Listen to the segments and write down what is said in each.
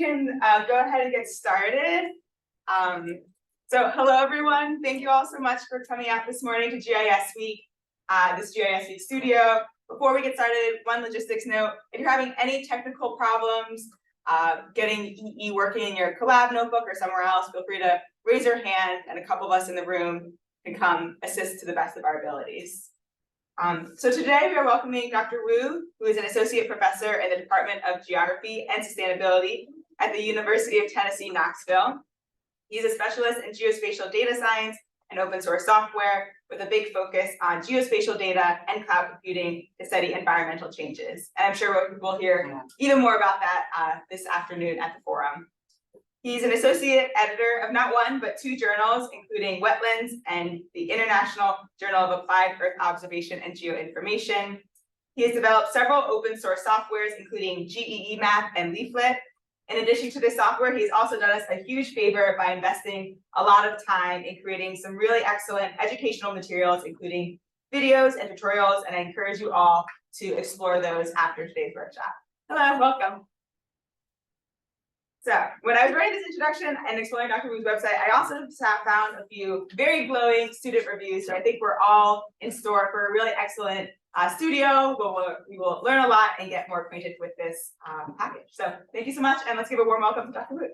Can go ahead and get started. So hello everyone. Thank you all so much for coming out this morning to GIS Week, this GIS Week studio. Before we get started, one logistics note: if you're having any technical problems getting EE working in your collab notebook or somewhere else, feel free to raise your hand, and a couple of us in the room can come assist to the best of our abilities. So today we are welcoming Dr. Wu, who is an associate professor in the Department of Geography and Sustainability at the University of Tennessee, Knoxville. He's a specialist in geospatial data science and open source software with a big focus on geospatial data and cloud computing to study environmental changes. And I'm sure we'll hear even more about that this afternoon at the forum. He's an associate editor of not one, but two journals, including Wetlands and the International Journal of Applied Earth Observation and Geoinformation. He has developed several open source softwares, including geemap and Leaflet. In addition to this software, he's also done us a huge favor by investing a lot of time in creating some really excellent educational materials, including videos and tutorials, and I encourage you all to explore those after today's workshop. Hello, welcome. So when I was writing this introduction and exploring Dr. Wu's website, I also found a few very glowing student reviews. So I think we're all in store for a really excellent studio. We will learn a lot and get more acquainted with this package. So thank you so much, and let's give a warm welcome to Dr. Wu.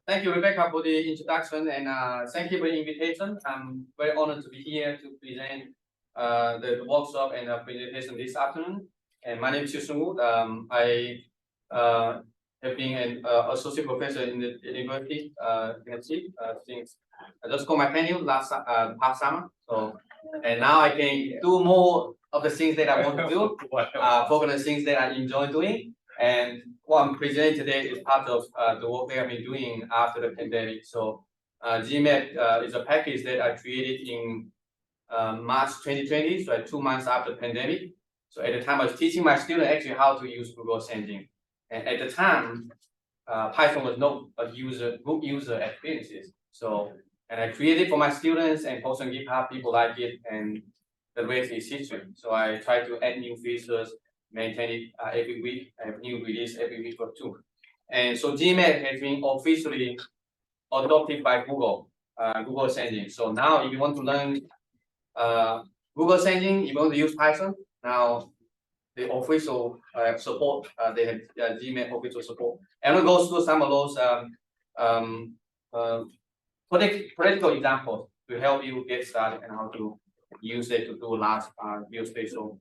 Thank you, Rebecca, for the introduction, and thank you for the invitation. I'm very honored to be here to present the workshop and the presentation this afternoon. And my name is Qiusheng. I have been an associate professor in the University Tennessee since I just got my tenure last summer. So, and now I can do more of the things that I want to do, focus on the things that I enjoy doing. And what I'm presenting today is part of the work that I've been doing after the pandemic. So, geemap is a package that I created in March 2020, so 2 months after the pandemic. So at the time, I was teaching my students actually how to use Google Sending. And at the time, Python was not a good user experiences. So, and I created for my students and post on GitHub, people like it, and the rest is history. So I try to add new features, maintain it every week, I have new release every week or two. And so geemap has been officially adopted by Google, Google Sending. So now if you want to learn Google Sending, if you want to use Python, now the official support, they have geemap official support. And we'll go through some of those practical examples to help you get started and how to use it to do large geospatial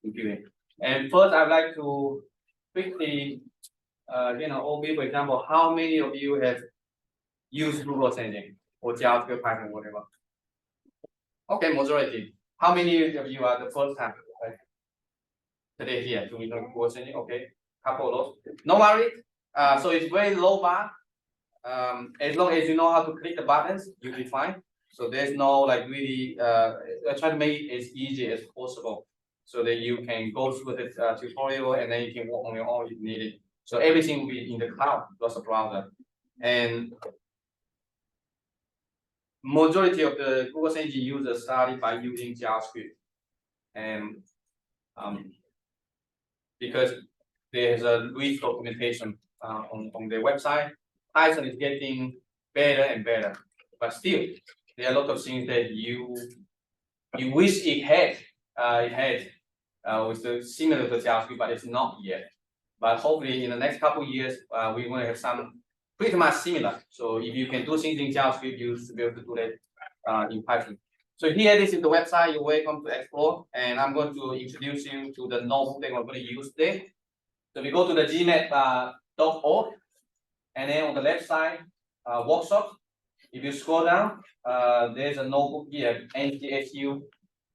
computing. And first, I'd like to quickly, overview, for example, how many of you have used Google Sending or JavaScript, Python, whatever? Okay, majority. How many of you are the first time today here to learn Google Sending? Okay, couple of those. No worry. So it's very low bar. As long as you know how to click the buttons, you'll be fine. So there's no really. I try to make it as easy as possible so that you can go through the tutorial and then you can work on your own if needed. So everything will be in the cloud plus a browser. And majority of the Google Sending users started by using JavaScript, and because there's a rich documentation on their website. Python is getting better and better, but still there are a lot of things that you wish it had with the similar to JavaScript, but it's not yet. But hopefully in the next couple of years, we're going to have some pretty much similar. So if you can do things in JavaScript, you should be able to do that in Python. So here, this is the website. You're welcome to explore, and I'm going to introduce you to the notebook that we're going to use today. So we go to the geemap.org, and then on the left side, workshop. If you scroll down, there's a notebook here, NTSU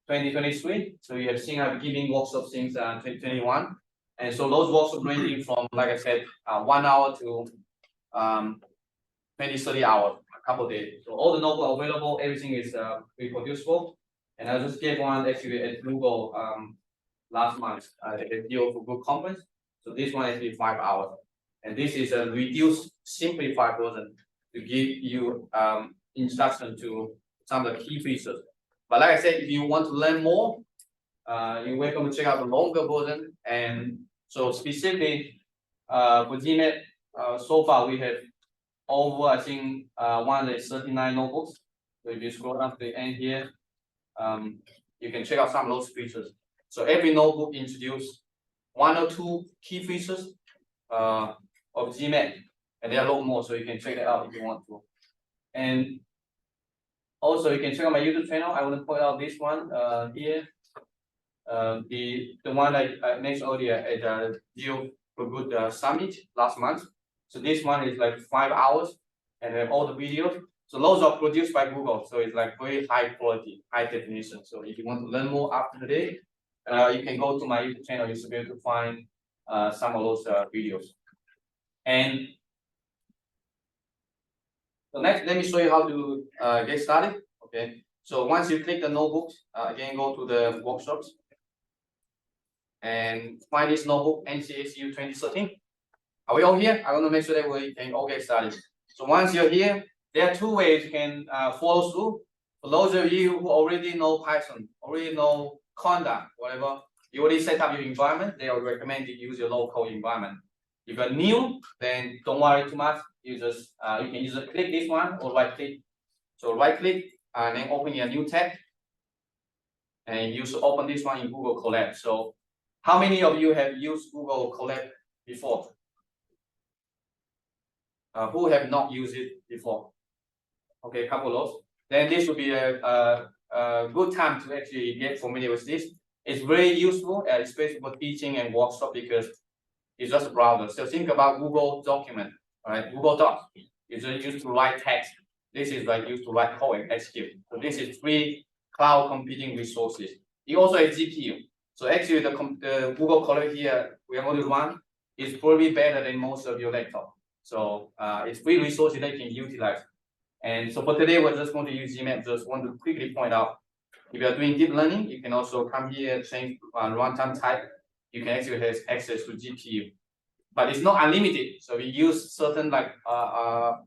2023. So you have seen I've been giving workshops since 2021, and so those workshops ranging from, like I said, 1 hour to 20-30 hours. Couple days. So all the notebooks are available, everything is reproducible. And I just gave one actually at Google last month at the Deal for Good conference. So this one is 5 hours. And this is a reduced, simplified version to give you instruction to some of the key features. But like I said, if you want to learn more, you're welcome to check out the longer version. And So specifically, for geemap, so far we have over, I think, 139 notebooks. So if you scroll down to the end here, you can check out some of those features. So every notebook introduces one or two key features of geemap, and there are a lot more, so you can check that out if you want to. And also, you can check out my YouTube channel. I want to point out this one here. The one I mentioned earlier at the Geospatial Summit last month. So this one is like 5 hours and have all the videos. So those are produced by Google. So it's like very high quality, high definition. So if you want to learn more after the day, you can go to my YouTube channel. You should be able to find some of those videos. And so next, let me show you how to get started. Okay. So once you click the notebooks, again, go to the workshops and find this notebook, NCSU 2013. Are we all here? I want to make sure that we can all get started. So once you're here, there are two ways you can follow through. For those of you who already know Python, already know conda, whatever, you already set up your environment, they will recommend you use your local environment. If you're new, then don't worry too much. You just you can either click this one or right click. So right click and then open a new tab. And you should open this one in Google Colab. So how many of you have used Google Colab before? Who have not used it before? Okay, a couple of those. Then this would be a good time to actually get familiar with this. It's very useful, especially for teaching and workshop, because it's just a browser. So think about Google document, right? Google Docs is used to write text. This is like used to write code and execute. So this is free cloud computing resources. It also has GPU. So actually the Google Colab here we are going to run is probably better than most of your laptop. So it's free resources that you can utilize. And so for today, we're just going to use geemap. Just want to quickly point out, if you're doing deep learning, you can also come here, change runtime type. You can actually have access to GPU, but it's not unlimited. So we use certain like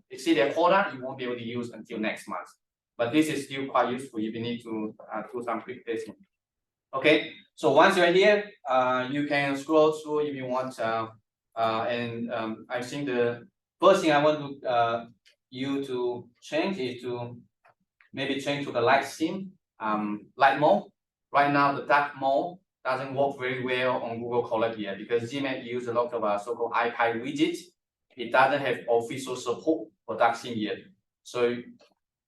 exceed their quota, you won't be able to use until next month. But this is still quite useful if you need to do some quick testing. Okay, so once you're here, you can scroll through if you want. I think the first thing I want to you to change is to maybe change to the light theme, light mode. Right now, the dark mode doesn't work very well on Google Colab yet because geemap use a lot of so-called IPy widgets. It doesn't have official support for dark theme yet. So if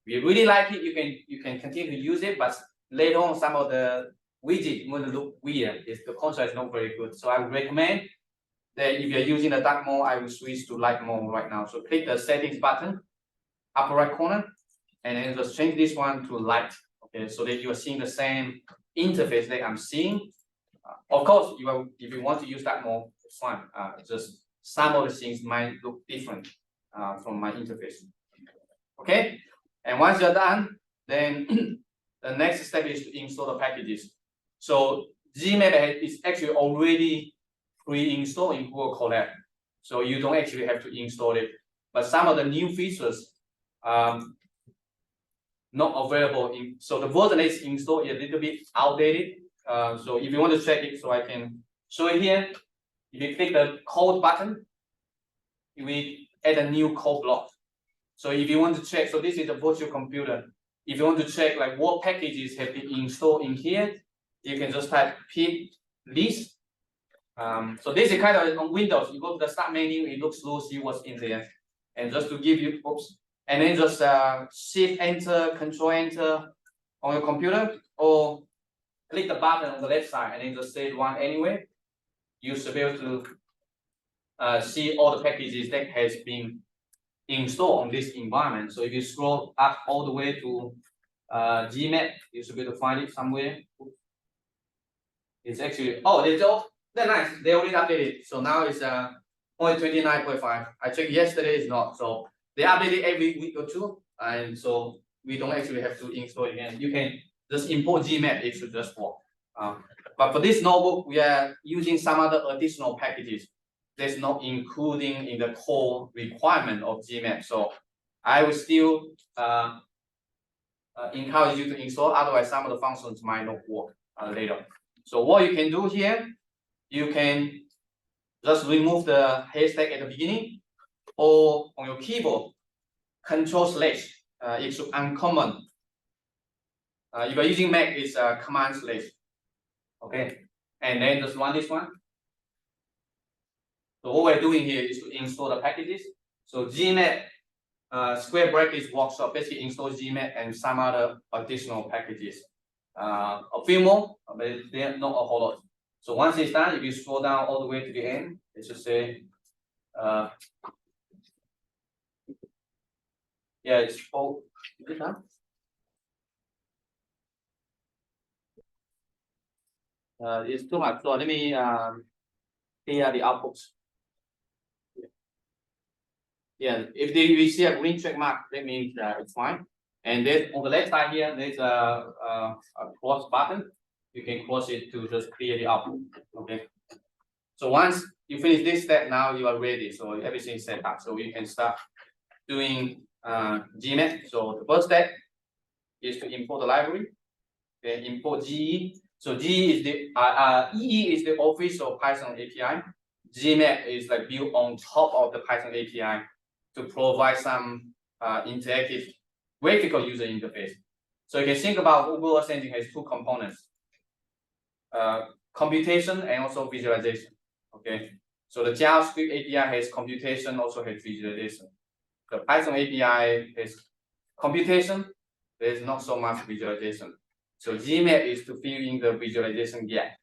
you really like it, you can continue to use it, but later on some of the widget will look weird if the contrast is not very good. So I would recommend that if you're using the dark mode, I will switch to light mode right now. So click the settings button, upper right corner, and then just change this one to light. Okay, so that you are seeing the same interface that I'm seeing. Of course, if you want to use that mode, it's fine. Just some of the things might look different from my interface. Okay, and once you're done, then the next step is to install the packages. So geemap is actually already pre-installed in Google Colab, so you don't actually have to install it. But some of the new features not available in. So the version is installed is a little bit outdated. So if you want to check it, so I can show it here. If you click the code button, we add a new code block. So if you want to check, so this is a virtual computer. If you want to check like what packages have been installed in here, you can just type pip list. So this is kind of on Windows. You go to the start menu, it looks slow, see what's in there. And just to give you, oops, and then just shift enter, control enter on your computer, or click the button on the left side and then just say run anyway. You should be able to see all the packages that has been installed on this environment. So if you scroll up all the way to geemap, you should be able to find it somewhere. It's actually, oh, they're nice. They already updated. So now it's 0.29.5. I checked yesterday, it's not. So they update it every week or two, and so we don't actually have to install it again. You can just import geemap, it should just work. But for this notebook, we are using some other additional packages that's not including in the core requirement of geemap. So I will still encourage you to install, otherwise some of the functions might not work later. So what you can do here, you can just remove the hashtag at the beginning, or on your keyboard, Control/. It's uncommon. If you're using Mac, it's Command/. Okay, and then just run this one. So what we're doing here is to install the packages. So geemap square brackets workshop basically installs geemap and some other additional packages. A few more, but they're not a whole lot. So once it's done, if you scroll down all the way to the end, it should say, yeah, it's full. Is it done? It's too much. So let me clear the outputs. Yeah, if we see a green check mark, that means it's fine. And then on the left side here, there's a cross button. You can cross it to just clear the output. Okay. So once you finish this step, now you are ready. So everything is set up. So we can start doing geemap. So the first step is to import the library. Okay, import GE. So GE is the EE is the official Python API. Geemap is like built on top of the Python API to provide some interactive graphical user interface. So you can think about Google Earth Engine has two components: computation and also visualization. Okay, so the JavaScript API has computation, also has visualization. The Python API has computation. There's not so much visualization. So geemap is to fill in the visualization gap,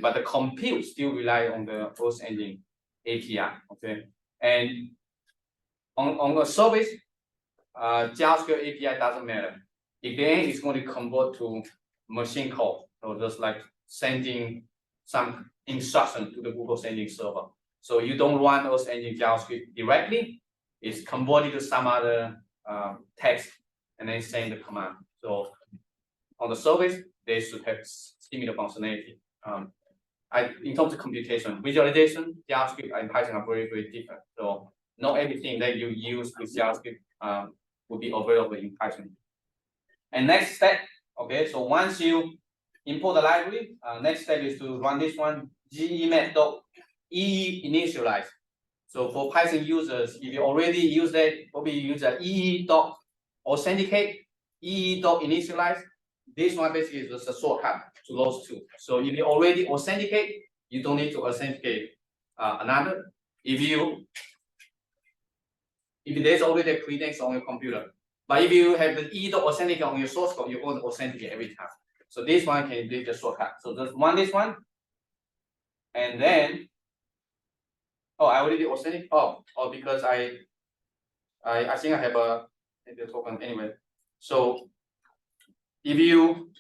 but the compute still rely on the Earth Engine API. Okay, and on the service, JavaScript API doesn't matter. If the end is going to convert to machine code, so just like sending some instruction to the Google Engine server. So you don't run Earth Engine JavaScript directly. It's converted to some other text and then send the command. So on the service, they should have similar functionality. In terms of computation, visualization, JavaScript and Python are very, very different. So not everything that you use with JavaScript will be available in Python. And next step, okay, so once you import the library, next step is to run this one, geemap.ee initialize. So for Python users, if you already use that, probably use a ee.authenticate, ee.initialize. This one basically is just a shortcut to those two. So if you already authenticate, you don't need to authenticate another. If there's already a credential on your computer, but if you have the e.authenticate on your source code, you're going to authenticate every time. So this one can be the shortcut. So just run this one, and then I already authenticate. Because I think I have a token anyway. So if you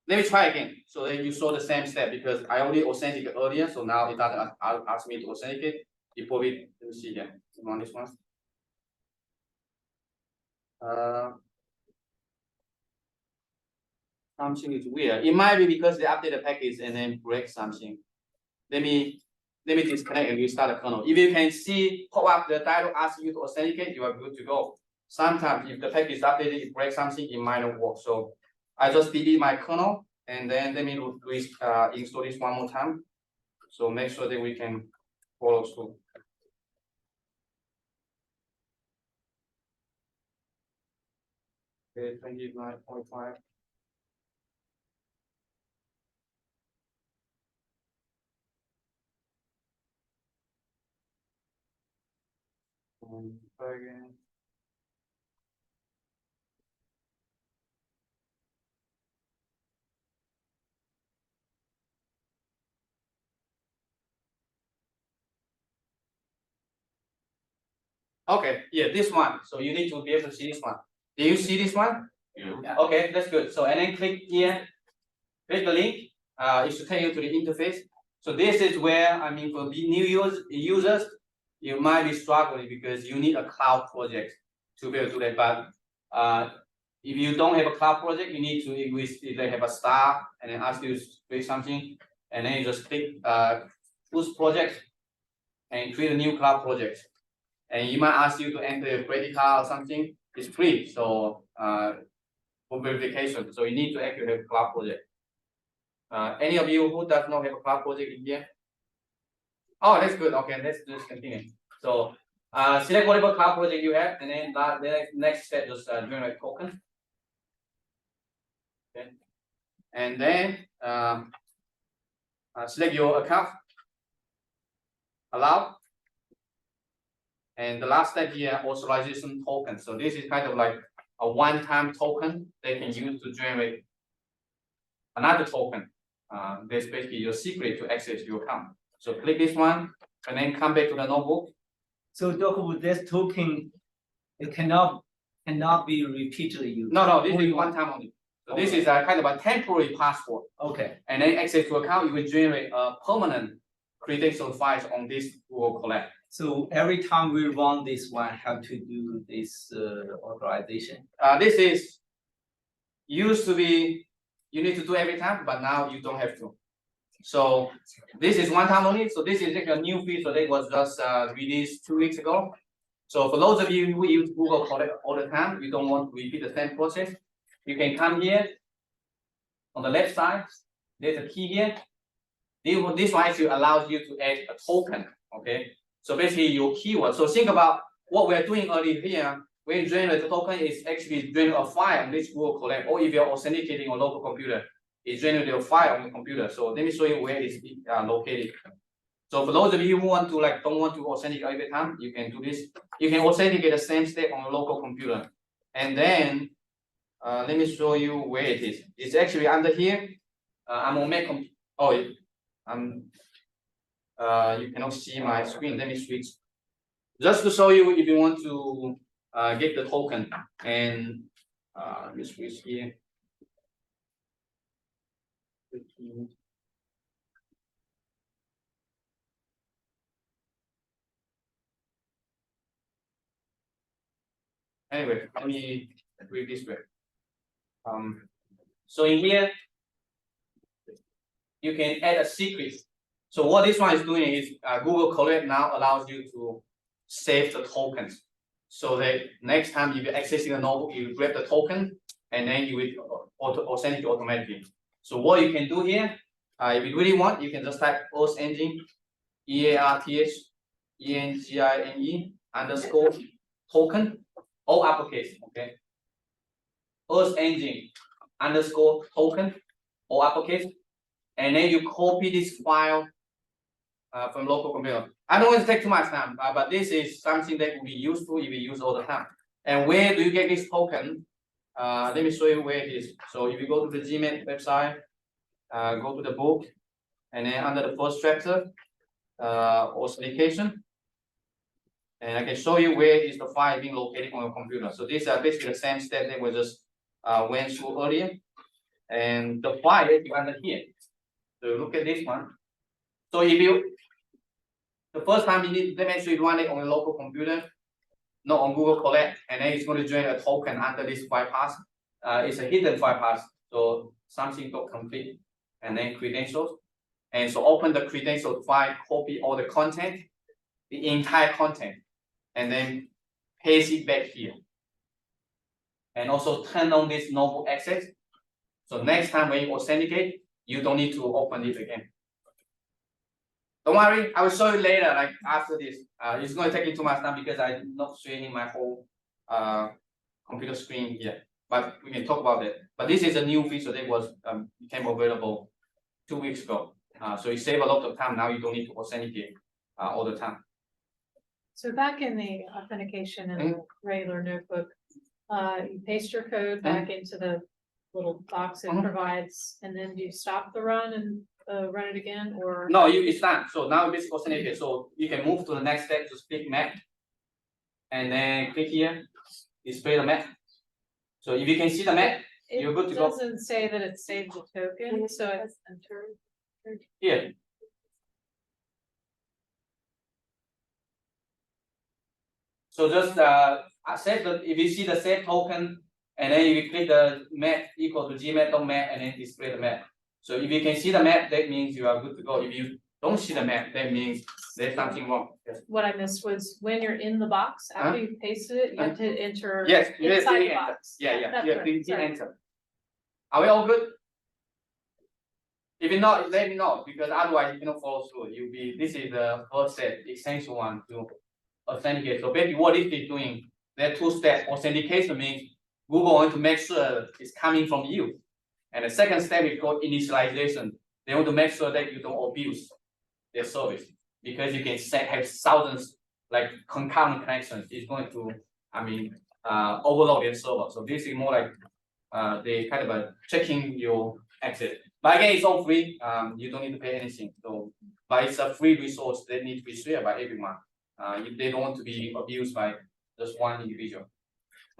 let me try again. So then you saw the same step because I already authenticated earlier. So now it doesn't ask me to authenticate. It probably, let me see here. Run this one. Something is weird. It might be because they update the package and then break something. Let me disconnect and restart the kernel. If you can see pop up the dialog asking you to authenticate, you are good to go. Sometimes if the package is updated, it breaks something, it might not work. So I just delete my kernel and then let me install this one more time. So make sure that we can follow through. Okay, 29.5. Try again. Okay, yeah, this one. So you need to be able to see this one. Do you see this one? Yeah. Okay, that's good. So and then click here, click the link. It should take you to the interface. So this is where for new users, you might be struggling because you need a cloud project to be able to do that. But if you don't have a cloud project, you need to if they have a star and then ask you to create something, and then you just click choose project and create a new cloud project. And you might ask you to enter a credit card or something. It's free, so for verification. So you need to actually have a cloud project. Any of you who does not have a cloud project in here? Oh, that's good. Okay, let's just continue. So, select whatever cloud project you have, and then the next step just generate token. Okay, and then select your account, allow, and the last step here, authorization token. So this is kind of like a one-time token they can use to generate another token. That's basically your secret to access your account. So click this one, and then come back to the notebook. So Doc, with this token, it cannot be repeatedly used. No, this is one time only. So this Okay. is a kind of a temporary password. Okay. And then access to account, you will generate a permanent credential files on this Google Collect. So every time we run this one, have to do this authorization. This is used to be you need to do every time, but now you don't have to. So this is one time only. So this is like a new feature that was just released 2 weeks ago. So for those of you who use Google Collect all the time, you don't want to repeat the same process. You can come here on the left side. There's a key here. This one actually allows you to add a token. Okay. So basically your keyword. So think about what we're doing earlier here. When you generate the token, is actually generate a file on this Google Collect, or if you're authenticating on local computer, it's generate a file on the computer. So let me show you where it's located. So for those of you who want to don't want to authenticate every time, you can do this. You can authenticate the same step on a local computer, and then let me show you where it is. It's actually under here. I'm on Mac. You cannot see my screen. Let me switch. Just to show you, if you want to get the token, and let me switch here. Anyway, let me read this way. So in here, you can add a secret. So what this one is doing is Google Collect now allows you to save the tokens. So that next time if you're accessing a notebook, you grab the token and then you will authenticate automatically. So what you can do here, if you really want, you can just type Earth Engine, EARTHENGINE underscore token, all uppercase, okay? Earth Engine underscore token, all uppercase, and then you copy this file from local computer. I don't want to take too much time, but this is something that will be useful if you use all the time. And where do you get this token? Let me show you where it is. So if you go to the geemap website, go to the book, and then under the first chapter, authentication, and I can show you where is the file being located on your computer. So these are basically the same step that we just went through earlier, and the file is under here. So look at this one. So if you the first time you need to make sure you run it on a local computer, not on Google Collect, and then it's going to generate a token under this file path. It's a hidden file path, so something called complete, and then credentials. And so open the credential file, copy all the content, the entire content, and then paste it back here. And also turn on this notebook access. So next time when you authenticate, you don't need to open it again. Don't worry, I will show you later, like after this. It's going to take you too much time because I'm not showing my whole computer screen here. But we can talk about it. But this is a new feature that was became available 2 weeks ago. So it saves a lot of time. Now you don't need to authenticate all the time. So back in the authentication in the regular notebook, you paste your code back into the little box it provides, and then do you stop the run and run it again, or? No, it's done. So now it's basically authenticated. So you can move to the next step. Just click map, and then click here, display the map. So if you can see the map, you're good to go. It doesn't say that it saved the token, so it's entered. Here. So just save the, if you see the save token, and then you click the map equal to geemap.map, and then display the map. So if you can see the map, that means you are good to go. If you don't see the map, that means there's something wrong. Yes. What I missed was when you're in the box, after you pasted it, you have to enter Yes, you have to inside the enter. box. Yeah, That's you have right. to Sorry. enter. Are we all good? If you not, let me know because otherwise you cannot follow through. This is the first step, essential one to authenticate. So basically, what it is doing, there are two steps. Authentication means Google want to make sure it's coming from you, and the second step is called initialization. They want to make sure that you don't abuse their service because you can have thousands like concurrent connections. It's going to, overload their server. So this is more like they kind of checking your access. But again, it's all free. You don't need to pay anything. So, but it's a free resource that needs to be shared by everyone. If they don't want to be abused by just one individual.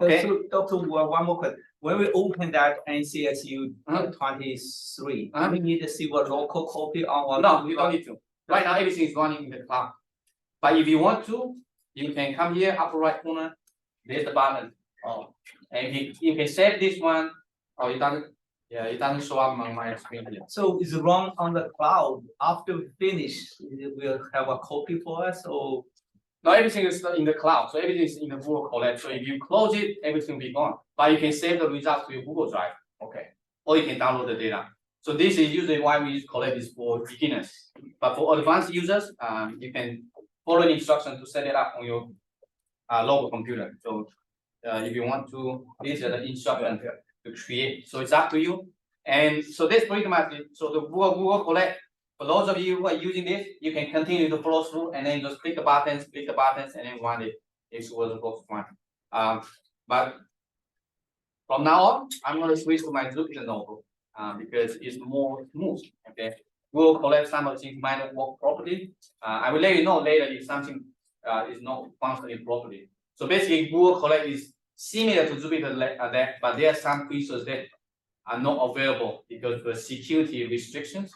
Okay. So Dr. Wu, one more question. When we open that NCSU 23, we need to see what local copy on. No, you don't need to. Right now, everything is running in the cloud. But if you want to, you can come here, upper right corner. There's the button. And you can save this one. Oh, it doesn't. Yeah, it doesn't show up on my screen here. So it's run on the cloud. After we finish, it will have a copy for us, or no, everything is in the cloud. So everything is in the Google Colab. So if you close it, everything will be gone. But you can save the results to your Google Drive. Okay. Or you can download the data. So this is usually why we use Colab is for beginners. But for advanced users, you can follow the instruction to set it up on your local computer. So if you want to, these are the instructions to create. So it's up to you. And so this pretty much it. So the Google Colab, for those of you who are using this, you can continue to follow through and then just click the buttons, and then run it. It's supposed to run. But from now on, I'm going to switch to my Jupyter notebook because it's more smooth. Okay. Google Colab some of things might not work properly. I will let you know later if something is not functioning properly. So basically, Google Colab is similar to Jupyter, but there are some features that are not available because of the security restrictions.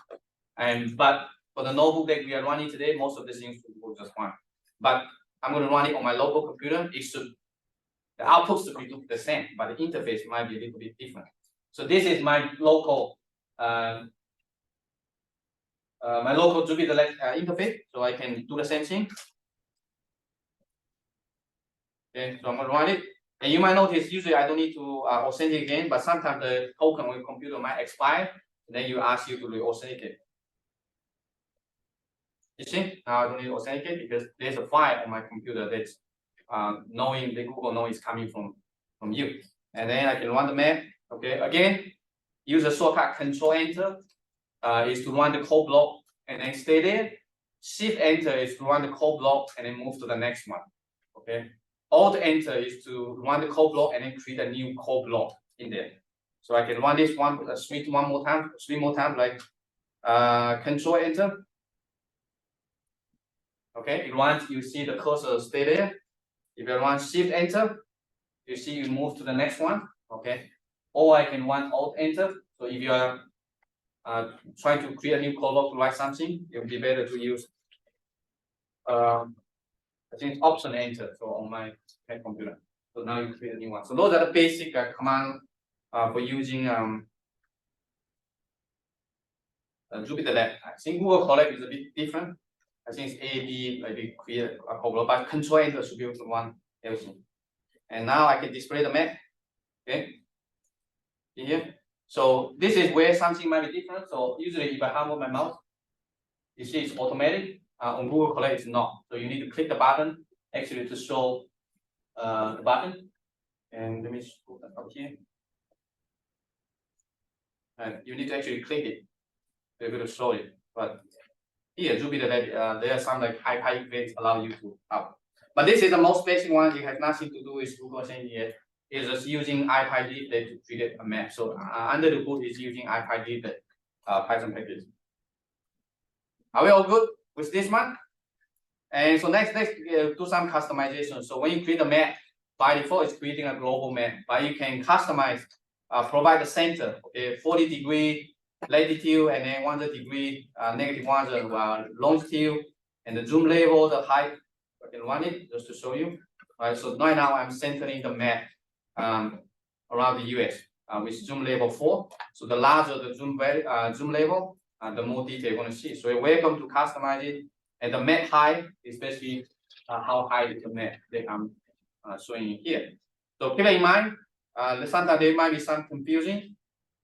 But for the notebook that we are running today, most of the things will work just fine. But I'm going to run it on my local computer. The output should be the same, but the interface might be a little bit different. So this is my local Jupyter interface, so I can do the same thing. Okay, so I'm going to run it. And you might notice usually I don't need to authenticate again, but sometimes the token on your computer might expire, and then you ask you to re-authenticate. You see, now I don't need to authenticate because there's a file on my computer that's knowing the Google knows it's coming from you. And then I can run the map. Okay, again, use the shortcut Control-Enter is to run the code block and then stay there. Shift-Enter is to run the code block and then move to the next one. Okay. Alt-Enter is to run the code block and then create a new code block in there. So I can run this one, three more times, like Control-Enter. Okay, it runs, you see the cursor stay there. If you run Shift-Enter, you see you move to the next one. Okay, or I can run Alt-Enter. So if you are trying to create a new code block to write something, it would be better to use I think it's Option-Enter. So on my computer. So now you create a new one. So those are the basic command for using Jupyter Lab. I think Google Colab is a bit different. I think it's A, B, maybe create a code block, but Control-Enter should be able to run everything. And now I can display the map. Okay. Here. So this is where something might be different. So usually if I hover my mouse, you see it's automatic. On Google Colab it's not. So you need to click the button actually to show the button. And let me put that up here. And you need to actually click it to be able to show it. But here, Jupyter Lab, there are some like high events allow you to up. But this is the most basic one. It has nothing to do with Google thing yet. It's just using IPyData to create a map. So under the hood is using IPyData Python package. Are we all good with this one? And so let's do some customization. So when you create a map, by default it's creating a global map, but you can customize, provide the center, okay, 40-degree latitude and then 100-degree -100 longitude, and the zoom level, the height. I can run it just to show you. Right, so right now I'm centering the map around the US with zoom level 4. So the larger the zoom level, the more detail you're going to see. So you're welcome to customize it. And the map height is basically how high is the map that I'm showing you here. So keep in mind, sometimes there might be some confusion.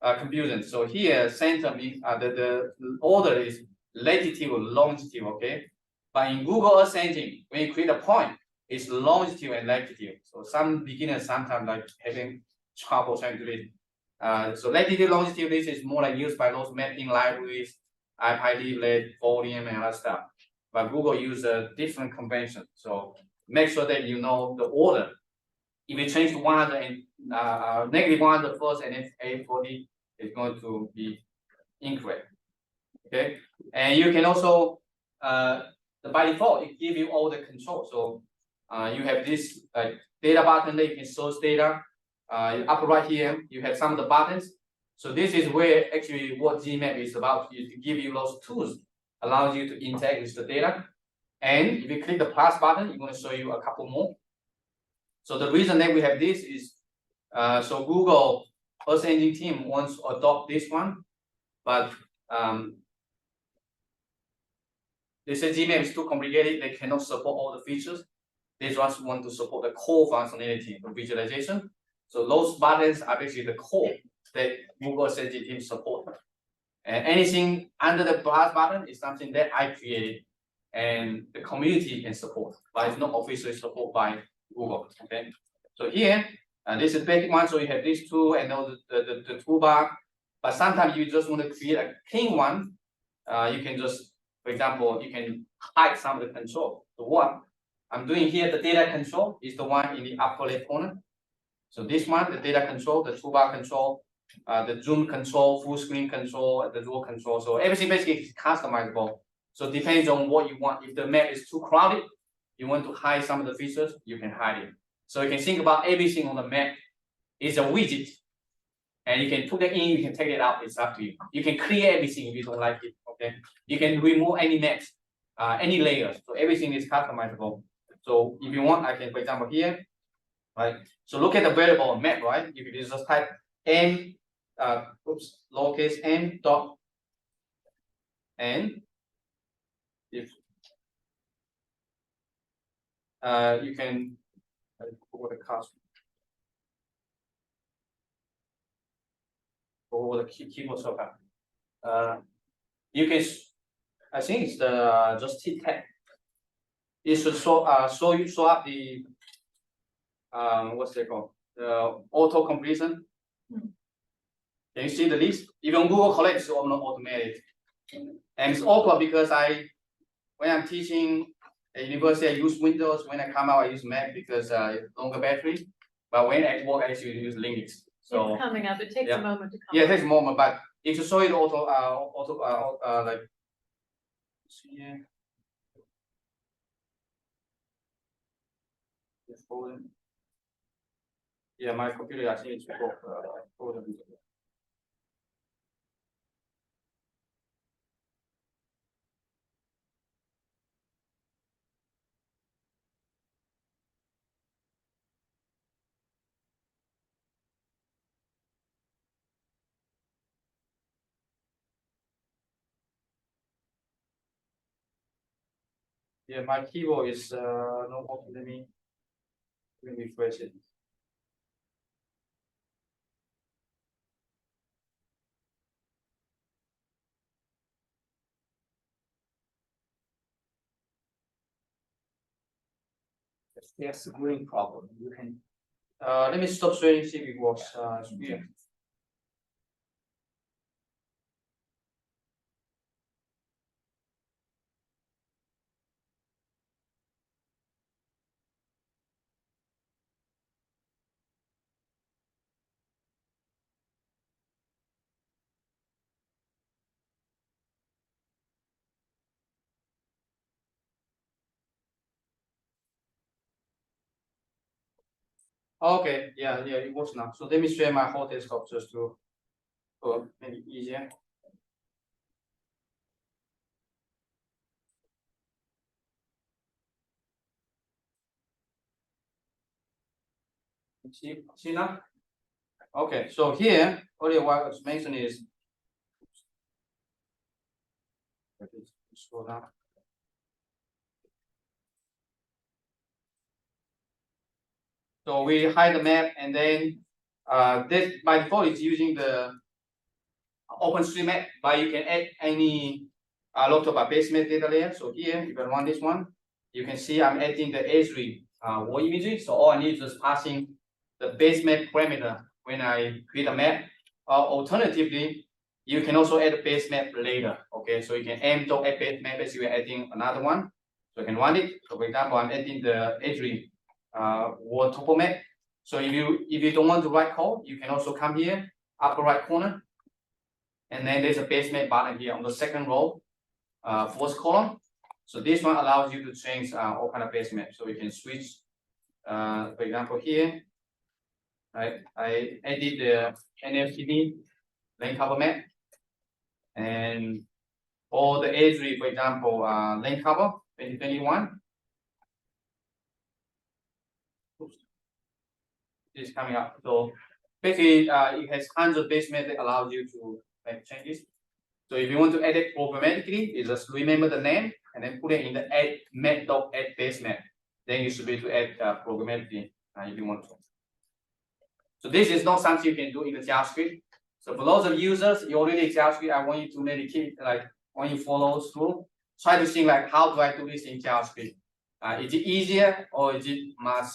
confusion. So here center means the order is latitude or longitude, okay? But in Google Earth Engine, when you create a point, it's longitude and latitude. So some beginners sometimes like having trouble trying to do it. So latitude, longitude, this is more like used by those mapping libraries, IPyLib, Volume, and other stuff. But Google use a different convention. So make sure that you know the order. If you change to 100 and negative 100 first and then 840, it's going to be incorrect. Okay, and you can also by default it give you all the control. So you have this data button that you can source data. Upper right here, you have some of the buttons. So this is where actually what geemap is about, is to give you those tools, allows you to interact with the data. And if you click the plus button, it's going to show you a couple more. So the reason that we have this is, so Google Earth Engine team wants to adopt this one, but they say geemap is too complicated, they cannot support all the features. They just want to support the core functionality for visualization. So those buttons are basically the core that Google Earth Engine team support. And anything under the plus button is something that I created and the community can support, but it's not officially supported by Google. Okay. So here, this is basic one. So you have these two and the toolbar. But sometimes you just want to create a clean one. You can just, for example, you can hide some of the control. So what I'm doing here, the data control is the one in the upper left corner. So this one, the data control, the toolbar control, the zoom control, full screen control, the dual control. So everything basically is customizable. So it depends on what you want. If the map is too crowded, you want to hide some of the features, you can hide it. So you can think about everything on the map is a widget. And you can put it in, you can take it out, it's up to you. You can clear everything if you don't like it, okay? You can remove any maps, any layers. So everything is customizable. So if you want, I can, for example, here, right? So look at the variable map, right? If you just type m, lowercase m dot n, if you can over the cast, over the keyboard shortcut. You can, I think it's the just hit tab. It should show up the what's it called? The auto completion. Can you see the list? Even Google Collect is almost automatic. And it's awkward because when I'm teaching at university, I use Windows. When I come out, I use Mac because longer battery. But when I work, I actually use Linux. So It's coming up, it takes a moment to come yeah, it up. takes a moment, but it should show it auto like here. Yeah, my computer actually needs to go. Yeah, my keyboard is not working. Let me refresh it. There's a green problem. You can Let me stop sharing, see if it works. Yeah. Okay, yeah, it works now. So let me share my whole desktop just to make it easier. See now? Okay, so here, earlier what I was mentioning is scroll down. So we hide the map and then this by default is using the OpenStreetMap, but you can add any lot of base map data layer. So here, if I run this one, you can see I'm adding the Esri wall imagery. So all I need is just passing the base map parameter when I create a map. Alternatively, you can also add a base map later. Okay, so you can m.add base map as you are adding another one. So you can run it. So for example, I'm adding the Esri wall topo map. So if you don't want to write code, you can also come here, upper right corner, and then there's a base map button here on the second row, fourth column. So this one allows you to change all kind of base map. So you can switch. For example, here, I added the NFTD lane cover map, and all the Esri, for example, lane cover 2021. Oops. This is coming up. So basically, it has tons of base map that allows you to make changes. So if you want to edit programmatically, you just remember the name and then put it in the add map.add base map. Then you should be able to add programmatically if you want to. So this is not something you can do in the JavaScript. So for those of users, you already JavaScript, I want you to maybe keep like when you follow through, try to think like how do I do this in JavaScript? Is it easier or is it much?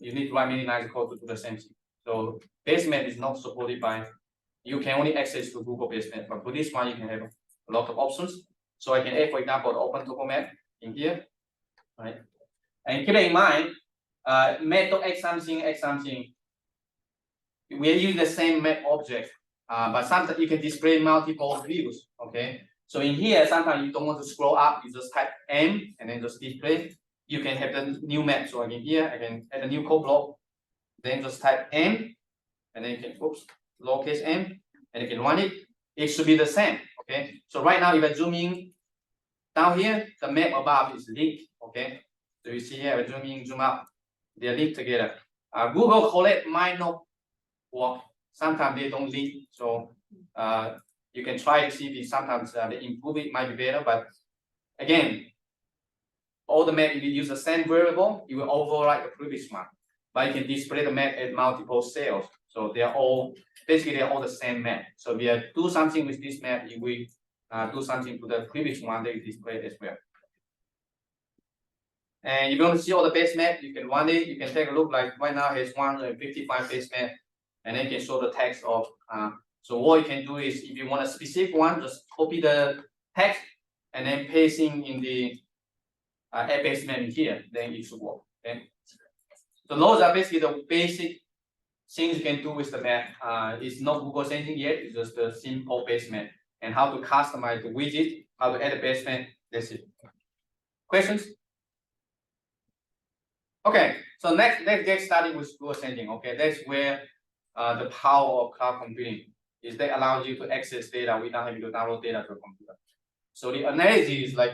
You need to write many lines of code to do the same thing. So base map is not supported by. You can only access to Google base map, but for this one you can have a lot of options. So I can add, for example, the open topo map in here, right? And keep in mind, map.add something. We are using the same map object, but sometimes you can display multiple views. Okay, so in here, sometimes you don't want to scroll up, you just type M and then just display. You can have the new map. So again, here I can add a new code block, then just type M, and then you can lowercase m, and you can run it. It should be the same. Okay, so right now, if I zoom in down here, the map above is linked. Okay, so you see here, I zoom in, zoom out, they are linked together. Google Collect might not work. Sometimes they don't link. So you can try to see if sometimes they improve it, might be better. But again, all the map, if you use the same variable, it will override the previous one. But you can display the map at multiple cells. So they are all basically they're all the same map. So if you do something with this map, you will do something to the previous one that you displayed as well. And if you want to see all the base map, you can run it. You can take a look. Like right now, it's 155 base map, and then you can show the text of. So what you can do is, if you want a specific one, just copy the text and then pasting in the add base map in here. Then it should work. Okay. So those are basically the basic things you can do with the map. It's not Google sensing yet. It's just a simple base map and how to customize the widget, how to add a base map. That's it. Questions? Okay. So let's get started with Google sensing. Okay, that's where the power of cloud computing is. That allows you to access data without having to download data to a computer. So the analogy is like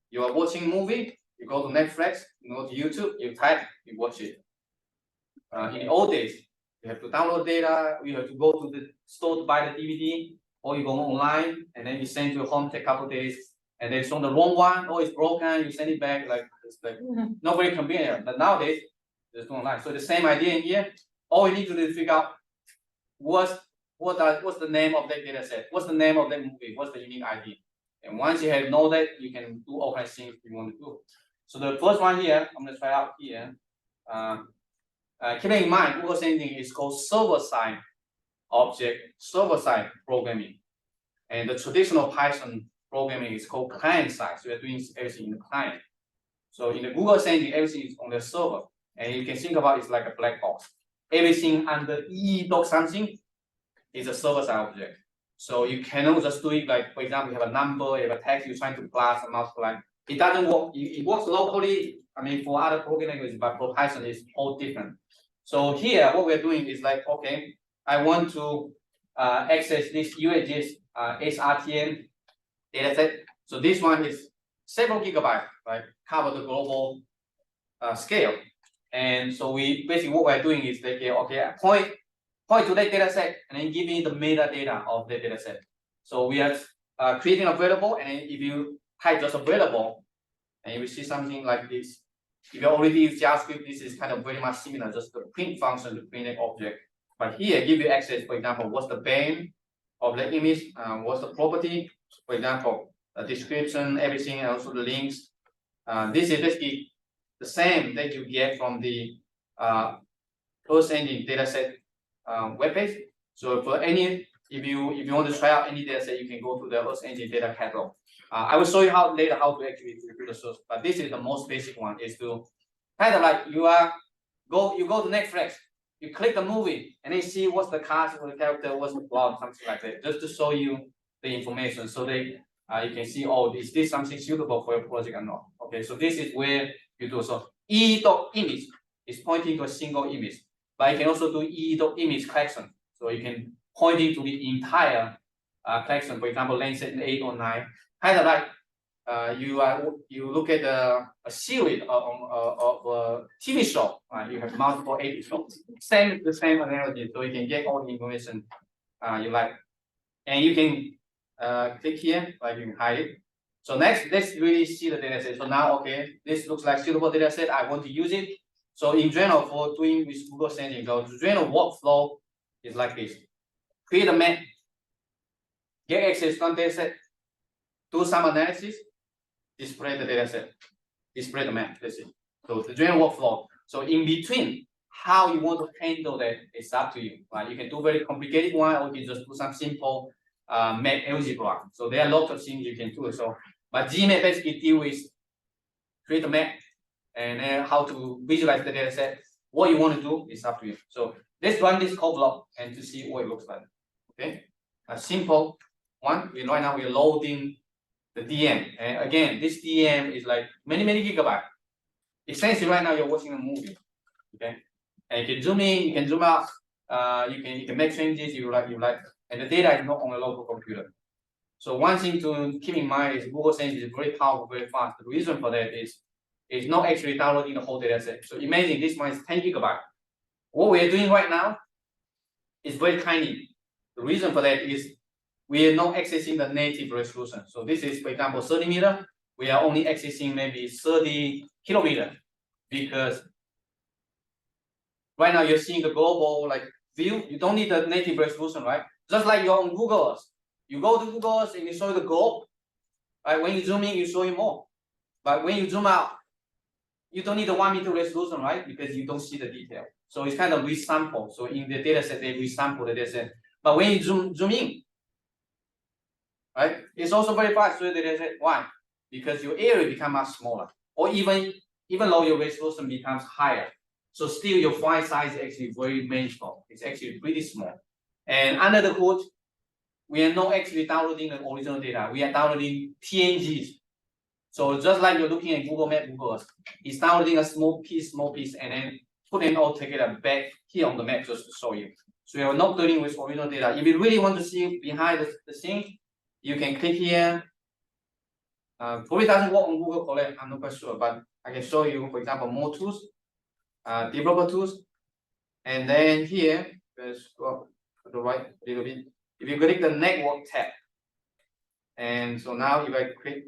you are watching a movie. You go to Netflix, you go to YouTube, you type, you watch it. In the old days, you have to download data, you have to go to the store to buy the DVD, or you go online and then you send to your home, take a couple of days, and then it's on the wrong one, or it's broken, you send it back, like it's like not very convenient. But nowadays, it's online. So the same idea in here, all you need to do is figure out what's the name of that data set, what's the name of that movie, what's the unique ID. And once you have know that, you can do all kinds of things you want to do. So the first one here, I'm gonna try out here. Keeping in mind, Google sensing is called server-side object, server-side programming. And the traditional Python programming is called client-side. So we're doing everything in the client. So in the Google sensing, everything is on the server. And you can think about it like a black box. Everything under e-doc something is a server-side object. So you cannot just do it like, for example, you have a number, you have a text, you're trying to plus and multiply. It doesn't work. It works locally. I mean, for other programming languages, but for Python, it's all different. So here, what we're doing is like, okay, I want to access this UAGS SRTM dataset. So this one is several gigabytes, right? Cover the global scale. And so we basically what we're doing is like, okay, point to that dataset and then give me the metadata of the dataset. So we are creating a variable, and if you type just a variable, and you will see something like this. If you already use JavaScript, this is kind of very much similar, just the print function to print an object. But here, give you access, for example, what's the band, of the image, what's the property, for example, the description, everything, and also the links. This is basically the same that you get from the Earth Engine dataset webpage. So for any, if you want to try out any dataset, you can go to the Earth Engine data catalog. I will show you later how to actually do the source, but this is the most basic one, is to kind of like you go to Netflix, you click the movie and then see what's the cast, what the character, what's the plot, something like that, just to show you the information so they you can see, oh, is this something suitable for your project or not? Okay, so this is where you do. So e.image is pointing to a single image, but you can also do e.image collection. So you can point it to the entire collection, for example, length 8 or 9, kind of like you look at a series of TV show, you have multiple episodes. The same analogy, so you can get all the information you like, and you can click here, like you can hide it. So next, let's really see the data set. So now, okay, this looks like suitable data set. I want to use it. So in general, for doing with Google Sensing, the general workflow is like this: create a map, get access to one data set, do some analysis, display the data set, display the map. That's it. So the general workflow. So in between, how you want to handle that is up to you. Right? You can do very complicated one, or you can just do some simple map algebra. So there are lots of things you can do. So, but geemap basically deal with create a map and then how to visualize the data set. What you want to do is up to you. So let's run this code block and to see what it looks like. Okay, a simple one. Right now we're loading the DM, and again, this DM is like many gigabytes. Essentially, right now you're watching a movie. Okay, and you can zoom in, you can zoom out, you can make changes you like, and the data is not on a local computer. So one thing to keep in mind is Google Sensing is very powerful, very fast. The reason for that is it's not actually downloading the whole data set. So imagine this one is 10 gigabytes. What we are doing right now is very tiny. The reason for that is we are not accessing the native resolution. So this is, for example, 30 meter. We are only accessing maybe 30 kilometer, because right now you're seeing the global like view. You don't need the native resolution, right? Just like you're on Google Earth. You go to Google Earth and you show you the globe. Right? When you zoom in, you show you more. But when you zoom out, you don't need the 1 meter resolution, right? Because you don't see the detail. So it's kind of resample. So in the data set, they resample the data set. But when you zoom in, right? It's also very fast to the data set. Why? Because your area becomes much smaller, or even though your resolution becomes higher, so still your file size is actually very manageable. It's actually pretty small. And under the hood, we are not actually downloading the original data. We are downloading PNGs. So just like you're looking at Google Map, Google Earth, it's downloading a small piece, and then putting it all together back here on the map just to show you. So you're not dealing with original data. If you really want to see behind the scene, you can click here. Probably doesn't work on Google Colab, I'm not quite sure, but I can show you, for example, more tools, developer tools. And then here, let's go to the right a little bit. If you click the network tab, and so now if I click,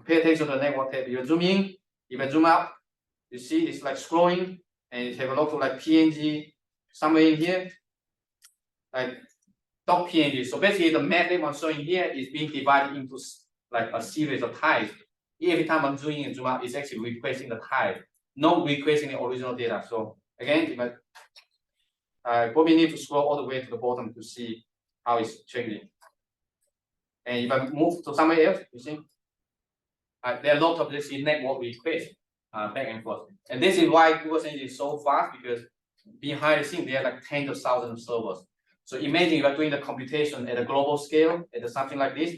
pay attention to the network tab, you zoom in, if I zoom out, you see it's like scrolling, and you have a lot of like PNG somewhere in here, like .png. So basically the map that I'm showing here is being divided into like a series of tiles. Every time I'm zooming and zoom out, it's actually requesting the tile, not requesting the original data. So again, if I probably need to scroll all the way to the bottom to see how it's changing. And if I move to somewhere else, you see, there are a lot of this network requests back and forth. And this is why Google Sensing is so fast, because behind the scenes, there are like tens of thousands of servers. So imagine you are doing the computation at a global scale, at something like this.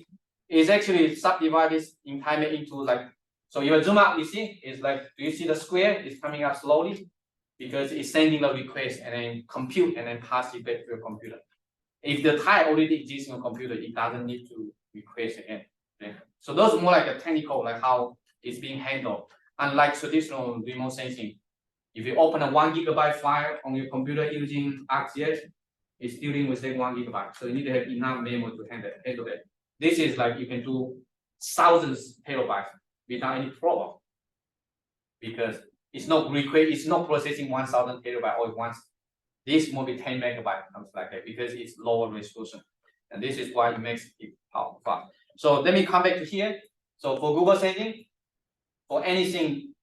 It's actually subdivided in time into like, so you zoom out, you see, it's like, do you see the square? It's coming up slowly because it's sending the request and then compute and then pass it back to your computer. If the tile already exists in your computer, it doesn't need to request again. Okay? So those are more like a technical, like how it's being handled. Unlike traditional remote sensing, if you open a 1 gigabyte file on your computer using ArcGIS, it's dealing with that 1 gigabyte. So you need to have enough memory to handle that. This is like you can do thousands terabytes without any problem, because it's not processing 1,000 terabytes all at once. This will be 10 megabytes, something like that, because it's lower resolution. and this is why it makes it fast. So let me come back to here. So for Google Sensing, for anything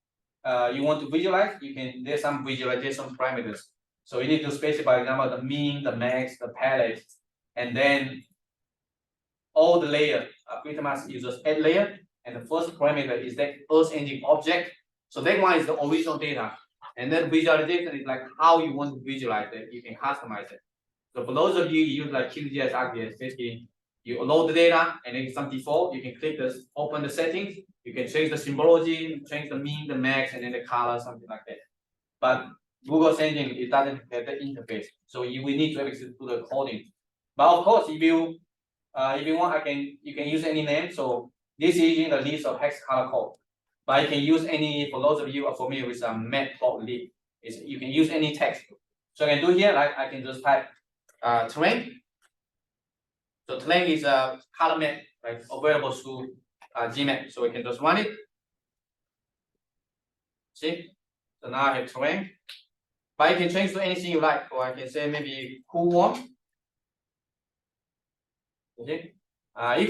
you want to visualize, there's some visualization parameters. So you need to specify, for example, the mean, the max, the palette, and then all the layers pretty much uses 8 layers. And the first parameter is that Earth engine object. So that one is the original data. And then visualization is like how you want to visualize it. You can customize it. So for those of you who use like QGIS, ArcGIS, basically you load the data and then some default, you can click this, open the settings, you can change the symbology, change the mean, the max, and then the color, something like that. But Google Sensing, it doesn't have the interface. So you will need to actually do the coding. But of course, if you want, you can use any name. So this is using the list of hex color code. But you can use any, for those of you who are familiar with matplotlib, you can use any text. So I can do here, like I can just type terrain. So terrain is a color map, right, available through geemap. So we can just run it. See? So now I have terrain. But you can change to anything you like, or I can say maybe cool warm. Okay. You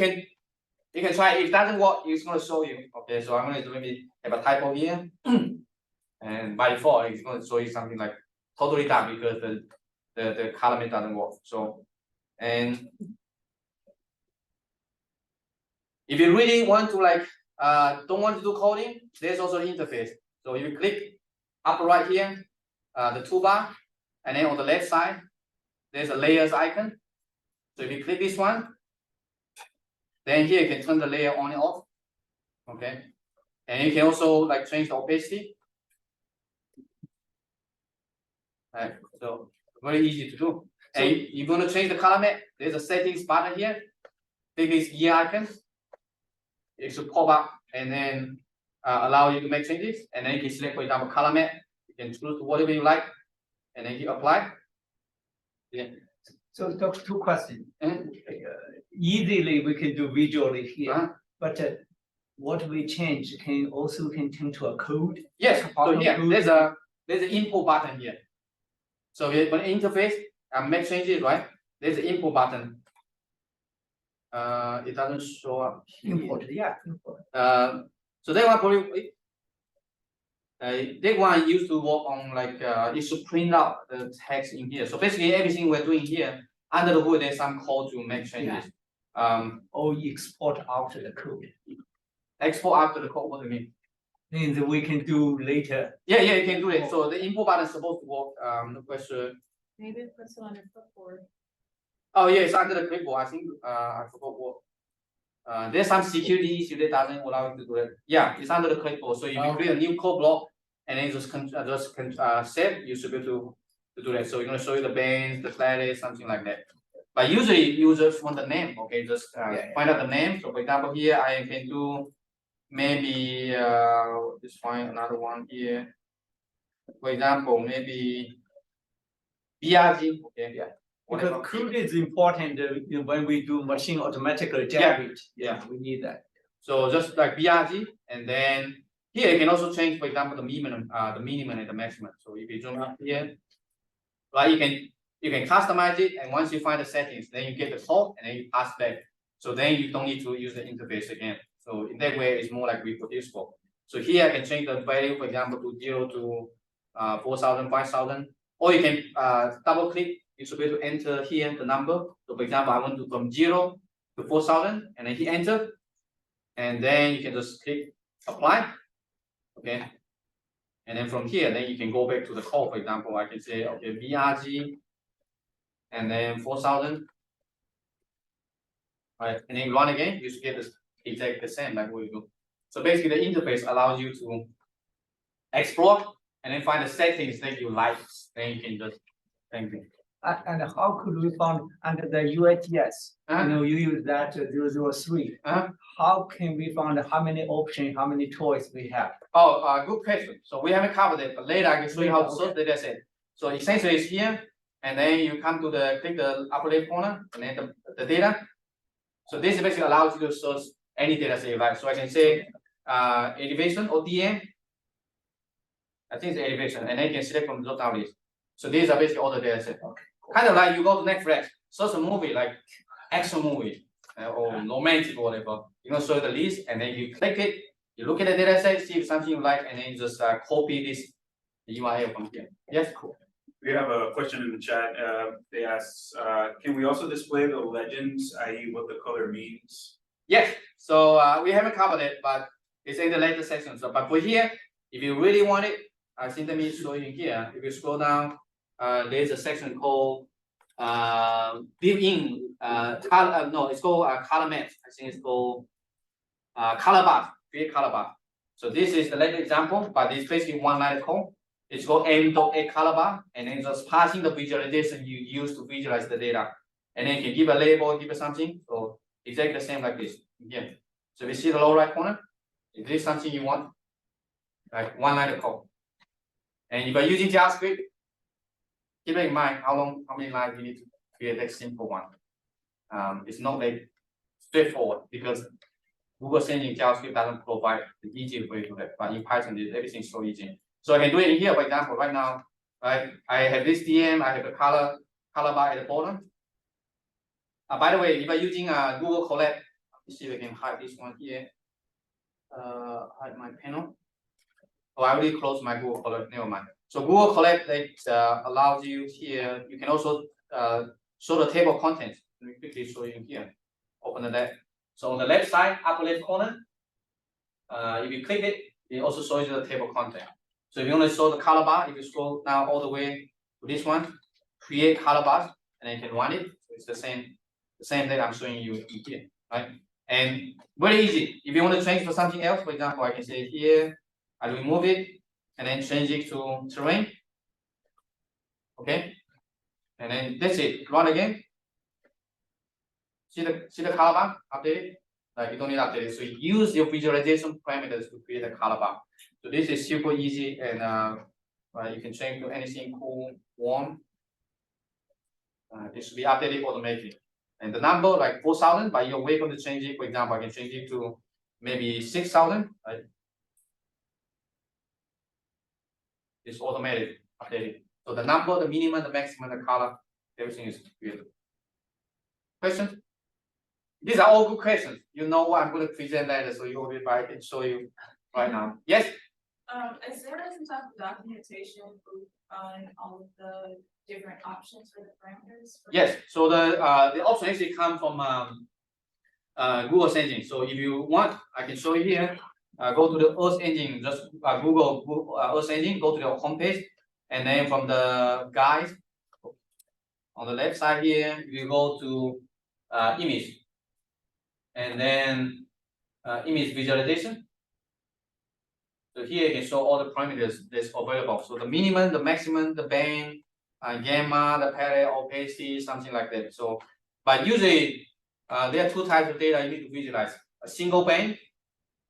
can try. If it doesn't work, it's going to show you. Okay, so I'm going to maybe have a typo here, and by default, it's going to show you something like totally dark because the color map doesn't work. So, and if you really want to don't want to do coding, there's also an interface. So you click upper right here, the toolbar, and then on the left side, there's a layers icon. So if you click this one, then here you can turn the layer on and off. Okay, and you can also change the opacity. Right, so very easy to do. So, and you're going to change the color map. There's a settings button here. Click this gear icon. It should pop up and then allow you to make changes. And then you can select, for example, color map. You can choose whatever you like, and then you apply. Yeah. So two questions. Easily we can do visually here, but what we change can turn to a code. Yes. So here there's an input button here. So when interface make changes, right? There's an input button. It doesn't show up. Import, yeah, import. So that one probably that one used to work on it should print out the text in here. So basically everything we're doing here under the hood, there's some code to make changes. Or export after the code. Export after the code. What do you mean? Means we can do later. Yeah, you can do it. So the input button is supposed to work. The question. Maybe it puts it on your clipboard. Oh yeah, it's under the clipboard. I think I forgot what. There's some security issue that doesn't allow you to do it. Yeah, it's under the clipboard. So if you create a new code block and then just save, you should be able to do that. So we're gonna show you the bands, the classes, something like that. But usually users want the name. Okay, just find out the name. So for example, here I can do maybe just find another one here. For example, maybe BRG. Okay, yeah. Because code is important when we do machine automatically generate. Yeah, we need that. So just like BRG, and then here you can also change, for example, the minimum and the maximum. So if you zoom up here, right, you can customize it, and once you find the settings, then you get the code and then you pass back. So then you don't need to use the interface again. So in that way, it's more like reproducible. So here I can change the value, for example, to 0 to 4,000, 5,000, or you can double click. You should be able to enter here the number. So for example, I want to from 0 to 4,000, and then hit enter, and then you can just click apply. Okay, and then from here, then you can go back to the code. For example, I can say okay, VRG, and then 4,000. All right, and then run again. You should get this exactly the same like what you do. So basically, the interface allows you to explore and then find the settings that you like. Then you can just And how could we find under the UATS? You use that 003. How can we find how many options, how many choices we have? Oh, good question. So we haven't covered it, but later I can show you how to search the data set. So essentially it's here, and then you come to click the upper left corner, and then the data. So this basically allows you to search any data set you like. So I can say elevation or DM. I think it's elevation, and then you can select from the drop-down list. So these are basically all the data set. Okay. Kind of like you go to Netflix, search a movie like action movie or romantic or whatever. You're gonna show the list, and then you click it. You look at the data set, see if something you like, and then just copy this URL from here. Yes, cool. We have a question in the chat. They ask, can we also display the legends, i.e. what the color means? Yes. So we haven't covered it, but it's in the later section. So, but for here, if you really want it, I think let me show you here. If you scroll down, there's a section called built-in color. No, it's called color map. I think it's called color bar. Create color bar. So this is the later example, but it's basically one line of code. It's called m.a color bar, and then just passing the visualization you use to visualize the data, and then you can give a label, give it something. So exactly the same like this. Yeah. So if you see the lower right corner, if this is something you want, like one line of code. And if you're using JavaScript, keep in mind how many lines you need to create that simple one. It's not like straightforward because Google sending JavaScript doesn't provide the easy way to do that. But in Python, everything's so easy. So I can do it in here, for example, right now, right? I have this DM, I have a color bar at the bottom. By the way, if I'm using Google Colab, let's see if I can hide this one here. Hide my panel. Oh, I already closed my Google Colab, never mind. So Google Colab allows you here, you can also show the table of contents. Let me quickly show you here. Open that. So on the left side, upper left corner, if you click it, it also shows you the table of content. So if you want to show the color bar, if you scroll down all the way to this one, create color bars, and then you can run it. So it's the same that I'm showing you here, right? And very easy. If you want to change to something else, for example, I can say here, I remove it, and then change it to terrain. Okay, and then that's it. Run again. See the color bar updated? Like you don't need to update it. So use your visualization parameters to create a color bar. So this is super easy, and you can change to anything cool, warm. It should be updated automatically. And the number like 4,000, but you're welcome to change it. For example, I can change it to maybe 6,000. Right? It's automatic updated. So the number, the minimum, the maximum, the color, everything is good. Questions? These are all good questions. You know what I'm going to present later, so you will be right and show you right now. Yes? Is there some type of documentation on all of the different options for the parameters? Yes. So the option actually come from Google Engine. So if you want, I can show you here. Go to the Earth Engine. Just Google Earth Engine. Go to the home page, and then from the guide on the left side here, you go to image, and then image visualization. So here you can show all the parameters that's available. So the minimum, the maximum, the band, gamma, the palette, opacity, something like that. So, but usually there are two types of data you need to visualize: a single band,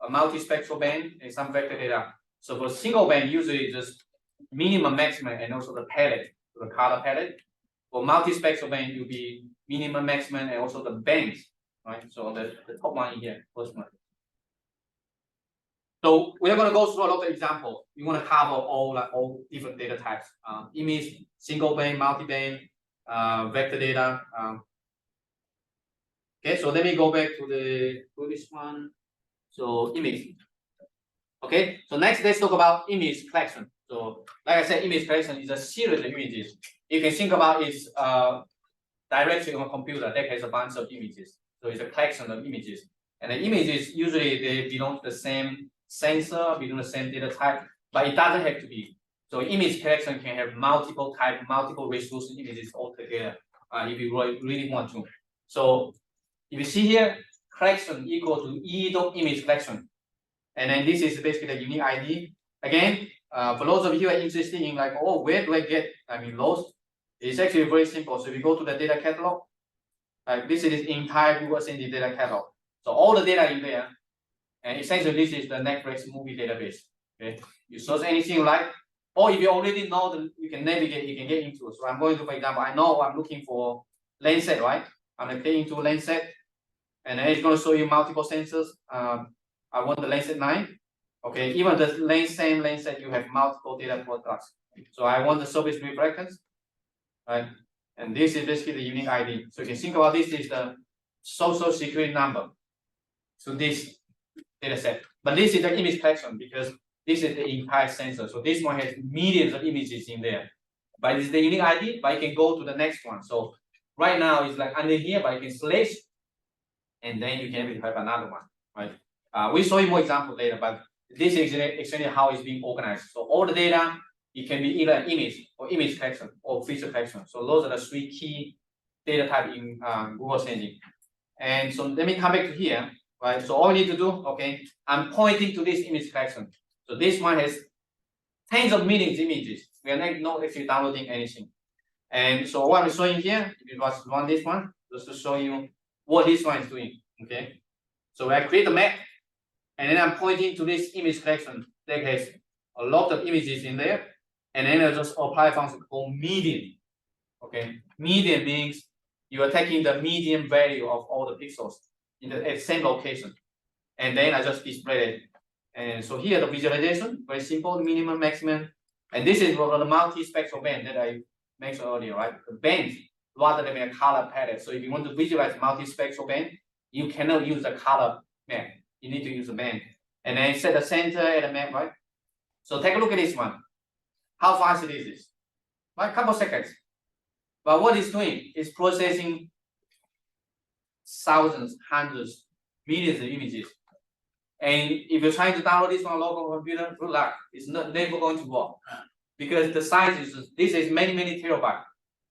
a multispectral band, and some vector data. So for single band, usually just minimum, maximum, and also the palette, the color palette. For multispectral band, it will be minimum, maximum, and also the bands, right? So the top one in here, first one. So we are going to go through a lot of examples. We want to cover all different data types: image, single band, multi-band, vector data. Okay, so let me go back to this one. So image. Okay, so next let's talk about image collection. So like I said, image collection is a series of images. You can think about it directly on a computer that has a bunch of images. So it's a collection of images, and the images usually they belong to the same sensor, belong to the same data type, but it doesn't have to be. So image collection can have multiple type, multiple resolution images all together if you really want to. So if you see here, collection equal to e.image collection, and then this is basically the unique ID. Again, for those of you who are interested in like, oh, where do I get those? It's actually very simple. So if you go to the data catalog, like this is the entire Google Engine data catalog. So all the data in there, and essentially this is the Netflix movie database. Okay, you search anything you like, or if you already know that you can navigate, you can get into it. So I'm going to, for example, I know I'm looking for lens set, right? I'm going to click into lens set, and then it's going to show you multiple sensors. I want the lens set 9. Okay, even the same lens set, you have multiple data products. So I want the surface reflectance, right? And this is basically the unique ID. So you can think about this is the social security number to this data set. But this is the image collection because this is the entire sensor. So this one has millions of images in there. But it's the unique ID, but you can go to the next one. So right now it's like under here, but you can slash, and then you can have another one, right? We'll show you more examples later, but this is actually how it's being organized. So all the data, it can be either an image or image collection or feature collection. So those are the three key data type in Google Sensing. And so let me come back to here, right? So all we need to do, okay, I'm pointing to this image collection. So this one has tens of millions of images. We are not actually downloading anything. And so what I'm showing here, it was run this one, just to show you what this one is doing, okay? So I create a map, and then I'm pointing to this image collection that has a lot of images in there, and then I just apply a function called median, okay? Median means you are taking the median value of all the pixels in the same location, and then I just display it. And so here the visualization, very simple, minimum, maximum, and this is the multi-spectral band that I mentioned earlier, right? The band rather than a color palette. So if you want to visualize multi-spectral band, you cannot use a color map. You need to use a band. And then set the center at the map, right? So take a look at this one. How fast it is, right? Couple seconds. But what it's doing is processing thousands, hundreds, millions of images. And if you're trying to download this on a local computer, good luck. It's never going to work because the size is, this is many, many terabytes.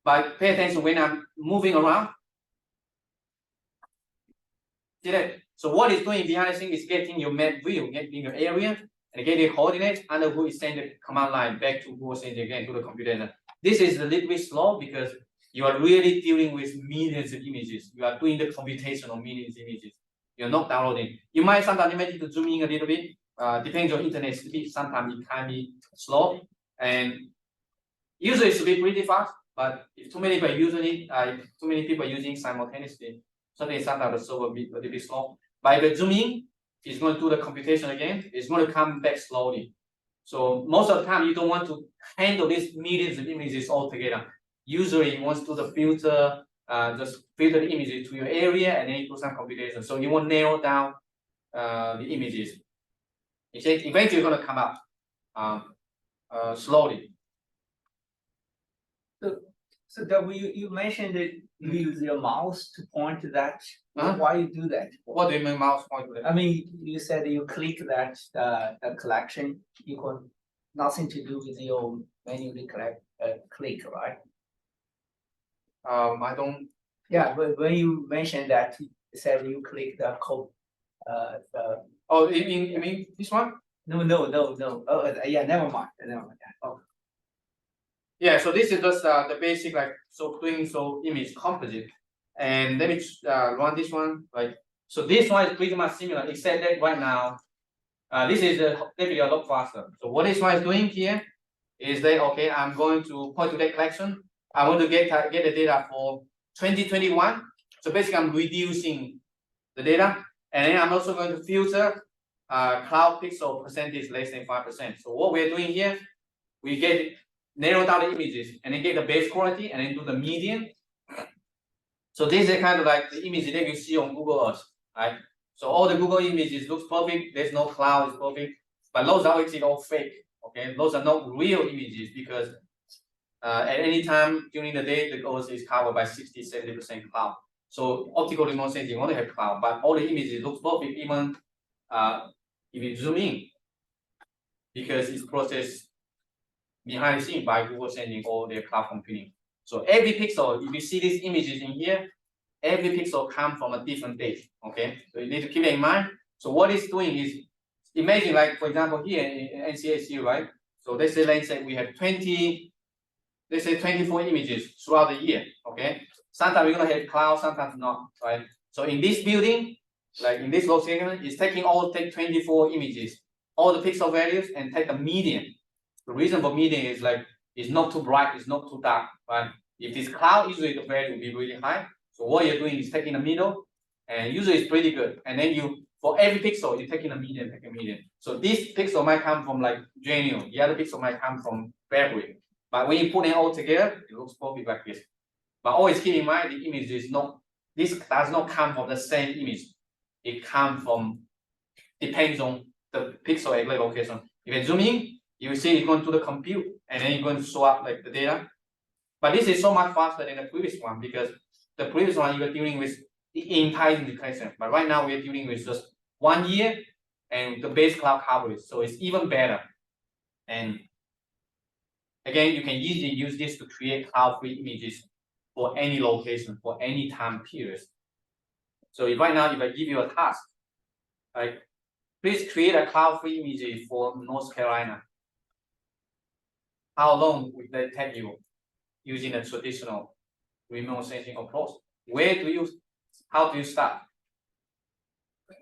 But pay attention when I'm moving around. See that? So what it's doing behind the scene is getting your map view, getting your area, and getting coordinates, and then we send the command line back to Google Sensing again to the computer. This is a little bit slow because you are really dealing with millions of images. You are doing the computation on millions of images. You're not downloading. Sometimes you might need to zoom in a little bit. Depends on internet speed. Sometimes it can be slow, and usually it should be pretty fast. But if too many people are using it, too many people are using it simultaneously, sometimes the server will be a little bit slow. By the zoom in, it's going to do the computation again. It's going to come back slowly. So most of the time, you don't want to handle these millions of images all together. Usually, you want to do the filter, just filter the images to your area, and then you do some computation. So you want to narrow down the images. Eventually, you're going to come up slowly. So you mentioned that you use your mouse to point to that. Huh? Why you do that? What do you mean mouse point to that? I mean, you said you click that collection. You got nothing to do with your manually click, right? I don't. Yeah, but when you mentioned that, you said you click the code. Oh, you mean this one? No. Oh, yeah, never mind. Oh. Yeah, so this is just the basic image composite. And let me run this one, right? So this one is pretty much similar, except that right now, this is definitely a lot faster. So what this one is doing here is that, okay, I'm going to point to that collection. I want to get the data for 2021. So basically, I'm reducing the data. And then I'm also going to filter cloud pixel percentage less than 5%. So what we're doing here, we narrow down the images and then get the base quality and then do the median. So this is kind of like the image that you see on Google Earth, right? So all the Google images looks perfect. There's no cloud, it's perfect. But those are actually all fake, okay? Those are not real images because at any time during the day, the Earth is covered by 60-70% cloud. So optical remote sensing only have cloud, but all the images looks perfect even if you zoom in because it's processed behind the scene by Google Sensing or their cloud computing. So every pixel, if you see these images in here, every pixel comes from a different date, okay? So you need to keep that in mind. So what it's doing is, imagine like, for example, here in NCSU, right? So let's say we have 24 images throughout the year, okay? Sometimes we're gonna have cloud, sometimes not, right? So in this building, like in this location, it's take 24 images, all the pixel values, and take the median. The reason for median is like, it's not too bright, it's not too dark, right? If it's cloud, usually the value will be really high. So what you're doing is taking the middle, and usually it's pretty good. And then for every pixel, you're taking a median, So this pixel might come from like genuine, the other pixel might come from fabric. But when you put it all together, it looks perfect like this. But always keep in mind the image is not this does not come from the same image. It comes from, depends on the pixel array location. If you zoom in, you will see it's going to the compute, and then you're going to show up like the data. But this is so much faster than the previous one, because the previous one you were dealing with the entire indication, but right now we're dealing with just 1 year and the base cloud coverage, so it's even better. And again, you can easily use this to create cloud-free images for any location, for any time period. So if right now, if I give you a task, like please create a cloud-free image for North Carolina, how long would that take you using a traditional remote sensing approach? How do you start?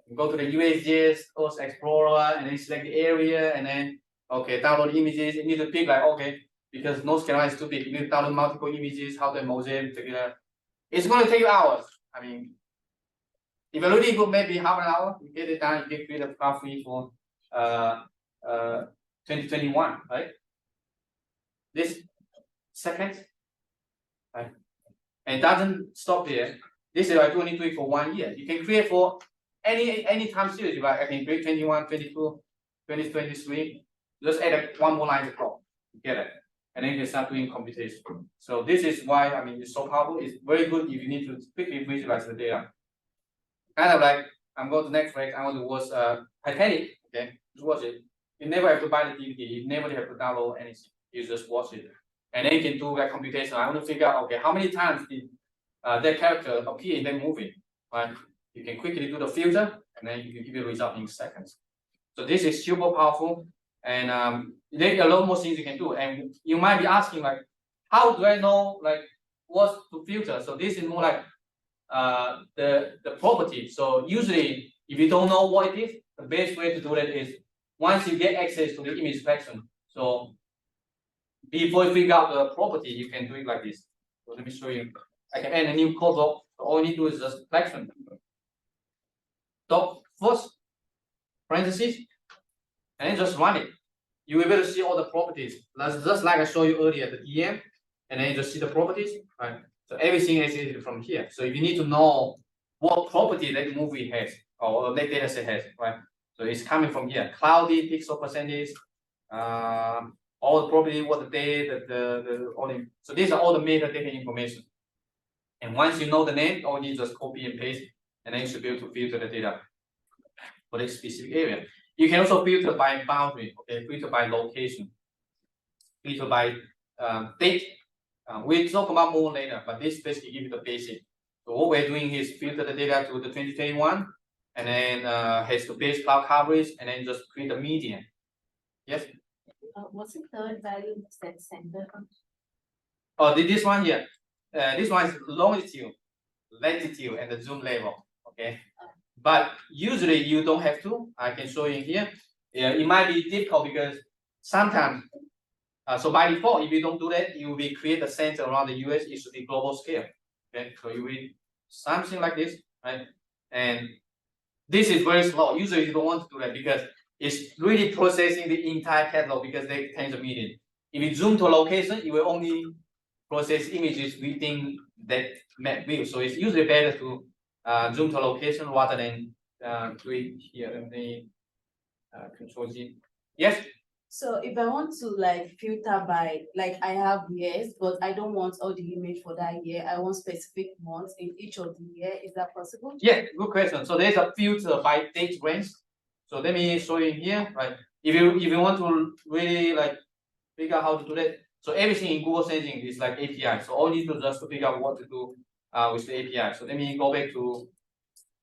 You go to the USGS Earth Explorer and then select the area, and then okay, download images. You need to pick like, okay, because North Carolina is too big, you need to download multiple images, how to mosaic together. It's going to take you hours. I mean, if you're really good, maybe half an hour, you get it done, you get rid of cloud-free for 2021, right? This second, right? And it doesn't stop there. This is I only do it for 1 year. You can create for any time series, right? I can create 21, 22, 2023. Just add one more line to code. Get it? And then you can start doing computation. So this is why, I mean, it's so powerful. It's very good if you need to quickly visualize the data. Kind of like, I'm going to Netflix, I want to watch Titanic, okay? Just watch it. You never have to buy the DVD, you never have to download anything. You just watch it. And then you can do like computation. I want to figure out, okay, how many times did that character appear in that movie, right? You can quickly do the filter, and then you can give you a result in seconds. So this is super powerful, and there are a lot more things you can do. And you might be asking like, how do I know like what to filter? So this is more like the property. So usually, if you don't know what it is, the best way to do that is once you get access to the image selection. So before you figure out the property, you can do it like this. So let me show you. I can add a new code block. All you need to do is just selection. Dot first parentheses, and then just run it. You will be able to see all the properties. That's just like I showed you earlier, the DM, and then you just see the properties, right? So everything is from here. So if you need to know what property that movie has or that data set has, right? So it's coming from here. Cloudy, pixel percentage, all the property, what the day, so these are all the metadata information. And once you know the name, all you need just copy and paste, and then you should be able to filter the data for this specific area. You can also filter by boundary, okay, filter by location, filter by date. We'll talk about more later, but this basically gives you the basic. So what we're doing is filter the data to the 2021, and then has the base cloud coverage, and then just create a median. Yes? What's the third value that center? Oh, this one here. This one is longitude, latitude, and the zoom level. Okay. But usually you don't have to. I can show you here. It might be difficult because sometimes, so by default, if you don't do that, you will create a center around the US. It should be global scale. Okay, so you will something like this, right? And this is very slow. Usually you don't want to do that because it's really processing the entire catalog because they tens of millions. If you zoom to a location, it will only process images within that map view. So it's usually better to zoom to a location rather than do it here in the Control Z. Yes? So if I want to like filter by, like I have years, but I don't want all the image for that year. I want specific months in each of the year. Is that possible? Yeah, good question. So there's a filter by date range. So let me show you here, right? If you want to really like figure out how to do that, so everything in Google Sensing is like API. So all you need to just to figure out what to do with the API. So let me go back to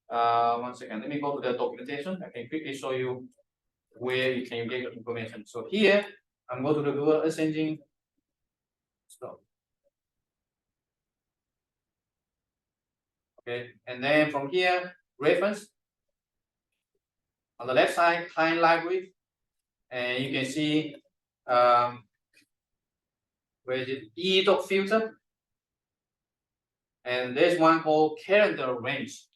1 second. Let me go to the documentation. I can quickly show you where you can get your information. So here I'm going to the Google Sensing. So okay, and then from here reference. On the left side, client library, and you can see where is it? E-doc filter, and there's one called calendar range.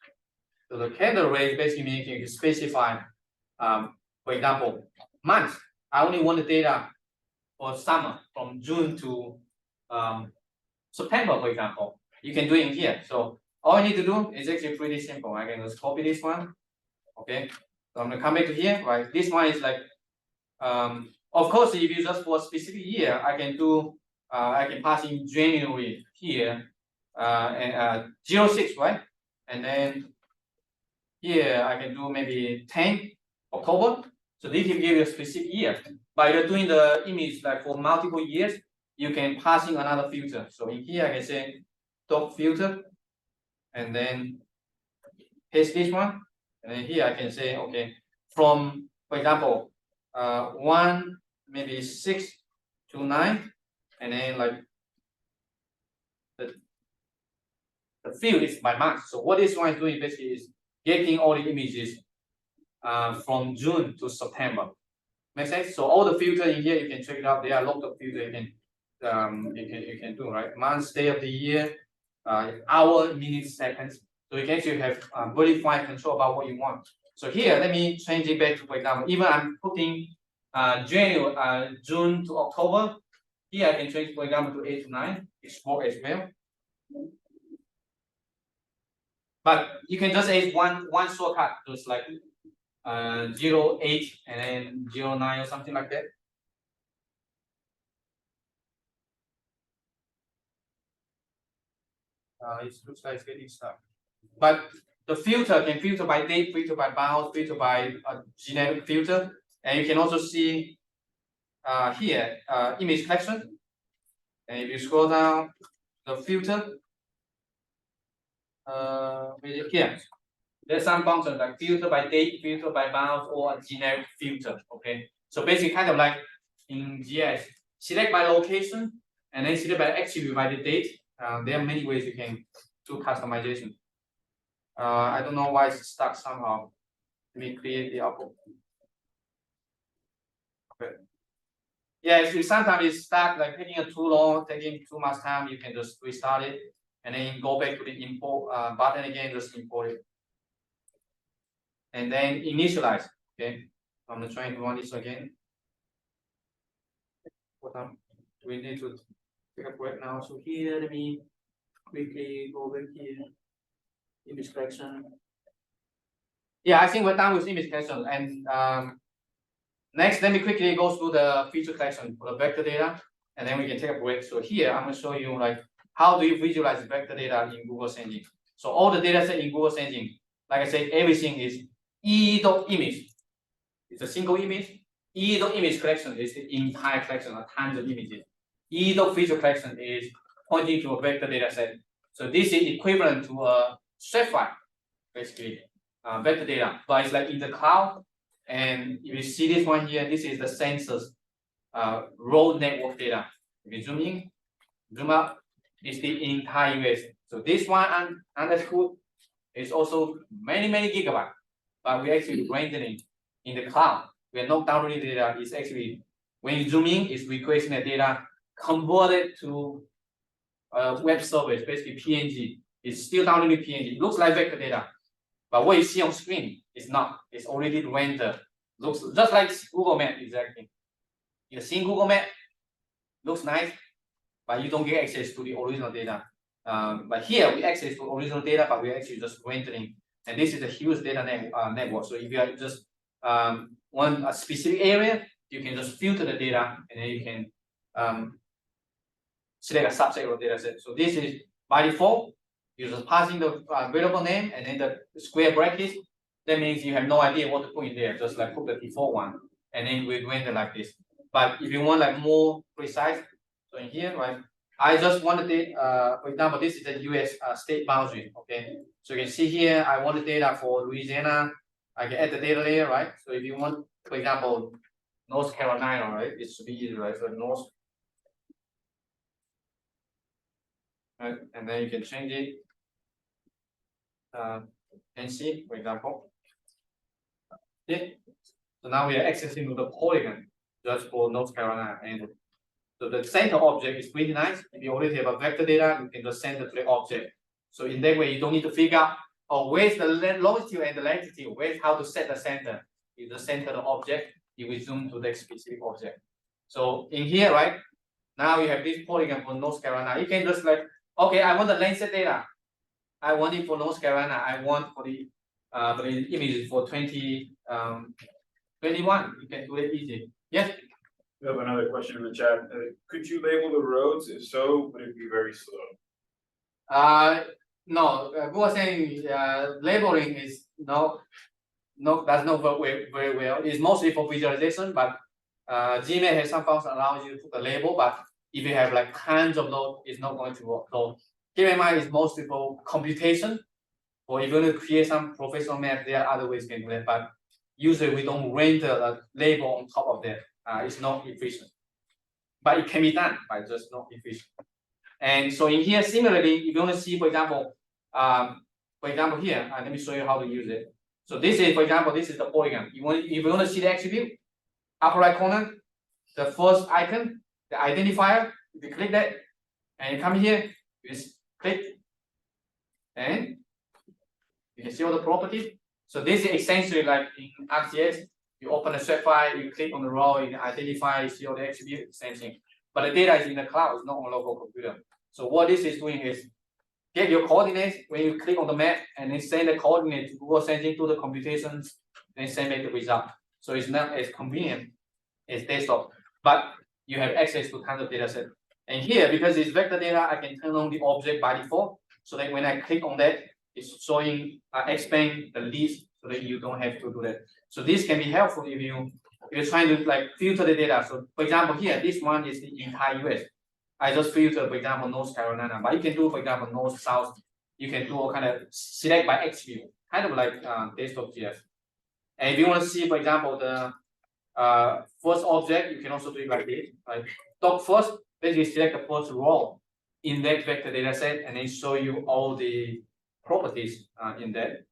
So the calendar range basically means you can specify, for example, month. I only want the data for summer from June to September, for example. You can do it in here. So all I need to do is actually pretty simple. I can just copy this one. Okay, so I'm gonna come back to here, right? This one is like, of course, if you just for a specific year, I can do, I can pass in January here, and 06, right? And then here I can do maybe 10 October. So this will give you a specific year. By you're doing the image like for multiple years, you can pass in another filter. So in here I can say dot filter, and then paste this one, and then here I can say okay, from for example, 1 maybe 6 to 9, and then like the field is by month. So what this one is doing basically is getting all the images from June to September. Make sense? So all the filter in here you can check it out. There are lots of filter you can do, right? Month, day of the year, hour, minutes, seconds. So you can actually have very fine control about what you want. So here, let me change it back to, for example, even I'm putting January, June to October. Here I can change, for example, to 8 to 9. Export as well. But you can just add one shortcut, just like 08 and then 09 or something like that. It looks like it's getting stuck. But the filter can filter by date, filter by bounds, filter by a generic filter, and you can also see here image collection. And if you scroll down the filter, here there's some functions like filter by date, filter by bounds, or a generic filter. Okay, so basically kind of like in GIS, select by location and then select by attribute by the date. There are many ways you can do customization. I don't know why it's stuck somehow. Let me create the output. Okay. Yeah, if sometimes it's stuck, like taking too long, taking too much time, you can just restart it and then go back to the import button again, just import it. And then initialize. Okay, I'm gonna try to run this again. What time? We need to take a break now. So here, let me quickly go back here. Image collection. Yeah, I think we're done with image collection. And next, let me quickly go through the feature collection for the vector data, and then we can take a break. So here, I'm gonna show you like how do you visualize vector data in Google Engine. So all the data set in Google Engine, like I said, everything is e.image. It's a single image. E.image collection is the entire collection of tons of images. E.feature collection is pointing to a vector data set. So this is equivalent to a shape file, basically, vector data, but it's like in the cloud. And if you see this one here, this is the census road network data. If you zoom in, zoom out, it's the entire US. So this one underscore is also many gigabytes, but we actually rendering in the cloud. We are not downloading data. It's actually when you zoom in, it's requesting the data converted to web service, basically PNG. It's still downloading PNG. It looks like vector data, but what you see on screen is not. It's already rendered. Looks just like Google Map exactly. You see Google Map, looks nice, but you don't get access to the original data. But here we access to original data, but we're actually just rendering. And this is a huge data network. So if you are just want a specific area, you can just filter the data, and then you can select a subset of data set. So this is by default. You're just passing the variable name and then the square brackets. That means you have no idea what to put in there. Just like put the default one, and then we render like this. But if you want like more precise, so in here, right? I just wanted it. For example, this is the U.S. State boundary. Okay, so you can see here. I want the data for Louisiana. I can add the data layer, right? So if you want, for example, North Carolina, right? It should be easy, right? So North, right? And then you can change it. NC, for example. Okay. So now we are accessing the polygon just for North Carolina, and so the center object is pretty nice. If you already have a vector data, you can just send it to the object. So in that way, you don't need to figure out, oh, where's the longitude and the latitude, where's how to set the center. You just center the object, you will zoom to the specific object. So in here, right, now you have this polygon for North Carolina. You can just like, okay, I want the Landsat data. I want it for North Carolina. I want for the images for 2021. You can do it easy. Yes. We have another question in the chat. Could you label the roads? If so, would it be very slow? No. We were saying labeling is does not work very well. It's mostly for visualization, but Gmail has some functions allows you to put a label, but if you have like tons of nodes, it's not going to work. So keep in mind, it's mostly for computation, or if you want to create some professional map, there are other ways you can do that, but usually we don't render a label on top of that. It's not efficient, but it can be done, but just not efficient. And so in here, similarly, if you want to see, for example, here, let me show you how to use it. So this is, for example, this is the polygon. If you want to see the attribute, upper right corner, the first icon, the identifier, if you click that, and you come here, you just click, and you can see all the properties. So this is essentially like in ArcGIS, you open a shape file, you click on the row, you identify, you see all the attributes, same thing. But the data is in the cloud, it's not on local computer. So what this is doing is get your coordinates when you click on the map and then send the coordinate to Google sending to the computations, then send back the result. So it's not as convenient as desktop, but you have access to tons of data set. And here, because it's vector data, I can turn on the object by default. So that when I click on that, it's showing expand the list so that you don't have to do that. So this can be helpful if you're trying to like filter the data. So for example, here, this one is the entire US. I just filter, for example, North Carolina, but you can do, for example, North, South. You can do all kind of select by attribute, kind of like desktop GIS. And if you want to see, for example, the first object, you can also do it like this, right? Top first, basically select the first row in that vector data set, and then show you all the properties in that.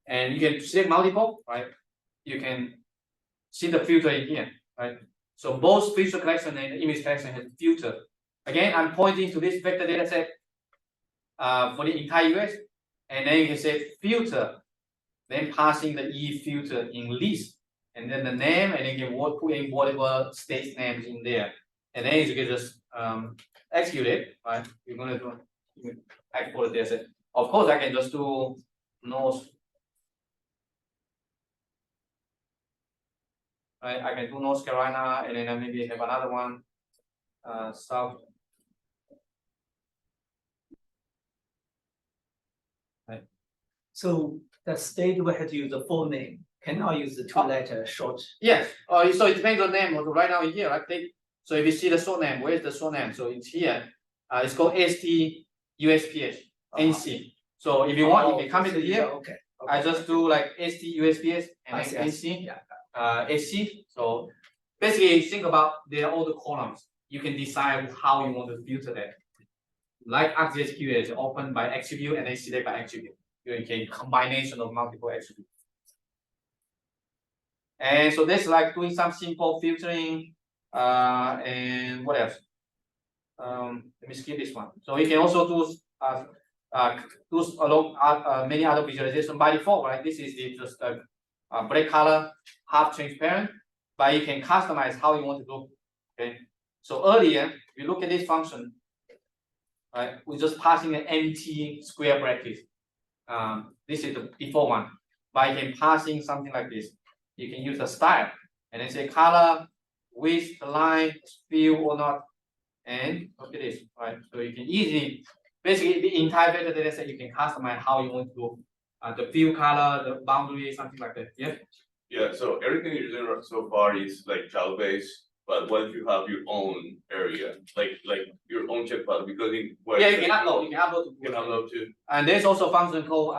And you can select multiple, right? You can see the filter in here, right? So both feature collection and image collection has filter. Again, I'm pointing to this vector data set for the entire US, and then you can say filter, then passing the E filter in list, and then the name, and then you can put in whatever state names in there, and then you can just execute it, right? You're gonna do export the data set. Of course, I can just do North. Right? I can do North Carolina, and then I maybe have another one, South. Right. So the state will have to use the full name, cannot use the two-letter short. Yes. So it depends on name. So right now in here, right? So if you see the short name, where's the short name? So it's here. It's called ST USPS NC. So if you want, you can come into here. Okay. I just do like ST USPS and NC. Yeah. SC. So basically, think about there are all the columns. You can decide how you want to filter that. Like ArcGIS QA, open by attribute and then select by attribute. You can combination of multiple attributes. And so that's like doing some simple filtering. And what else? Let me skip this one. So you can also do many other visualization by default, right? This is just a black color, half transparent, but you can customize how you want to look. Okay. So earlier, if you look at this function, right, we're just passing an empty square bracket. This is the default one. But you can pass in something like this. You can use a style and then say color, width, the line, fill or not, and look at this, right? So you can easily, basically the entire vector data set, you can customize how you want to look. The fill color, the boundary, something like that. Yeah. Yeah. So everything you're doing so far is like child based. But what if you have your own area, like your own check file? Because in yeah, you can upload. You can upload to. You can upload to. And there's also a function called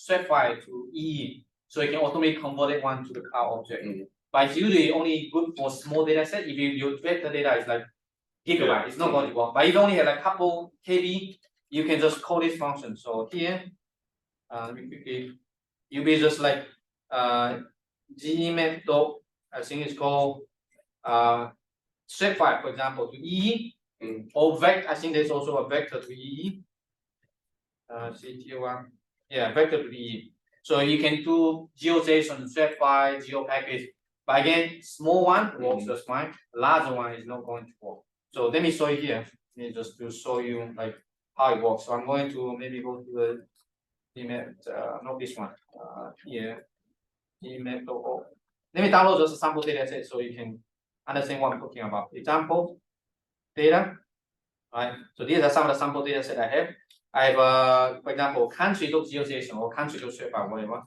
shape file to EE, so you can automatically convert it one to the cloud object. But it's usually only good for small data set. If your vector data is like gigabyte, it's not going to work. But if you only have like a couple KB, you can just call this function. So here, let me quickly, you'll be just like geemap dot, I think it's called shape file, for example, to EE, or vector. I think there's also a vector to EE. CT1, yeah, vector to EE. So you can do GeoJSON, shape file, GeoPackage. But again, small one works just fine. Larger one is not going to work. So let me show you here. Let me just to show you like how it works. So I'm going to maybe go to the geemap, not this one, here, geemap.org. Let me download just a sample data set so you can understand what I'm talking about. Example, data, right? So these are some of the sample data set I have. I have, for example, country.geospatial or country.shape, whatever.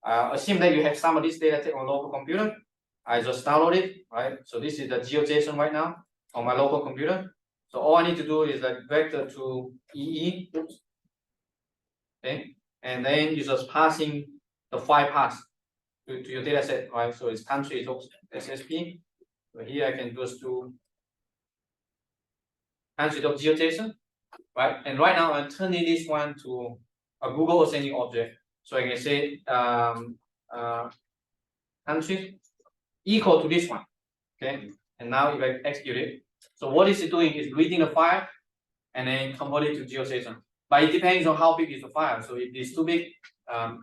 Assume that you have some of this data set on local computer. I just download it, right? So this is the GeoJSON right now on my local computer. So all I need to do is like vector to EE, oops. Okay, and then you just passing the file path to your data set, right? So it's country.ssp. So here I can just do country.geoJSON, right? And right now I'm turning this one to a Google Ascending object. So I can say country equal to this one, okay? And now if I execute it, so what is it doing is reading the file and then convert it to GeoJSON. But it depends on how big is the file. So if it's too big,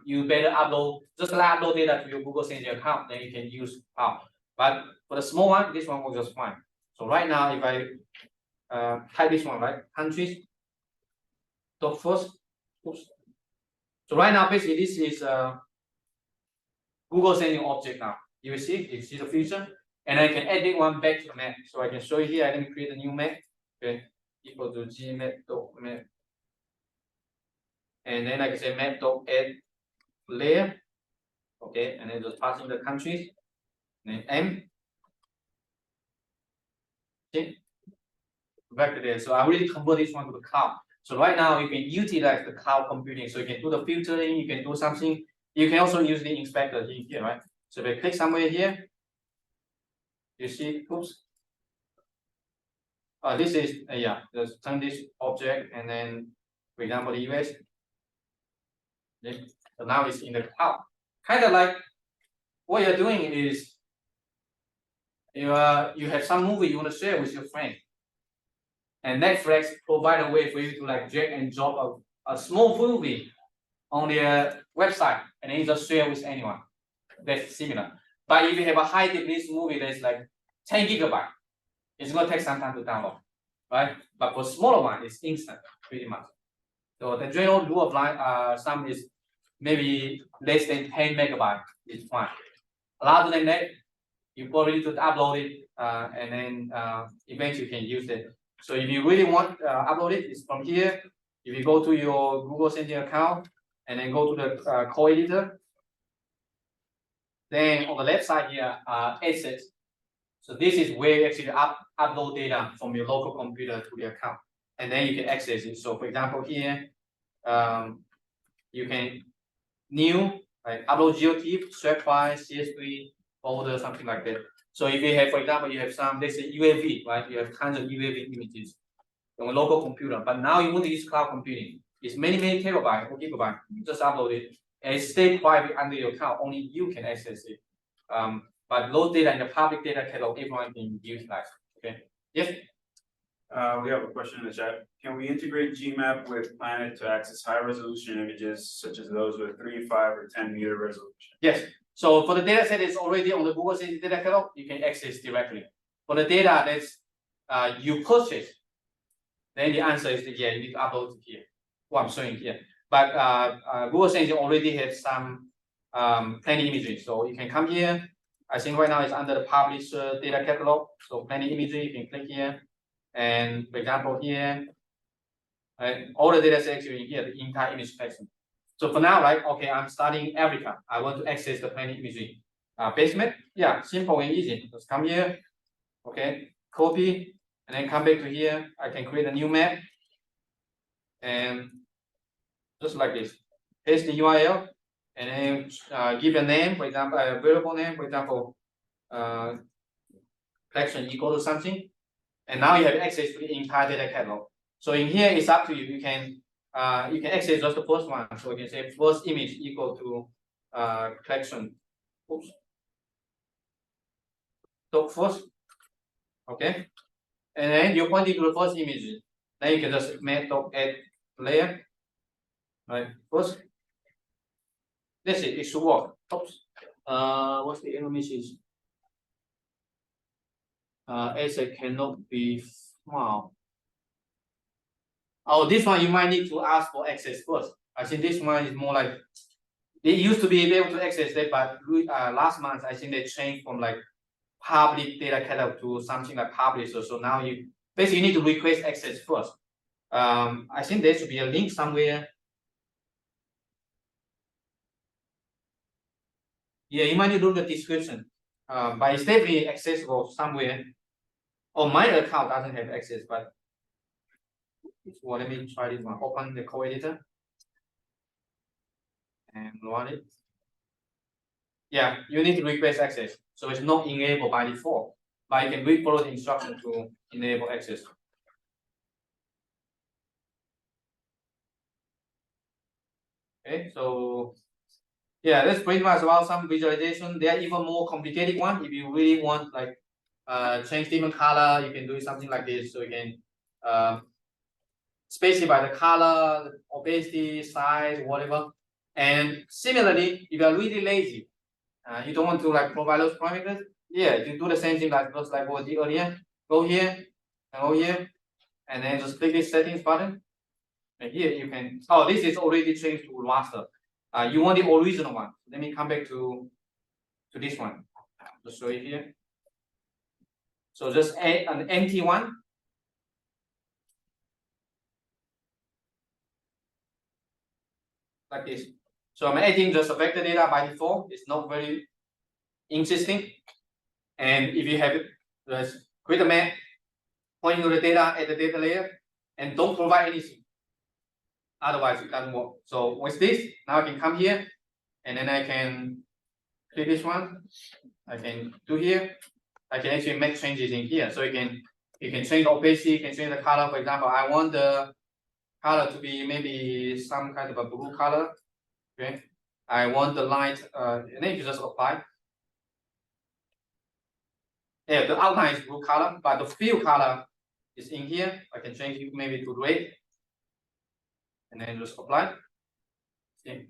you better upload, just upload data to your Google Sensing account, then you can use PAL. But for the small one, this one works just fine. So right now, if I type this one, right, countries, dot first, oops. So right now, basically, this is Google Sensing object now. You see the feature, and I can edit one back to the map. So I can show you here. I can create a new map, okay, equal to geemap.map. And then I can say map.add layer, okay, and then just passing the countries, and then M, okay, back to there. So I already convert this one to the cloud. So right now you can utilize the cloud computing. So you can do the filtering, you can do something. You can also use the inspector here, right? So if I click somewhere here, you see, oops. This is yeah, just turn this object and then, for example, the US. Okay. So now it's in the cloud. Kind of like what you're doing is you have some movie you want to share with your friend, and Netflix provide a way for you to like drag and drop a small movie on their website and then you just share with anyone. That's similar. But if you have a high definition movie that's like 10 gigabyte, it's gonna take some time to download, right? But for smaller one, it's instant, pretty much. So the general rule of thumb is maybe less than 10 megabyte is fine. Larger than that, you probably need to upload it and then eventually you can use it. So if you really want upload it, it's from here. If you go to your Google Sensing account and then go to the code editor, then on the left side here are assets. So this is where you actually upload data from your local computer to the account, and then you can access it. So for example here, you can new like upload GeoTIFF, swap file, CSV, folder, something like that. So if you have, for example, you have some, let's say UAV, right? You have tons of UAV images on a local computer, but now you want to use cloud computing. It's many terabyte or gigabyte. You just upload it and it stays private under your account. Only you can access it. But those data in the public data catalog, everyone can utilize. Okay. Yes. We have a question in the chat. Can we integrate GMAP with Planet to access high resolution images such as those with 3, 5, or 10 meter resolution? Yes. So for the data set is already on the Google Sensing data catalog, you can access directly. For the data that's you purchase, then the answer is that, yeah, you need to upload it here. What I'm showing here. But Google Sensing already has some Planet imagery. So you can come here. I think right now it's under the publisher data catalog. So Planet imagery, you can click here. And for example, here, all the data sets in here, the entire image collection. So for now, right, okay, I'm studying Africa. I want to access the Planet imagery. Basement, yeah, simple and easy. Just come here, okay, copy, and then come back to here. I can create a new map. And just like this, paste the URL, and then give a name, for example, a variable name, for example, collection equal to something. And now you have access to the entire data catalog. So in here, it's up to you. You can access just the first one. So you can say first image equal to collection. Oops. So first, okay. And then you're pointing to the first image. Then you can just add layer. Right. First, that's it. It should work. Oops. What's the error message? Asset cannot be found. Oh, this one you might need to ask for access first. I think this one is more like they used to be able to access that, but last month I think they changed from like public data catalog to something like publisher. So now you basically need to request access first. I think there should be a link somewhere. Yeah, you might need to look at the description. But it's definitely accessible somewhere. Oh, my account doesn't have access, but well, let me try this one. Open the code editor and run it. Yeah, you need to request access. So it's not enabled by default, but you can follow the instruction to enable access. Okay, so yeah, that's pretty much about some visualization. There are even more complicated one. If you really want like change different color, you can do something like this. So you can specify the color, opacity, size, whatever. And similarly, if you are really lazy, you don't want to like provide those parameters, yeah, you do the same thing like just like what we did earlier. Go here and go here, and then just click this settings button. And here you can, oh, this is already changed to raster. You want the original one. Let me come back to this one. Just show it here. So just add an empty one. Like this. So I'm adding just a vector data by default. It's not very interesting. And if you have it, just create a map, pointing to the data at the data layer, and don't provide anything. Otherwise, it doesn't work. So with this, now I can come here, and then I can click this one. I can do here. I can actually make changes in here. So you can change the opacity, you can change the color. For example, I want the color to be maybe some kind of a blue color. Okay. I want the light, and then you just apply. Yeah, the outline is blue color, but the fill color is in here. I can change it maybe to red, and then just apply. Okay.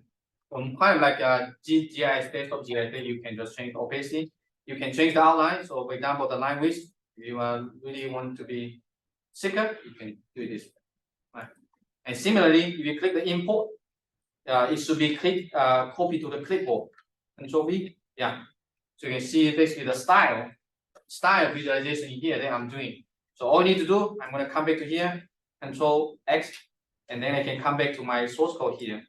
From kind of like a GIS desktop GIS, you can just change the opacity. You can change the outline. So, for example, the line width. If you really want to be thicker, you can do this. Right. And similarly, if you click the import, it should be copy to the clipboard. Control V. Yeah. So you can see basically the style visualization here that I'm doing. So all I need to do, I'm going to come back to here, Control X, and then I can come back to my source code here.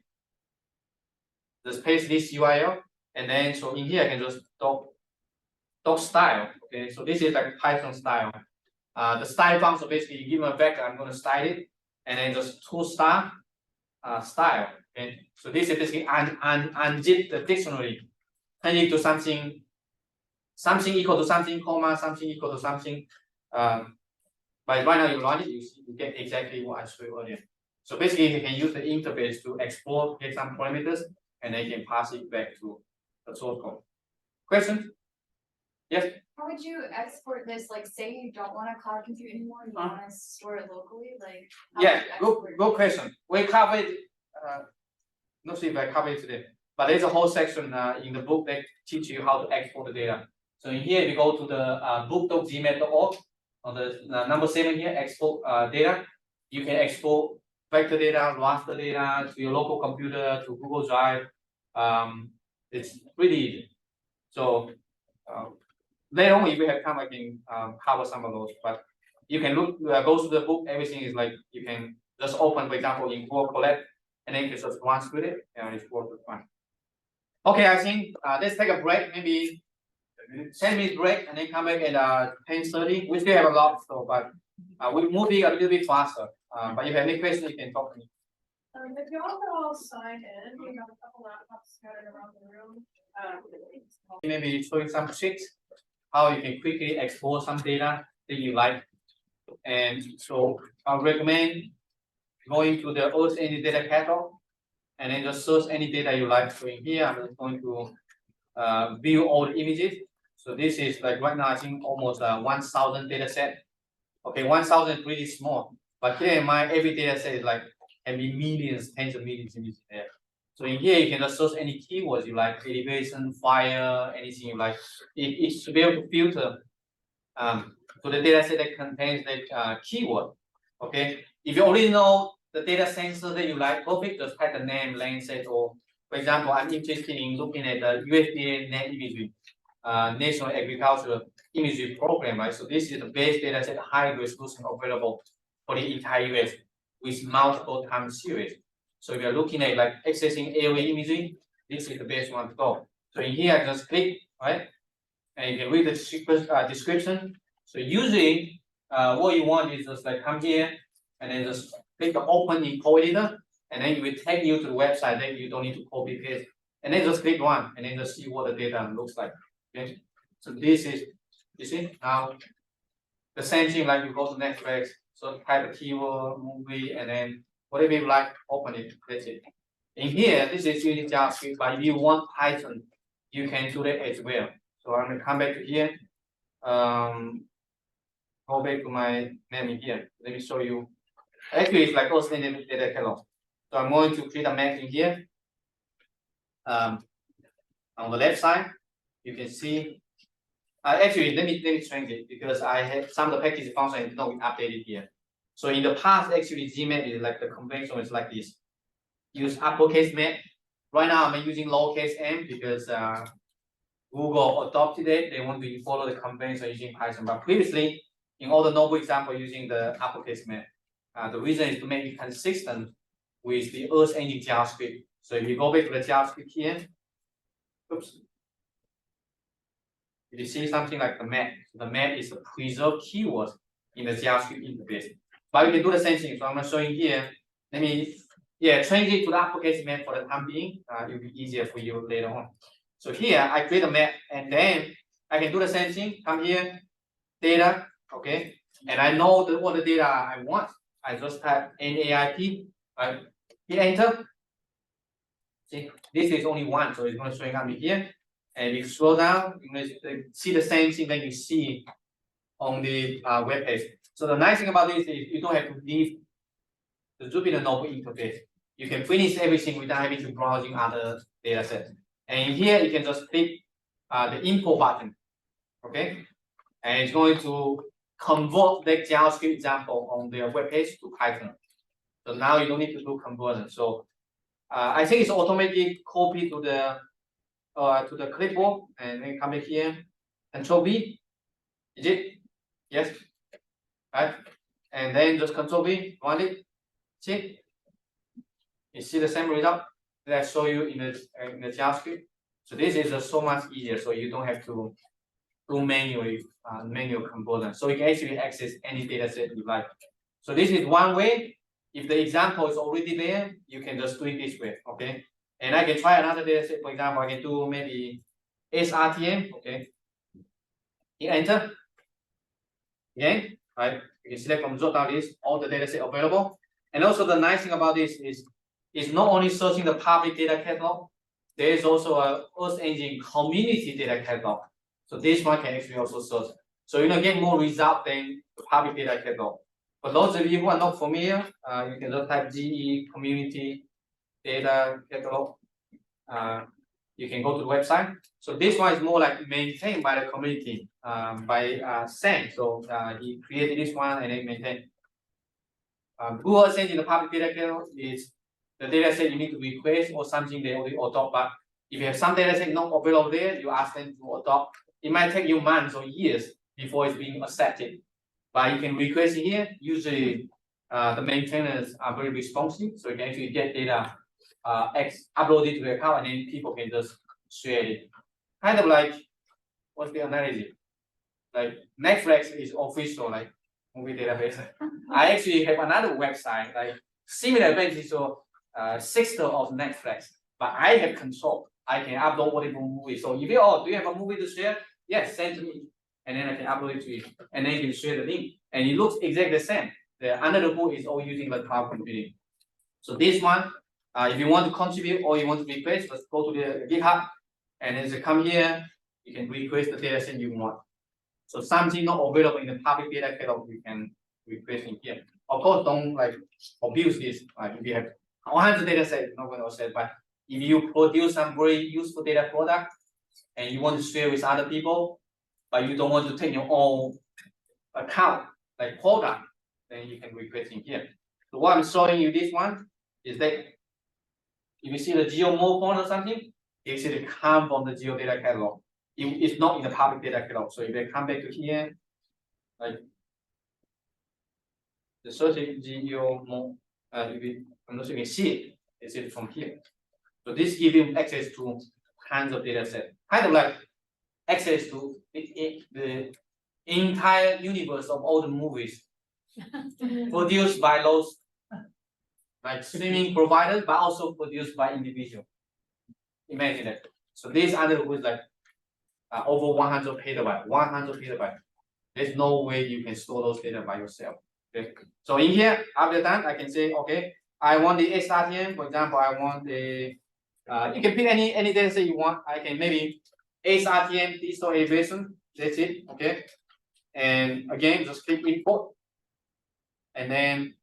Just paste this URL, and then so in here I can just doc style. Okay, so this is like Python style. The style function basically you give me a vector, I'm going to style it, and then just to style. Okay, so this is basically unzip the dictionary, turn it to something equal to something, comma, something equal to something. But right now you run it, you get exactly what I showed you earlier. So basically you can use the interface to explore, get some parameters, and then you can pass it back to the source code. Question? Yes? How would you export this? Like, say you don't want to cloud compute anymore, you want to store it locally, like? Yeah, good question. We covered, not sure if I covered it today, but there's a whole section in the book that teach you how to export the data. So in here, if you go to the book.geemap.org, on the number 7 here, export data, you can export vector data, raster data to your local computer, to Google Drive. It's pretty easy. So later on, if we have time, I can cover some of those. But you can look, go through the book. Everything is like you can just open, for example, in Google Colab, and then you can just run through it, and it's worth fun. Okay, I think let's take a break, maybe 10 minutes break, and then come back at 10:30. We still have a lot, so but we're moving a little bit faster. But if you have any questions, you can talk to me. If you all sign in, we have a couple laptops scattered around the room. Maybe showing some tricks, how you can quickly export some data that you like. And so I recommend going to the Earth Any Data Catalog, and then just search any data you like. So in here, I'm just going to view all the images. So this is like right now, I think almost 1,000 data set. Okay, 1,000 is really small, but here in mind, every data set is like can be millions, tens of millions images there. So in here, you can just search any keywords you like, elevation, fire, anything you like. It should be able to filter to the data set that contains that keyword. Okay, if you already know the data sensor that you like, perfect, just type the name, Lancet, or for example, I'm interested in looking at the USDA net imagery, National Agricultural Imagery Program, right? So this is the base data set, high resolution available for the entire US with multiple time series. So if you're looking at like accessing airway imagery, this is the best one to go. So in here, just click, right? And you can read the description. So usually, what you want is just like come here and then just click the open in co-editor, and then it will take you to the website. Then you don't need to copy paste, and then just click one, and then just see what the data looks like. Okay. So this is, you see now the same thing like you go to Netflix. So type a keyword, movie, and then whatever you like, open it. That's it. In here, this is using JavaScript, but if you want Python, you can do that as well. So I'm gonna come back to here. Go back to my name here. Let me show you. Actually, it's like also in the data catalog. So I'm going to create a map in here. On the left side, you can see. Actually, let me change it because I have some of the package functions not updated here. So in the past, actually, Gmap is like the convention is like this. Use uppercase map. Right now, I'm using lowercase m because Google adopted it. They want to follow the convention using Python. But previously, in all the notebook example using the uppercase map, the reason is to make it consistent with the Earth Engine JavaScript. So if you go back to the JavaScript here, oops, you see something like the map. The map is a preserved keyword in the JavaScript interface. But we can do the same thing. So I'm going to show you here. Let me, change it to the uppercase map for the time being. It will be easier for you later on. So here I create a map, and then I can do the same thing. Come here, data, okay, and I know what the data I want. I just type NAIP, right? Hit enter. See, this is only one, so it's going to show up here. And if you scroll down, you're going to see the same thing that you see on the web page. So the nice thing about this is you don't have to leave the Jupyter notebook interface. You can finish everything without having to browsing other data sets. And here you can just click the import button, okay? And it's going to convert the JavaScript example on the web page to Python. So now you don't need to do conversion. So I think it's automatically copy to the clipboard, and then come back here, Control B. Is it? Yes. Right. And then just Control B. Run it. See? You see the same result that I show you in the JavaScript. So this is so much easier. So you don't have to do manual conversion. So you can actually access any data set you like. So this is one way. If the example is already there, you can just do it this way. Okay. And I can try another data set. For example, I can do maybe SRTM. Okay. Hit enter. Again, right? You can select from drop down list all the data set available. And also the nice thing about this is it's not only searching the public data catalog, there is also a Earth Engine community data catalog. So this one can actually also search. So you get more result than the public data catalog. For those of you who are not familiar, you can just type GE community data catalog. You can go to the website. So this one is more like maintained by the community, by Sam. So he created this one and then maintained. Google Earth Engine, the public data catalog is the data set you need to request or something they already adopt. But if you have some data set not available there, you ask them to adopt. It might take you months or years before it's being accepted. But you can request it here. Usually, the maintainers are very responsive, so you can actually get data uploaded to the account, and then people can just share it. Kind of like, what's the analogy? Like Netflix is official, like movie database. I actually have another website, like similar basis, so sister of Netflix, but I have control. I can upload whatever movie. So if you do you have a movie to share? Yes, send to me, and then I can upload it to you, and then you can share the link, and it looks exactly the same. The under the hood is all using the cloud computing. So this one, if you want to contribute or you want to request, just go to the GitHub, and as you come here, you can request the data set you want. So something not available in the public data catalog, you can request in here. Of course, don't like abuse this. If you have 100 data sets, not going to accept. But if you produce some very useful data product and you want to share with other people, but you don't want to take your own account like product, then you can request in here. So what I'm showing you this one is that if you see the geomap font or something, it actually come from the geodata catalog. It's not in the public data catalog. So if I come back to here, like the search geomap, I'm not sure you can see it from here. So this gives you access to tons of data set, kind of like access to the entire universe of all the movies produced by those like streaming providers, but also produced by individual. Imagine it. So this under with like over 100 petabyte, 100 petabyte. There's no way you can store those data by yourself. Okay. So in here, after that, I can say, okay, I want the SRTM, for example, I want the you can pick any data set you want. I can maybe SRTM digital aviation. That's it. Okay. And again, just click import. And then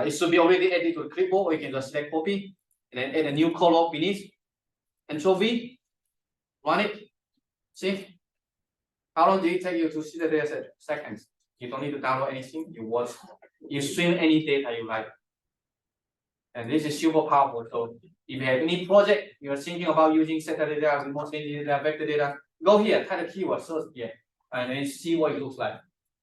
it should be already added to the clipboard, or you can just select copy and then add a new column beneath. Control V, run it. See? How long do it take you to see the data set? Seconds. You don't need to download anything. You stream any data you like. And this is super powerful. So if you have any project you're thinking about using satellite data, remote sensing data, vector data, go here, type the keyword, search here, and then see what it looks like.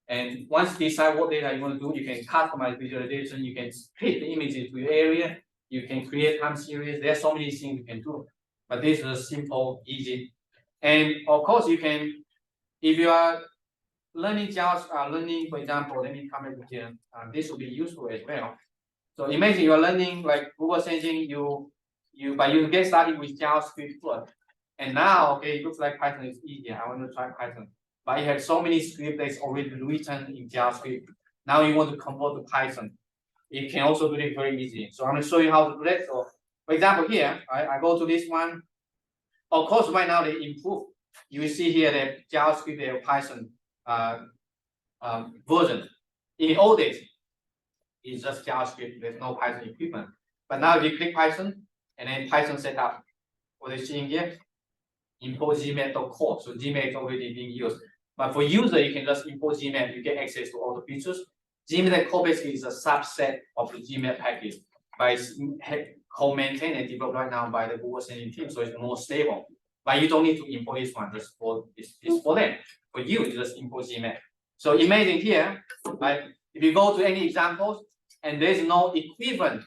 And once you decide what data you want to do, you can customize visualization, you can split the images to your area, you can create time series. There's so many things you can do. But this is simple, easy. And of course, you can, if you are learning learning, for example, let me come over here. This will be useful as well. So imagine you are learning like Google Sensing, but you get started with JavaScript first. And now, okay, it looks like Python is easier. I want to try Python. But you have so many scripts that's already written in JavaScript. Now you want to convert to Python. You can also do it very easy. So I'm going to show you how to do that. So for example, here, I go to this one. Of course, right now they improve. You will see here that JavaScript and Python version. In the old days, it's just JavaScript, there's no Python equipment. But now if you click Python and then Python setup, what you're seeing here, import geemap.core. So geemap is already being used. But for user, you can just import geemap, you get access to all the features. Geemap.core basically is a subset of the geemap package, but it's co-maintained and developed right now by the Google Sensing team, so it's more stable. But you don't need to import this one, just for it's for them. For you, you just import geemap. So imagine here, right? If you go to any examples and there's no equivalent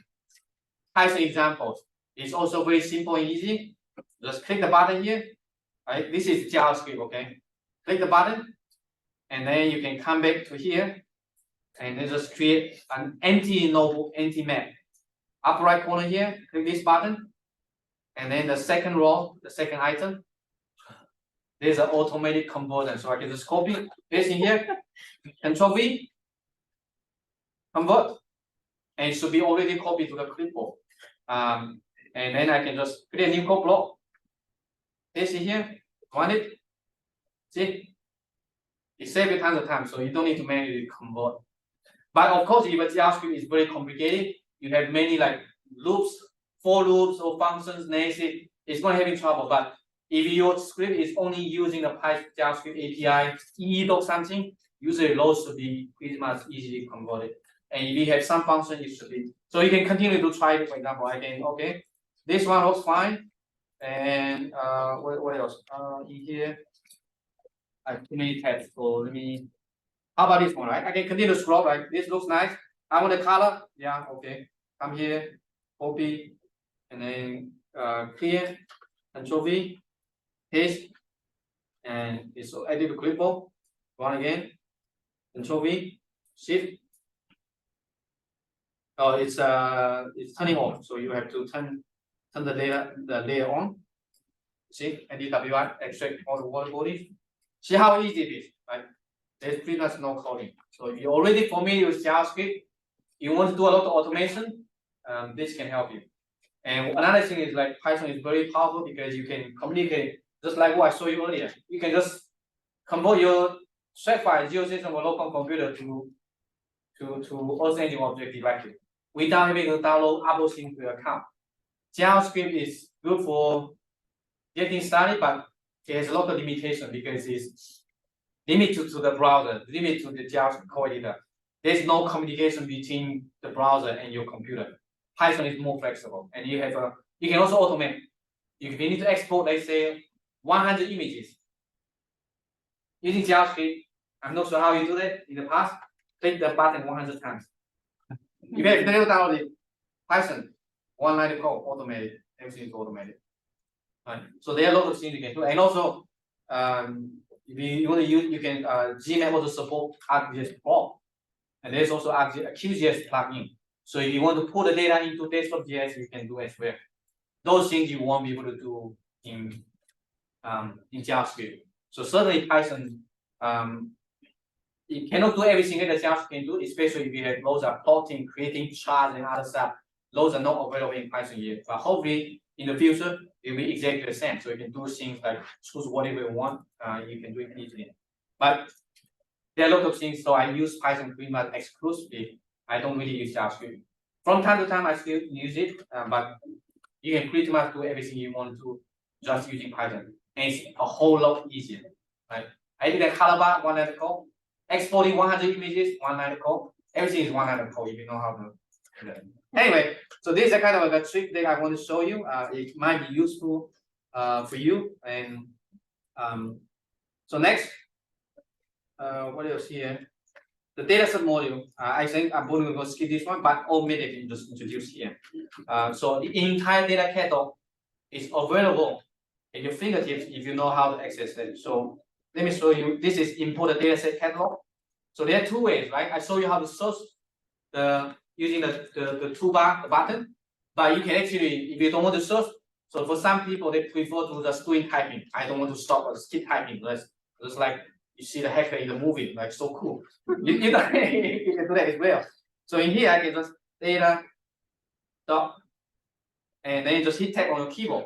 Python examples, it's also very simple and easy. Just click the button here, right? This is JavaScript, okay? Click the button, and then you can come back to here, and then just create an empty notebook, empty map. Upper right corner here, click this button, and then the second row, the second item, there's an automatic conversion. So I can just copy, paste in here, Control V, convert, and it should be already copied to the clipboard. And then I can just create a new code block, paste in here, run it. See, it saves you tons of time, so you don't need to manually convert. But of course, if a JavaScript is very complicated, you have many like loops, for loops or functions, nested, it's going to have trouble. But if your script is only using the Python JavaScript API, EE or something, usually those should be pretty much easily converted. And if you have some function, it should be. So you can continue to try it. For example, I can, okay, this one looks fine. And what else? In here, I have too many tabs. So let me, how about this one, right? I can continue to scroll, right? This looks nice. I want the color. Yeah, okay. Come here, copy, and then clear, Control V, paste, and it's added to clipboard. Run again, Control V, Shift. Oh, it's turning on, so you have to turn the layer on. See, NDWI, extract all the water bodies. See how easy it is, right? There's pretty much no coding. So if you're already familiar with JavaScript, you want to do a lot of automation, this can help you. And another thing is like Python is very powerful because you can communicate just like what I showed you earlier. You can just convert your thread file, geosystem or local computer to Earth Engine object directly without having to download other things to your account. JavaScript is good for getting started, but there's a lot of limitation because it's limited to the browser, limited to the JavaScript core editor. there's no communication between the browser and your computer. Python is more flexible, and you can also automate. If you need to export, let's say 100 images using JavaScript, I'm not sure how you do that in the past. Click the button 100 times. If you have drill down the Python, one line of code, automated, everything is automated. Right. So there are a lot of things you can do, and also if you want to use, you can Gmap also support ArcGIS Pro, and there's also QGIS plugin. So if you want to pull the data into desktop.js, you can do as well. Those things you won't be able to do in JavaScript. So certainly Python, it cannot do everything that JavaScript can do, especially if you have loads of plotting, creating charts and other stuff. Those are not available in Python yet. But hopefully in the future, it will be exactly the same. So you can do things like choose whatever you want, you can do it easily. But there are a lot of things, so I use Python pretty much exclusively. I don't really use JavaScript. From time to time, I still use it, but you can pretty much do everything you want to just using Python. And it's a whole lot easier, right? I did a color bar, one line of code. Exporting 100 images, one line of code. Everything is one line of code if you know how to do that. Anyway, so this is a kind of a trick that I want to show you. It might be useful for you. And so next, what else here? The dataset module. I think I'm going to go skip this one, but omitted just introduced here. So the entire data catalog is available at your fingertips if you know how to access it. So let me show you. This is import the dataset catalog. So there are two ways, right? I show you how to search using the toolbar, the button. But you can actually, if you don't want to search, so for some people they prefer to just doing typing. I don't want to stop or skip typing. Just like you see the hacker in the movie, like so cool. you can do that as well. So in here I can just data dot, and then you just hit tab on your keyboard.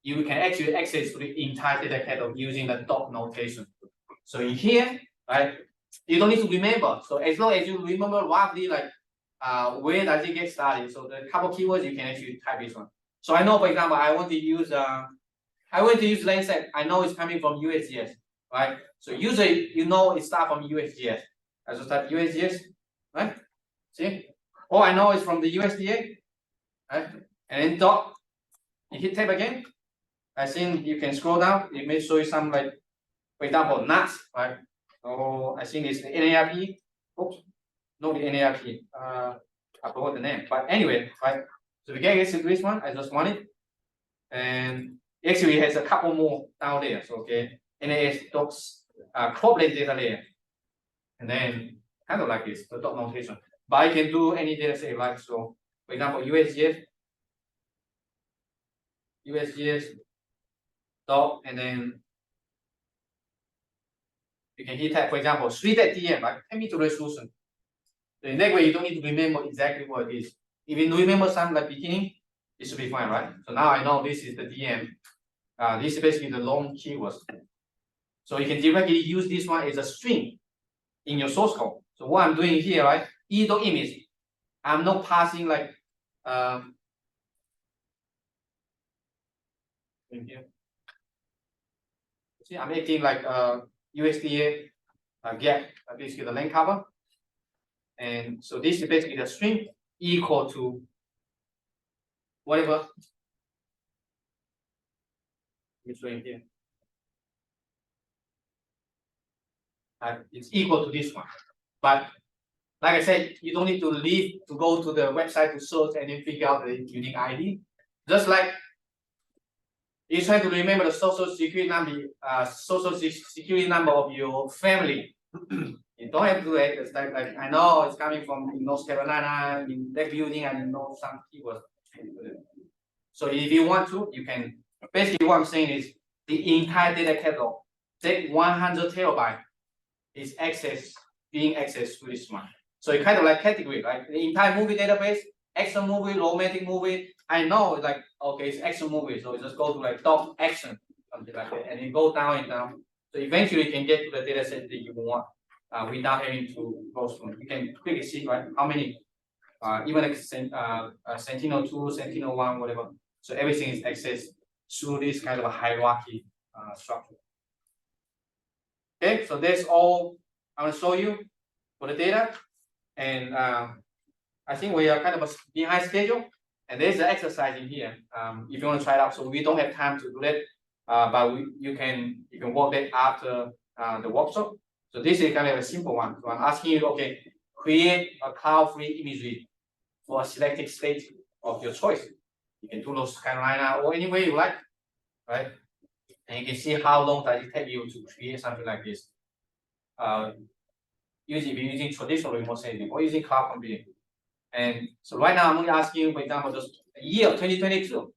You can actually access to the entire data catalog using the dot notation. So in here, right, you don't need to remember. So as long as you remember roughly like where does it get started. So the couple keywords you can actually type this one. So I know, for example, I want to use Landsat. I know it's coming from USGS, right? So usually you know it starts from USGS. I just type USGS, right? See? Or I know it's from the USDA, right? And then dot. You hit tab again. I think you can scroll down. It may show you some like, for example, nuts, right? Oh, I think it's the NARP. Oops, not the NARP. I forgot the name. But anyway, right? So we get into this one. I just want it, and actually it has a couple more down there. So okay, NAS docs corporate data layer, and then kind of like this, the dot notation. But I can do any data set, right? So for example, USGS dot, and then you can hit tab, for example, 3.dm, right? Take me to resolution. So in that way, you don't need to remember exactly what it is. If you remember some like beginning, it should be fine, right? So now I know this is the DM. This is basically the long keywords. So you can directly use this one as a string in your source code. So what I'm doing here, right? E.image. I'm not passing like in here. See, I'm acting like USDA get basically the length cover. And so this is basically the string equal to whatever it's showing here. It's equal to this one. But like I said, you don't need to leave to go to the website to search and then figure out the unique ID. Just like you try to remember the social security number of your family. You don't have to do it. It's like I know it's coming from North Carolina in that building, and you know some keywords. So if you want to, you can. Basically, what I'm saying is the entire data catalog, that 100 terabyte, is being accessed to this one. So it's kind of like category, right? The entire movie database, action movie, romantic movie. I know, like, okay, it's action movie, so you just go to like top action, something like that, and you go down and down. So eventually you can get to the data set that you want without having to go through. You can quickly see, right, how many, even like Sentinel-2, Sentinel-1, whatever. So everything is accessed through this kind of a hierarchy structure. Okay, so that's all I want to show you for the data. And I think we are kind of behind schedule. And there's an exercise in here. If you want to try it out, so we don't have time to do that, but you can work that after the workshop. So this is kind of a simple one. So I'm asking you, okay, create a cloud-free imagery for a selected state of your choice. You can do North Carolina or any way you like, right? And you can see how long does it take you to create something like this. If you're using traditional remote sensing or using cloud computing. And so right now I'm only asking you, for example, just the year of 2022.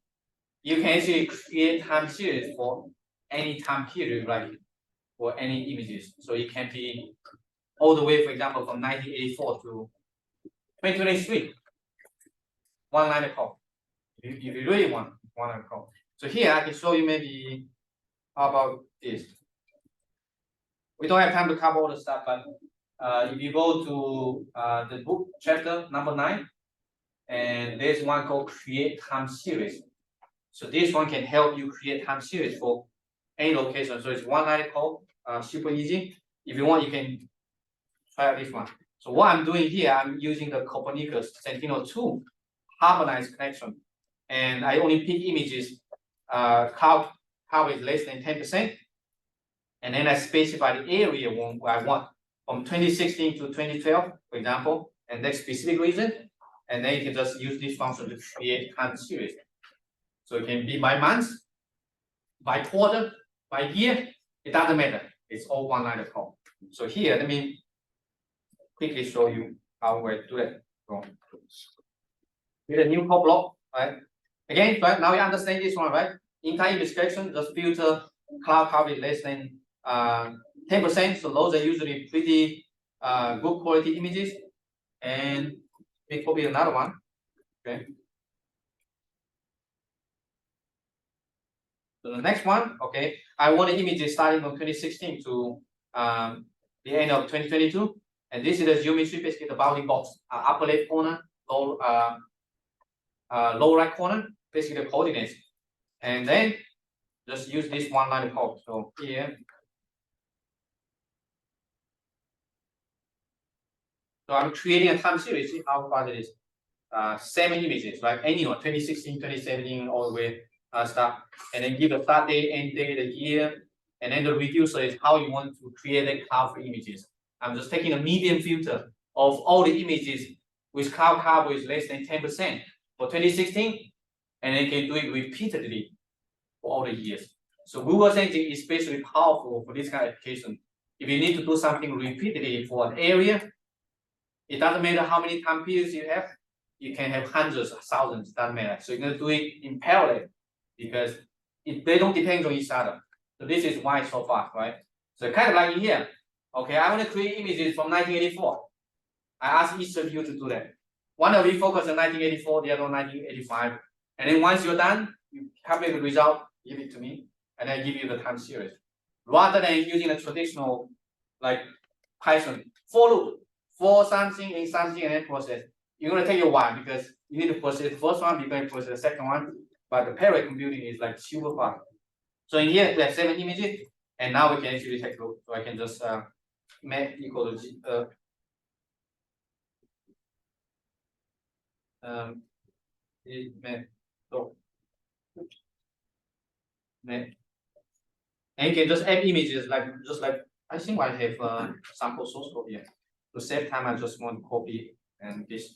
You can actually create time series for any time period, like for any images. So it can be all the way, for example, from 1984 to 2023. One line of code. If you really want one line of code. So here I can show you maybe how about this. We don't have time to cover all the stuff, but if you go to the book chapter number 9, and there's one called create time series. So this one can help you create time series for any location. So it's one line code, super easy. If you want, you can try out this one. So what I'm doing here, I'm using the Copernicus Sentinel-2 harmonized connection, and I only pick images cloud coverage less than 10%, and then I specify the area where I want from 2016 to 2012, for example, and that specific region, and then you can just use this function to create time series. So it can be by month, by quarter, by year, it doesn't matter. It's all one line of code. So here, let me quickly show you how we do it. With a new code block, right? Again, right now you understand this one, right? In time image collection, just filter cloud coverage less than 10%. So those are usually pretty good quality images. And we copy another one. Okay. So the next one, okay, I want the images starting from 2016 to the end of 2022. And this is the geometry, basically the bounding box, upper left corner, lower right corner, basically the coordinates. And then just use this one line of code. So here. So I'm creating a time series. See how fast it is. 7 images, right? Anyone, 2016, 2017, all the way start. And then give the start date, end date, the year. And then the reducer is how you want to create the cloud images. I'm just taking a median filter of all the images with cloud coverage less than 10% for 2016. And then can do it repeatedly for all the years. So Google Sensing is especially powerful for this kind of application. If you need to do something repeatedly for an area, it doesn't matter how many time periods you have. You can have hundreds of thousands, doesn't matter. So you're going to do it in parallel because they don't depend on each other. So this is why it's so fast, right? So kind of like in here. Okay, I want to create images from 1984. I ask each of you to do that. One of you focus on 1984, the other on 1985. And then once you're done, you copy the result, give it to me, and I give you the time series. Rather than using a traditional like Python for loop, for something in something and then process. You're going to take a while because you need to process the first one before you process the second one. But the parallel computing is like super fast. So in here we have 7 images, and now we can actually take a look. So I can just map equal to map. So map. And you can just add images like I think I have sample source code here. To save time, I just want to copy and this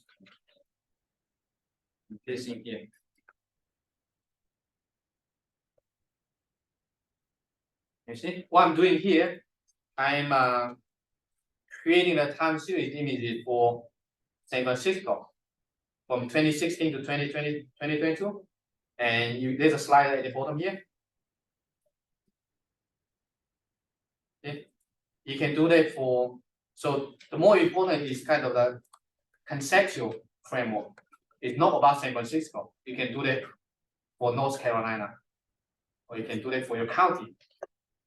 in here. You see what I'm doing here? I'm creating a time series images for San Francisco from 2016 to 2020, 2022. And there's a slider at the bottom here. Okay. You can do that for, so the more important is kind of the conceptual framework. It's not about San Francisco. You can do that for North Carolina, or you can do that for your county.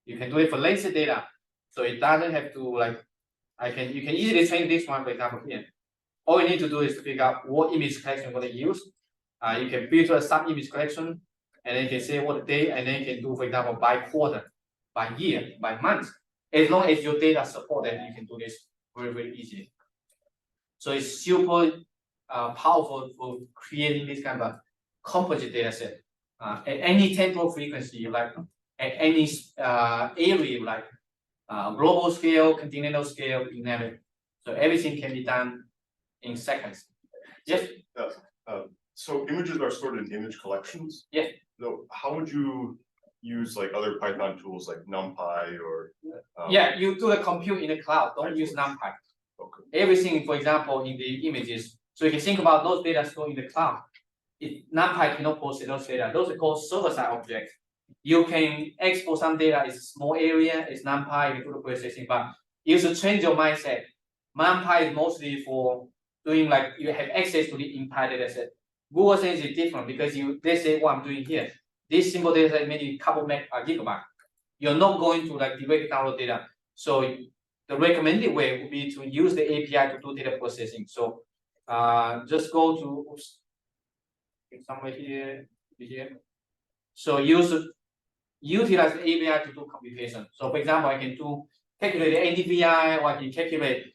You can do it for laser data. So it doesn't have to like, you can easily change this one, for example, here. All you need to do is to figure out what image collection you're going to use. You can build a sub image collection, and then you can say what day, and then you can do, for example, by quarter, by year, by month. As long as your data support that, you can do this very, very easily. So it's super powerful for creating this kind of composite data set. At any temporal frequency, like at any area, like global scale, continental scale, you name it. So everything can be done in seconds. Yes. So images are stored in image collections? Yeah. So how would you use like other Python tools like NumPy or? Yeah, you do the compute in the cloud, don't use NumPy. Okay. Everything, for example, in the images. So you can think about those data stored in the cloud. NumPy cannot process those data. Those are called server-side objects. You can export some data, it's a small area, it's NumPy, you do the processing, but you should change your mindset. NumPy is mostly for doing like you have access to the entire data set. Google Sense is different because let's say what I'm doing here. This simple data set maybe a couple gigabyte. You're not going to like directly download data. So the recommended way would be to use the API to do data processing. So just go to somewhere here. So utilize the API to do computation. So for example, I can calculate the NDVI, or I can calculate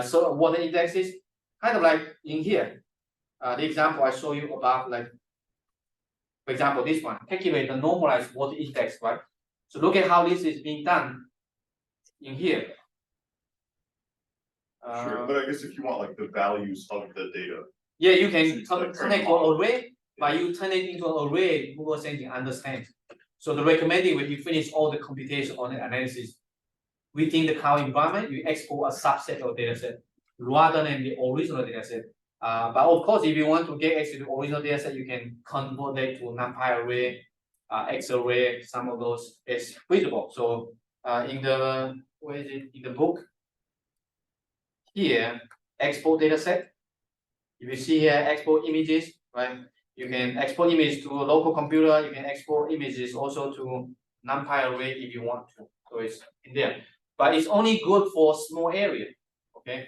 so water indexes, kind of like in here. The example I show you about, like, for example, this one, calculate the normalized water index, right? So look at how this is being done in here. Sure, but I guess if you want like the values of the data. Yeah, you can So it's turn like it to an array, but you turn it into an array, Google Sensing understands. So the recommended when you finish all the computation on the analysis within the cloud environment, you export a subset of data set rather than the original data set. But of course, if you want to get access to the original data set, you can convert it to NumPy array, X array, some of those is feasible. So in the, where is it, in the book, here, export data set. If you see here, export images, right? You can export images to a local computer. You can export images also to NumPy array if you want to. So it's in there, but it's only good for small area. Okay.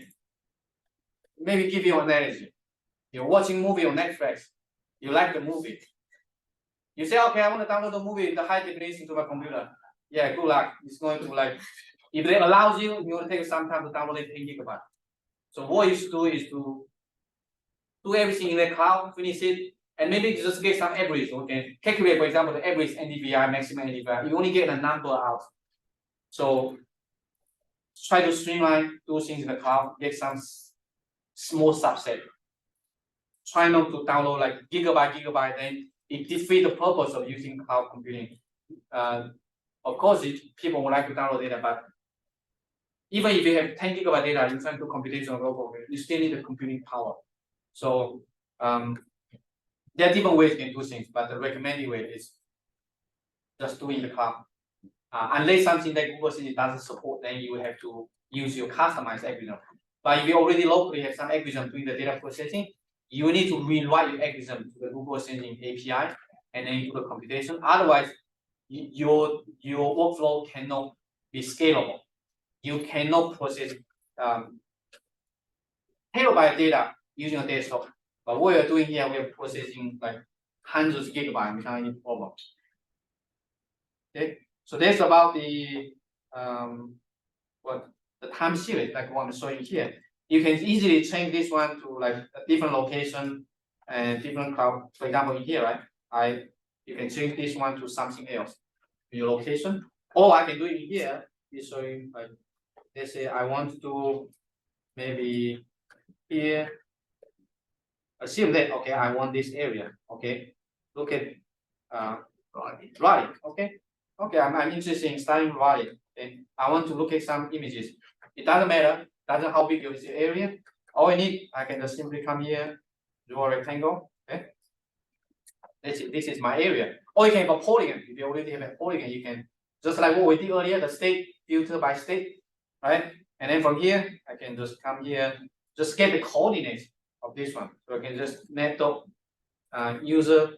Maybe give you an analogy. You're watching movie on Netflix. You like the movie. You say, okay, I want to download the movie in the high definition to my computer. Yeah, good luck. It's going to like, if it allows you, you will take some time to download it 10 gigabytes. So what you should do is to do everything in the cloud, finish it, and maybe just get some average. Okay, calculate, for example, the average NDVI, maximum NDVI. You only get a number out. So try to streamline, do things in the cloud, get some small subset. Try not to download like gigabyte, then it defeats the purpose of using cloud computing. Of course, people would like to download data, but even if you have 10 gigabyte data, you're trying to computation local, you still need the computing power. So there are different ways you can do things, but the recommended way is just do in the cloud. Unless something that Google Sensing doesn't support, then you will have to use your customized algorithm. But if you already locally have some algorithm doing the data processing, you need to rewrite your algorithm to the Google Sensing API and then do the computation. Otherwise, your workflow cannot be scalable. You cannot process terabyte data using a desktop. But what we're doing here, we're processing like hundreds of gigabytes without any problem. Okay, so that's about the the time series, like what I'm showing here. You can easily change this one to like a different location and different cloud. For example, in here, right? You can change this one to something else, your location. Or I can do it in here. Is showing like, let's say I want to do maybe here. Assume that okay, I want this area. Okay, look at Raleigh. Okay, I'm interested in studying Raleigh. Okay, I want to look at some images. It doesn't matter, doesn't how big is the area. All I need, I can just simply come here, draw a rectangle. Okay, this is my area. Or you can have a polygon. If you already have a polygon, you can just like what we did earlier, the state filter by state, right? And then from here, I can just come here, just get the coordinates of this one. So I can just net user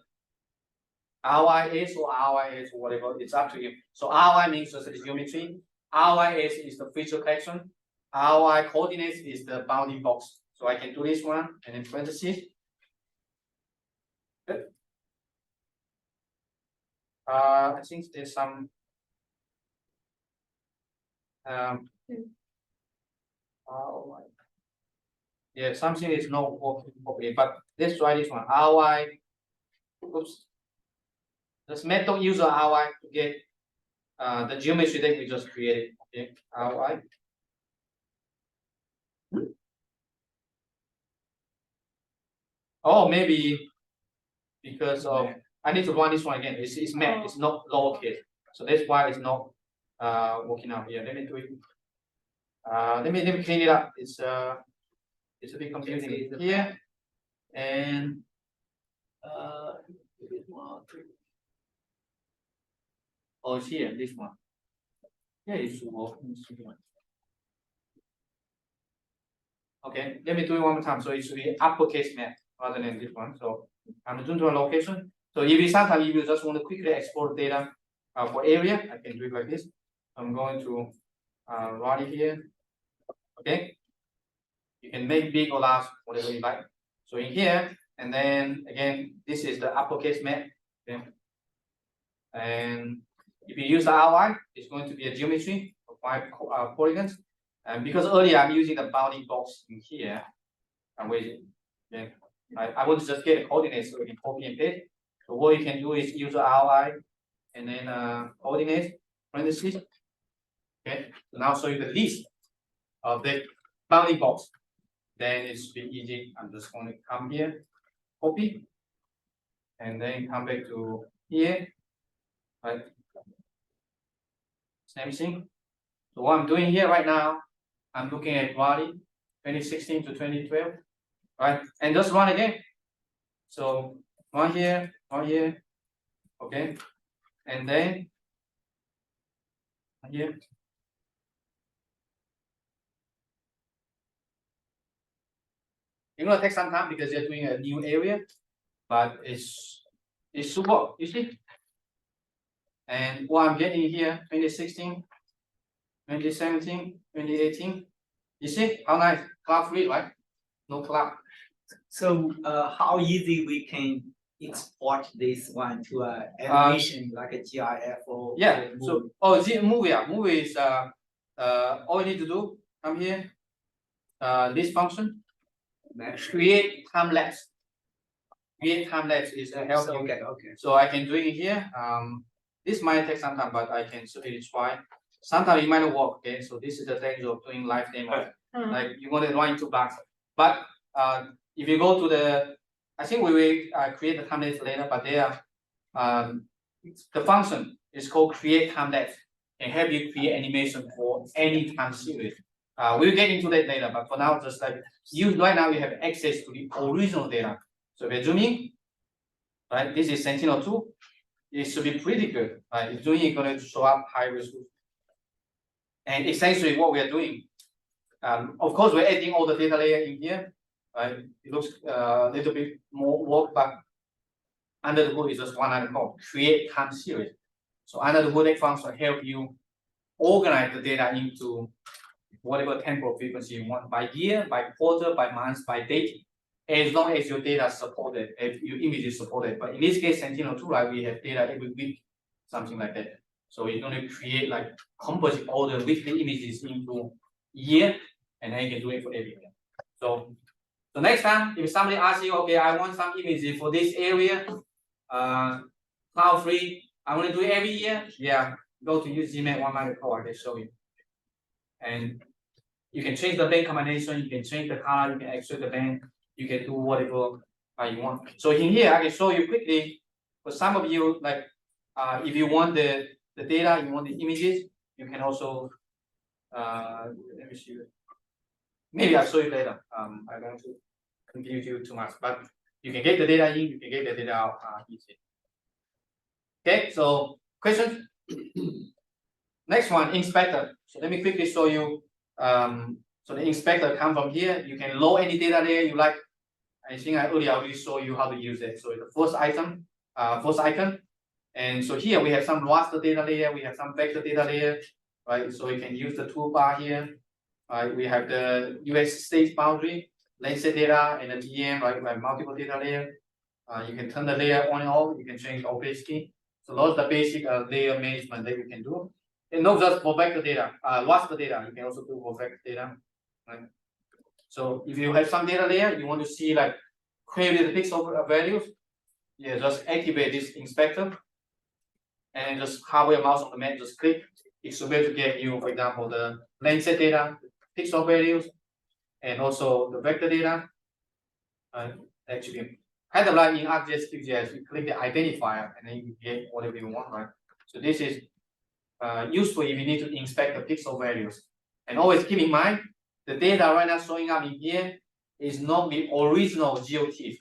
RYS or RYS or whatever, it's up to you. So RY means just the geometry, RYS is the feature collection, RY coordinates is the bounding box. So I can do this one and then parentheses. Good. I think there's some Yeah, something is not working properly, but let's try this one. ROI. Oops. Let's method user ROI to get the geometry that we just created. Okay, ROI. Oh, maybe because of I need to run this one again. It's math, it's not lowercase. So that's why it's not working out here. Let me do it. Let me clean it up. It's a bit confusing here. And oh, it's here, this one. Yeah, it's working. Okay, let me do it one more time. So it should be uppercase math rather than this one. So I'm doing to a location. So if you sometimes if you just want to quickly export data for area, I can do it like this. I'm going to run it here. Okay, you can make big or large, whatever you like. So in here, and then again, this is the uppercase map. Okay, and if you use the RY, it's going to be a geometry of 5 polygons. And because earlier I'm using the bounding box in here, I'm waiting. Okay, I want to just get a coordinates so we can copy and paste. So what you can do is use the RY and then coordinates parentheses. Okay, so now show you the list of the bounding box. Then it should be easy. I'm just going to come here, copy, and then come back to here. Right. Same thing. So what I'm doing here right now, I'm looking at Wadi 2016 to 2012, right? And just run again. So one here, okay, and then here. It's gonna take some time because you're doing a new area, but it's super, you see. And what I'm getting here, 2016, 2017, 2018. You see how nice, cloud free, right? No cloud. So how easy we can export this one to a animation like a GIF or Yeah. movie? So movie, yeah. Movie is all you need to do. Come here. This function. Create time lapse. Create time lapse is to help you. Okay. So I can do it here. This might take some time, but I can certainly try. Sometimes it might not work. Okay, so this is the danger of doing live demo. Like you want to run into bugs. But if you go to the, I think we will create the time lapse later. But there, the function is called create time lapse and help you create animation for any time series. We'll get into that later, but for now, just like you right now, you have access to the original data. So we're zooming, right? This is Sentinel-2. It should be pretty good, right? If zooming is going to show up high resolution. And essentially, what we are doing, of course, we're adding all the data layer in here, right? It looks a little bit more work, but under the hood is just one item called create time series. So under the hood function help you organize the data into whatever temporal frequency you want, by year, by quarter, by month, by date, as long as your data supported, if your image is supported. But in this case, Sentinel-2, right, we have data every week, something like that. So you're going to create like composite all the weekly images into year, and then you can do it for every year. So next time, if somebody asks you, okay, I want some images for this area, cloud free, I want to do it every year. Yeah, go to use geemap 194, I can show you. And you can change the band combination, you can change the color, you can extract the band, you can do whatever you want. So in here, I can show you quickly. For some of you, like if you want the data, you want the images, you can also let me see. Maybe I'll show you later. I don't want to confuse you too much, but you can get the data in, you can get the data out easy. Okay, so questions? Next one, inspector. So let me quickly show you. So the inspector come from here. You can load any data there you like. I think I earlier already showed you how to use it. So the first item, first icon. And so here we have some raster data layer, we have some vector data layer, right? So you can use the toolbar here. Right? We have the US state boundary, laser data, and the DM, right? We have multiple data layer. You can turn the layer on and off, you can change opacity. So those are the basic layer management that you can do. And not just for vector data, raster data, you can also do for vector data. Right? So if you have some data layer, you want to see like query the pixel values, yeah, just activate this inspector and just hover your mouse on the map, just click. It should be able to give you, for example, the Landsat data, pixel values, and also the vector data. Actually, kind of like in ArcGIS, QGIS, you click the identifier and then you get whatever you want, right? So this is useful if you need to inspect the pixel values. And always keep in mind, the data right now showing up in here is not the original GeoTIFF.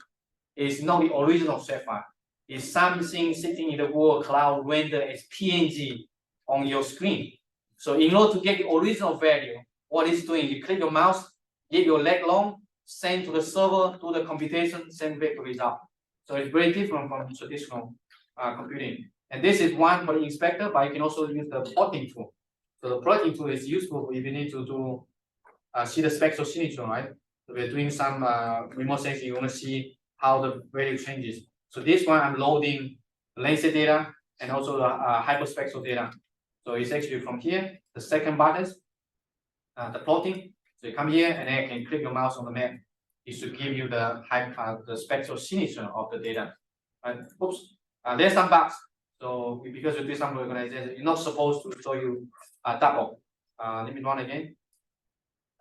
It's not the original shape file. It's something sitting in the Google Cloud rendered as PNG on your screen. So in order to get the original value, what it's doing, you click your mouse, get your leg long, send to the server, do the computation, send back the result. So it's very different from traditional computing. And this is one for the inspector, but you can also use the plotting tool. So the plotting tool is useful if you need to do see the spectral signature, right? So we're doing some remote sensing, you want to see how the value changes. So this one I'm loading the Landsat data and also the hyperspectral data. So it's actually from here, the second button, the plotting. So you come here and then you can click your mouse on the map. It should give you the spectral signature of the data. Oops, there's some bugs. So because you do some organization, you're not supposed to show you double. Let me run again.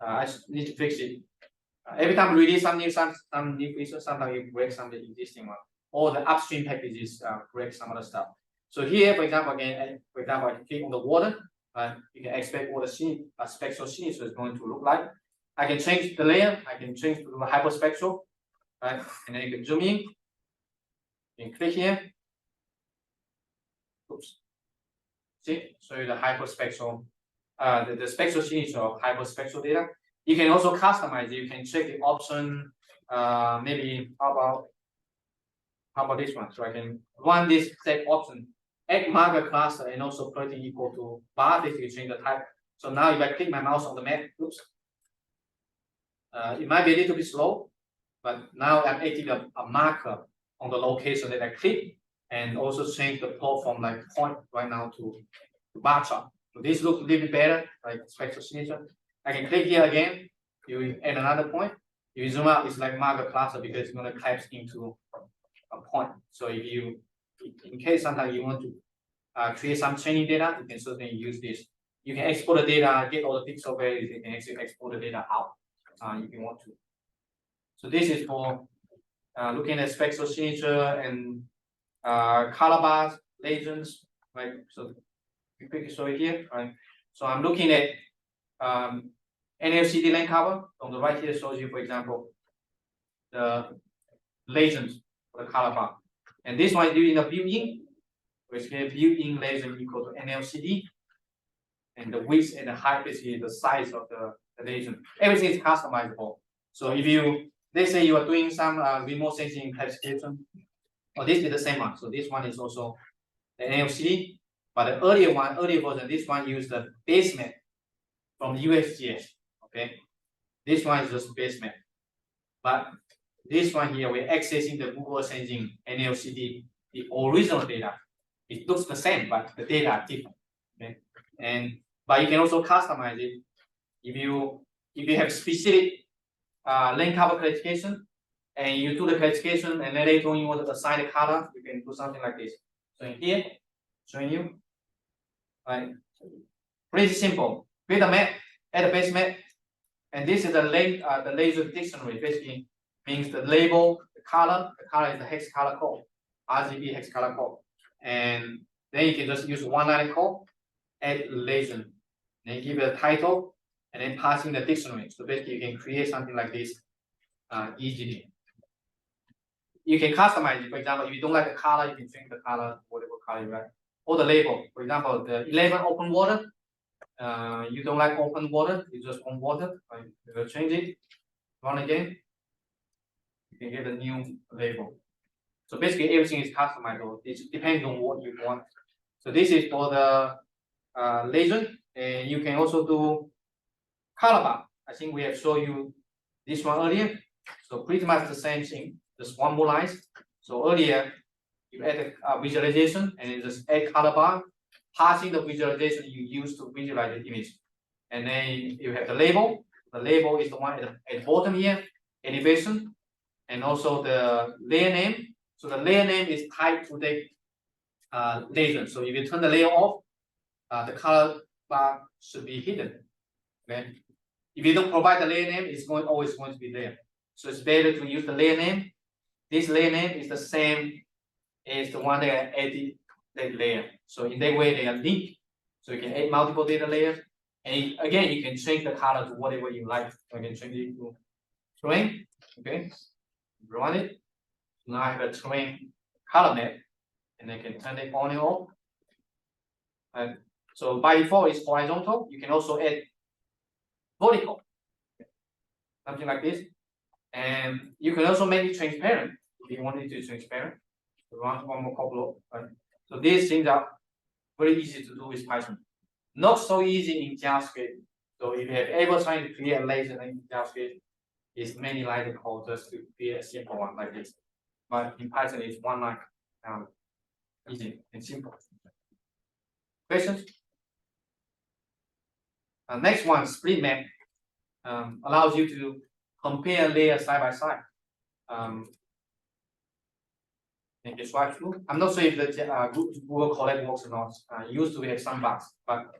I need to fix it. Every time we release some new features, sometimes you break some of the existing one. Or the upstream packages break some other stuff. So here, for example, again, I click on the water. You can expect what the spectral signature is going to look like. I can change the layer. I can change to the hyperspectral, right? And then you can zoom in. You can click here. Oops. See, show you the hyperspectral, the spectral signature of hyperspectral data. You can also customize it. You can check the option. Maybe how about this one? So I can run this set option, add marker cluster, and also put it equal to bar. Basically, change the type. So now if I click my mouse on the map, oops, it might be a little bit slow, but now I'm adding a marker on the location that I click, and also change the plot from like point right now to bar chart. So this looks a little bit better, like spectral signature. I can click here again. You add another point. If you zoom out, it's like marker cluster because it's going to collapse into a point. So if you, in case sometimes you want to create some training data, you can certainly use this. You can export the data, get all the pixel values. You can actually export the data out if you want to. So this is for looking at spectral signature and color bars, legends, right? So you quickly show it here, right? So I'm looking at NLCD lane cover. On the right here shows you, for example, the legends for the color bar. And this one is using the built-in, which is built-in legend equal to NLCD. And the width and the height is the size of the legend. Everything is customizable. So if you, let's say you are doing some remote sensing classification, this is the same one. So this one is also the NLCD, but the earlier version, this one used the base map from USGS. Okay, this one is just base map, but this one here we're accessing the Google Sensing NLCD, the original data. It looks the same, but the data are different. Okay, but you can also customize it if you have specific lane cover classification, and you do the classification, and then later on you want to assign the color, you can do something like this. So in here, showing you, right? Pretty simple. Create a map, add a base map, and this is the laser dictionary. Basically means the label, the color is the hex color code, RGB hex color code, and then you can just use one line code, add legend, then give it a title, and then passing the dictionary. So basically you can create something like this easily. You can customize it. For example, if you don't like the color, you can change the color, whatever color you like. Or the label. For example, the 11 open water. You don't like open water, you just want water. Right? You will change it. Run again. You can get a new label. So basically everything is customizable. It depends on what you want. So this is for the legend, and you can also do color bar. I think we have shown you this one earlier. So pretty much the same thing, just one more line. So earlier you add a visualization and then just add color bar, passing the visualization you use to visualize the image. And then you have the label The label is the one at the bottom here, elevation, and also the layer name. So the layer name is tied to the layer. So if you turn the layer off, the color bar should be hidden. Okay. If you don't provide the layer name, it's always going to be there. So it's better to use the layer name. This layer name is the same as the one that added that layer. So in that way, they are linked. So you can add multiple data layers. And again, you can change the color to whatever you like. So you can change it to terrain. Okay. Run it. Now I have a terrain color map. And I can turn it on and off. And so by default, it's horizontal. You can also add vertical. Something like this. And you can also make it transparent if you want it to be transparent. Run one more couple of. So these things are very easy to do with Python. Not so easy in JavaScript. So if you have ever tried to create a laser in JavaScript, it's many lines of code just to create a simple one like this. But in Python, it's one line. Easy and simple. Questions? Next one, split map, allows you to compare layers side by side. And just swipe through. I'm not sure if the Google Colab works or not. Used to have some bugs, but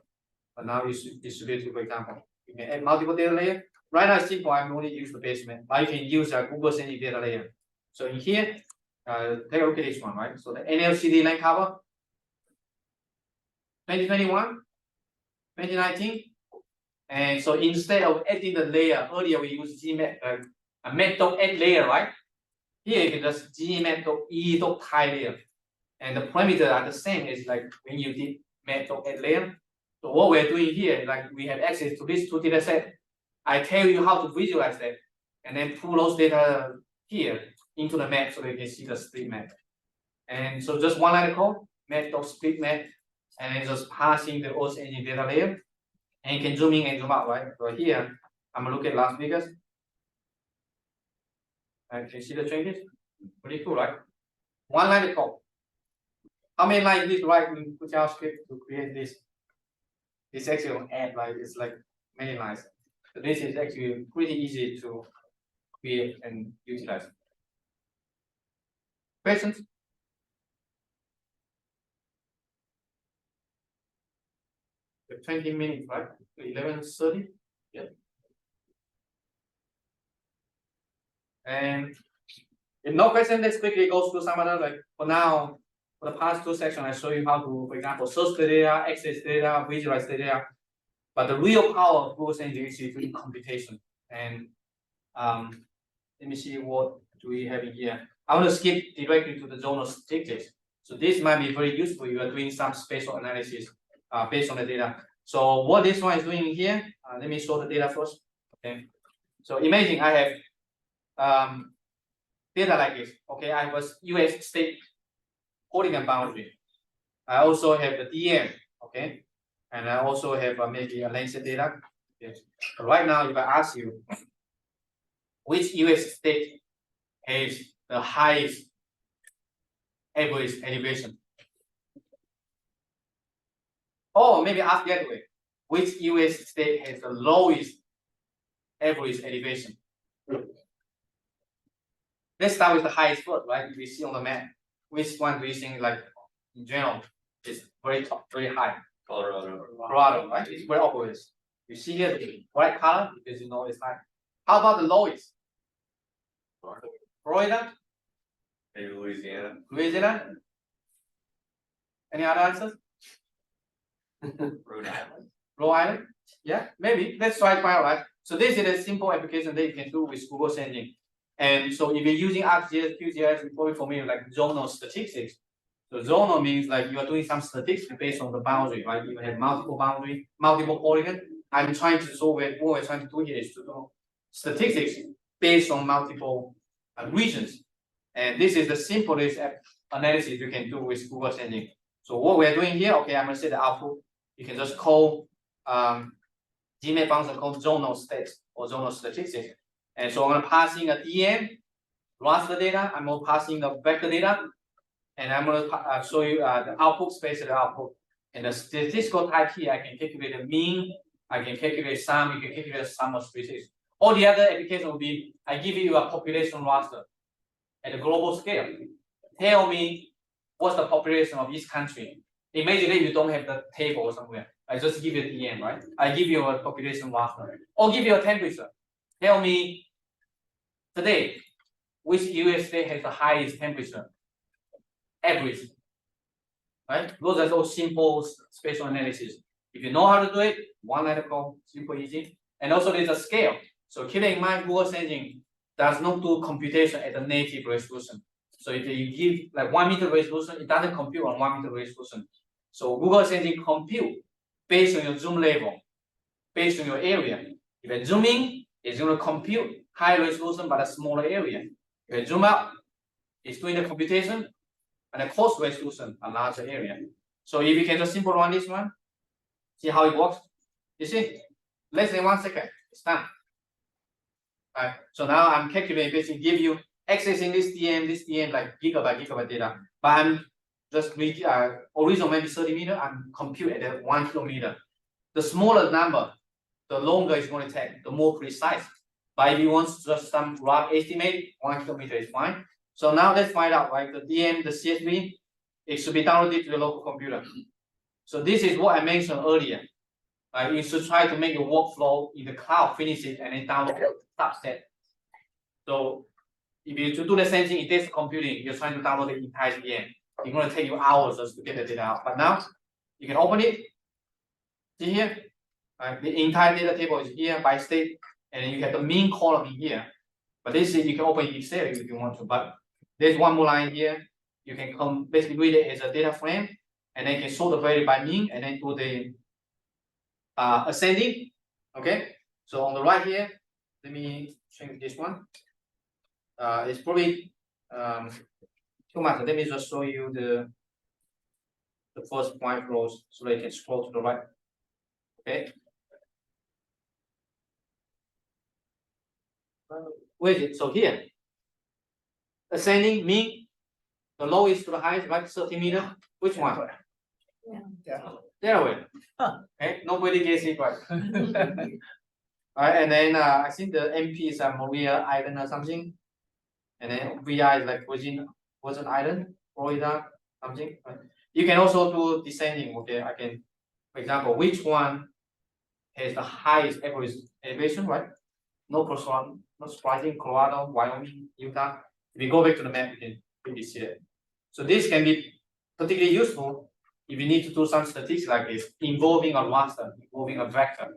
now it's distributed. For example, you can add multiple data layers. Right now, it's simple. I'm only use the basement, but you can use a Google Sending data layer. So in here, take a look at this one, right? So the NLCD line cover, 2021, 2019. And so instead of adding the layer, earlier we used geemap, a map.add layer, right? Here you can just geemap.e.tie layer. And the parameters are the same as like when you did map.add layer. So what we're doing here, like we have access to these two data sets. I tell you how to visualize that and then pull those data here into the map so that you can see the split map. And so just one line of code, map.split map, and then just passing the OS engine data layer. And you can zoom in and zoom out, right? So here, I'm gonna look at Las Vegas. And can you see the changes? Pretty cool, right? One line of code. How many lines did write in JavaScript to create this? This actually add like it's like many lines. So this is actually pretty easy to create and utilize. Questions? The 20 minutes, right? 11:30. Yeah. And if no question, let's quickly go through some other, like for now, for the past two sections, I show you how to, for example, search the data, access data, visualize the data. But the real power of Google Sending is doing computation. And let me see what do we have in here. I want to skip directly to the zonal statistics. So this might be very useful if you are doing some spatial analysis based on the data. So what this one is doing here, let me show the data first. Okay. So imagine I have data like this. Okay, I have a US state polygon boundary. I also have the DM. Okay, and I also have maybe a Lancet data. Yes. So right now, if I ask you which US state has the highest average elevation, or maybe ask the other way, which US state has the lowest average elevation? Let's start with the highest first, right? We see on the map. Which one do you think, like in general, is very top, very high? Colorado, right? It's very obvious. You see here the white color because you know it's high. How about the lowest? Florida? Maybe Louisiana. Louisiana? Any other answers? Rhode Island. Rhode Island? Yeah, maybe. Let's try to find out, right? So this is a simple application that you can do with Google Sending. And so if you're using ArcGIS, QGIS, you're probably familiar with like zonal statistics. So zonal means like you are doing some statistics based on the boundary, right? You have multiple boundary, multiple polygon. I'm trying to solve it. What we're trying to do here is to do statistics based on multiple regions. And this is the simplest analysis you can do with Google Sending. So what we're doing here, okay, I'm gonna say the output. You can just call geemap function called zonal stats or zonal statistics. And so I'm gonna pass in a DM, raster data. I'm gonna pass in the vector data, and I'm gonna show you the output space of the output. And the statistical type here, I can calculate the mean, I can calculate sum, you can calculate sum of species. All the other application will be, I give you a population raster at a global scale. Tell me what's the population of each country. Imagine that you don't have the table somewhere. I just give you the EM, right? I give you a population raster or give you a temperature. Tell me today, which US state has the highest temperature? Average. Right? Those are those simple spatial analysis. If you know how to do it, one line of code, simple, easy. And also there's a scale. So keep in mind, Google Sensing does not do computation at the native resolution. So if you give like 1 meter resolution, it doesn't compute on 1 meter resolution. So Google Sensing compute based on your zoom level, based on your area. If you zoom in, it's going to compute high resolution but a smaller area. If you zoom out, it's doing the computation and a close resolution, a larger area. So if you can just simple run this one, see how it works. You see, less than 1 second, it's done. Right. So now I'm calculating, basically give you accessing this DM like gigabyte data. But I'm just original maybe 30 meter, I'm compute at the 1 kilometer. The smaller number, the longer it's going to take, the more precise. But if you want just some rough estimate, 1 kilometer is fine. So now let's find out, right? The DM, the CSV, it should be downloaded to the local computer. So this is what I mentioned earlier. You should try to make your workflow in the cloud, finish it, and then download the subset. So if you do the same thing in this computing, you're trying to download the entire DM. It's going to take you hours just to get the data out. But now you can open it. See here, the entire data table is here by state, and then you have the mean column in here. But this is you can open Excel if you want to. But there's one more line here. You can basically read it as a data frame, and then you can sort the value by mean, and then do the ascending. Okay. So on the right here, let me change this one. It's probably too much. Let me just show you the first 5 rows so that you can scroll to the right. Okay. Where is it? So here, ascending mean, the lowest to the highest, right? 30 meter. Which one? Delaware. Okay, nobody gets it right. Alright, and then I think the MP is Maria Island or something, and then VI is like Virgin Island, Florida, something. Right? You can also do descending. Okay, I can, for example, which one has the highest average elevation, right? No surprising, Colorado, Wyoming, Utah. If you go back to the map, you can really see it. So this can be particularly useful if you need to do some statistics like this, involving a raster, involving a vector,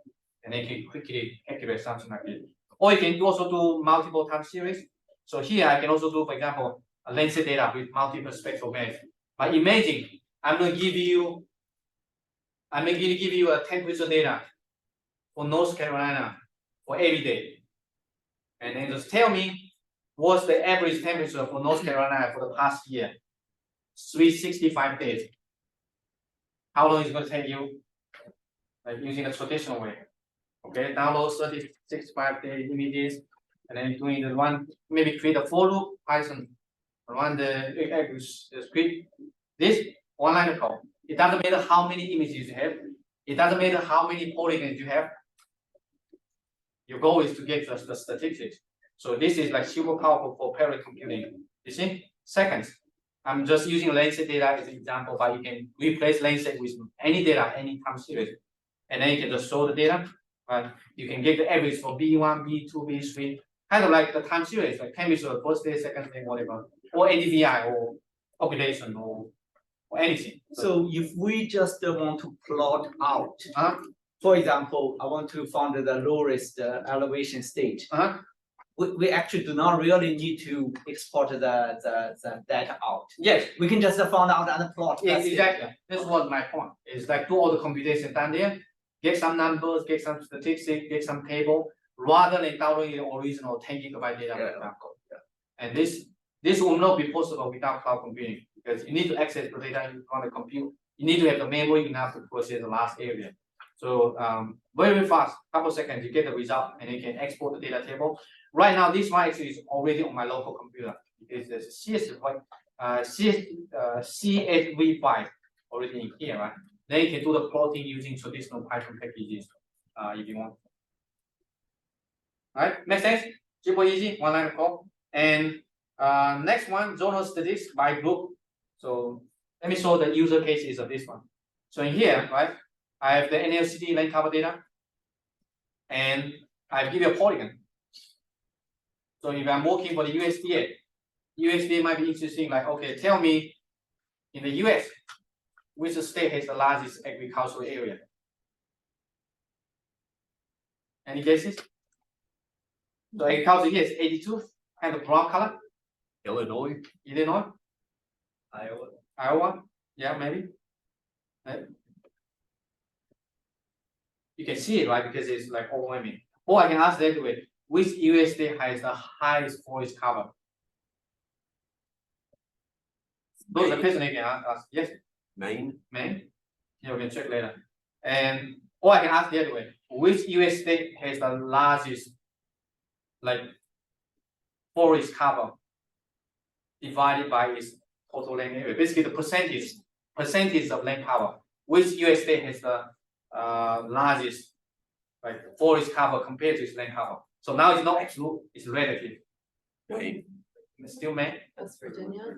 and then you can quickly calculate something like this. Or you can also do multiple time series. So here I can also do, for example, a Landsat data with multiple spectral bands. But imagine I'm going to give you a temperature data for North Carolina for every day. And then just tell me what's the average temperature for North Carolina for the past year. 365 days. How long is it going to take you? Like using the traditional way. Okay, download 365-day images, and then doing the one, maybe create a for loop, Python, run the script. This one line of code. It doesn't matter how many images you have. It doesn't matter how many polygons you have. Your goal is to get just the statistics. So this is like super powerful for parallel computing. You see, seconds. I'm just using Landsat data as an example, but you can replace Landsat with any data, any time series, and then you can just show the data. Right? You can get the average for B1, B2, B3, kind of like the time series, like temperature, first day, second day, whatever, or NDVI or population or anything. So if we just want to plot out, for example, I want to find the lowest elevation stage. We actually do not really need to export the data out. Yes, we can just find out and plot. Yes, exactly. That's what my point is. Like do all the computation down there, get some numbers, get some statistics, get some table, rather than downloading the original 10 GB data, for example. And this will not be possible without cloud computing because you need to access the data you want to compute. You need to have the memory enough to process the last area. So very fast, couple seconds, you get the result, and you can export the data table. Right now, this one actually is already on my local computer. It is CSV file already in here, right? Then you can do the plotting using traditional Python packages. if you want. Alright, make sense? Super easy, one line of code. And next one, zonal statistics by group. So let me show the user cases of this one. So in here, right, I have the NLCD lane cover data, and I give you a polygon. So if I'm working for the USDA might be interesting, like, okay, tell me in the US, which state has the largest agricultural area? Any guesses? So agriculture here is 82, kind of brown color. Illinois. Iowa. Yeah, maybe. Right. You can see it, right? Because it's like overwhelming. Or I can ask that way, which US state has the highest forest cover? Those are the questions you can ask. Yes. Maine. Yeah, we can check later. And or I can ask the other way, which US state has the largest like forest cover divided by its total land area? Basically the percentage of land cover. Which US state has the largest like forest cover compared to its land cover? So now it's not absolute, it's relative. Maine. It's still Maine. That's Virginia.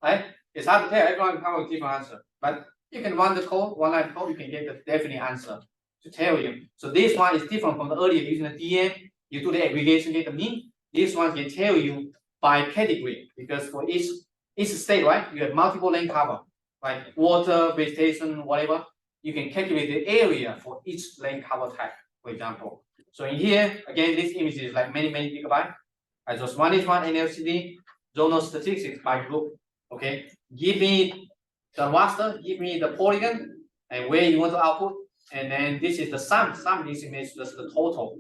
Right? It's hard to tell, everyone come with a different answer. But you can run the code, one line code, you can get the definite answer to tell you. So this one is different from the earlier using the DM, you do the aggregation, get the mean. This one can tell you by category, because for each state, right, you have multiple land cover, like water, vegetation, whatever. You can calculate the area for each land cover type, for example. So in here, again, this image is like many gigabytes. I just run this one NLCD, zonal statistics by group. Okay, give me the raster, give me the polygon, and where you want to output, and then this is the sum. Sum this image just the total,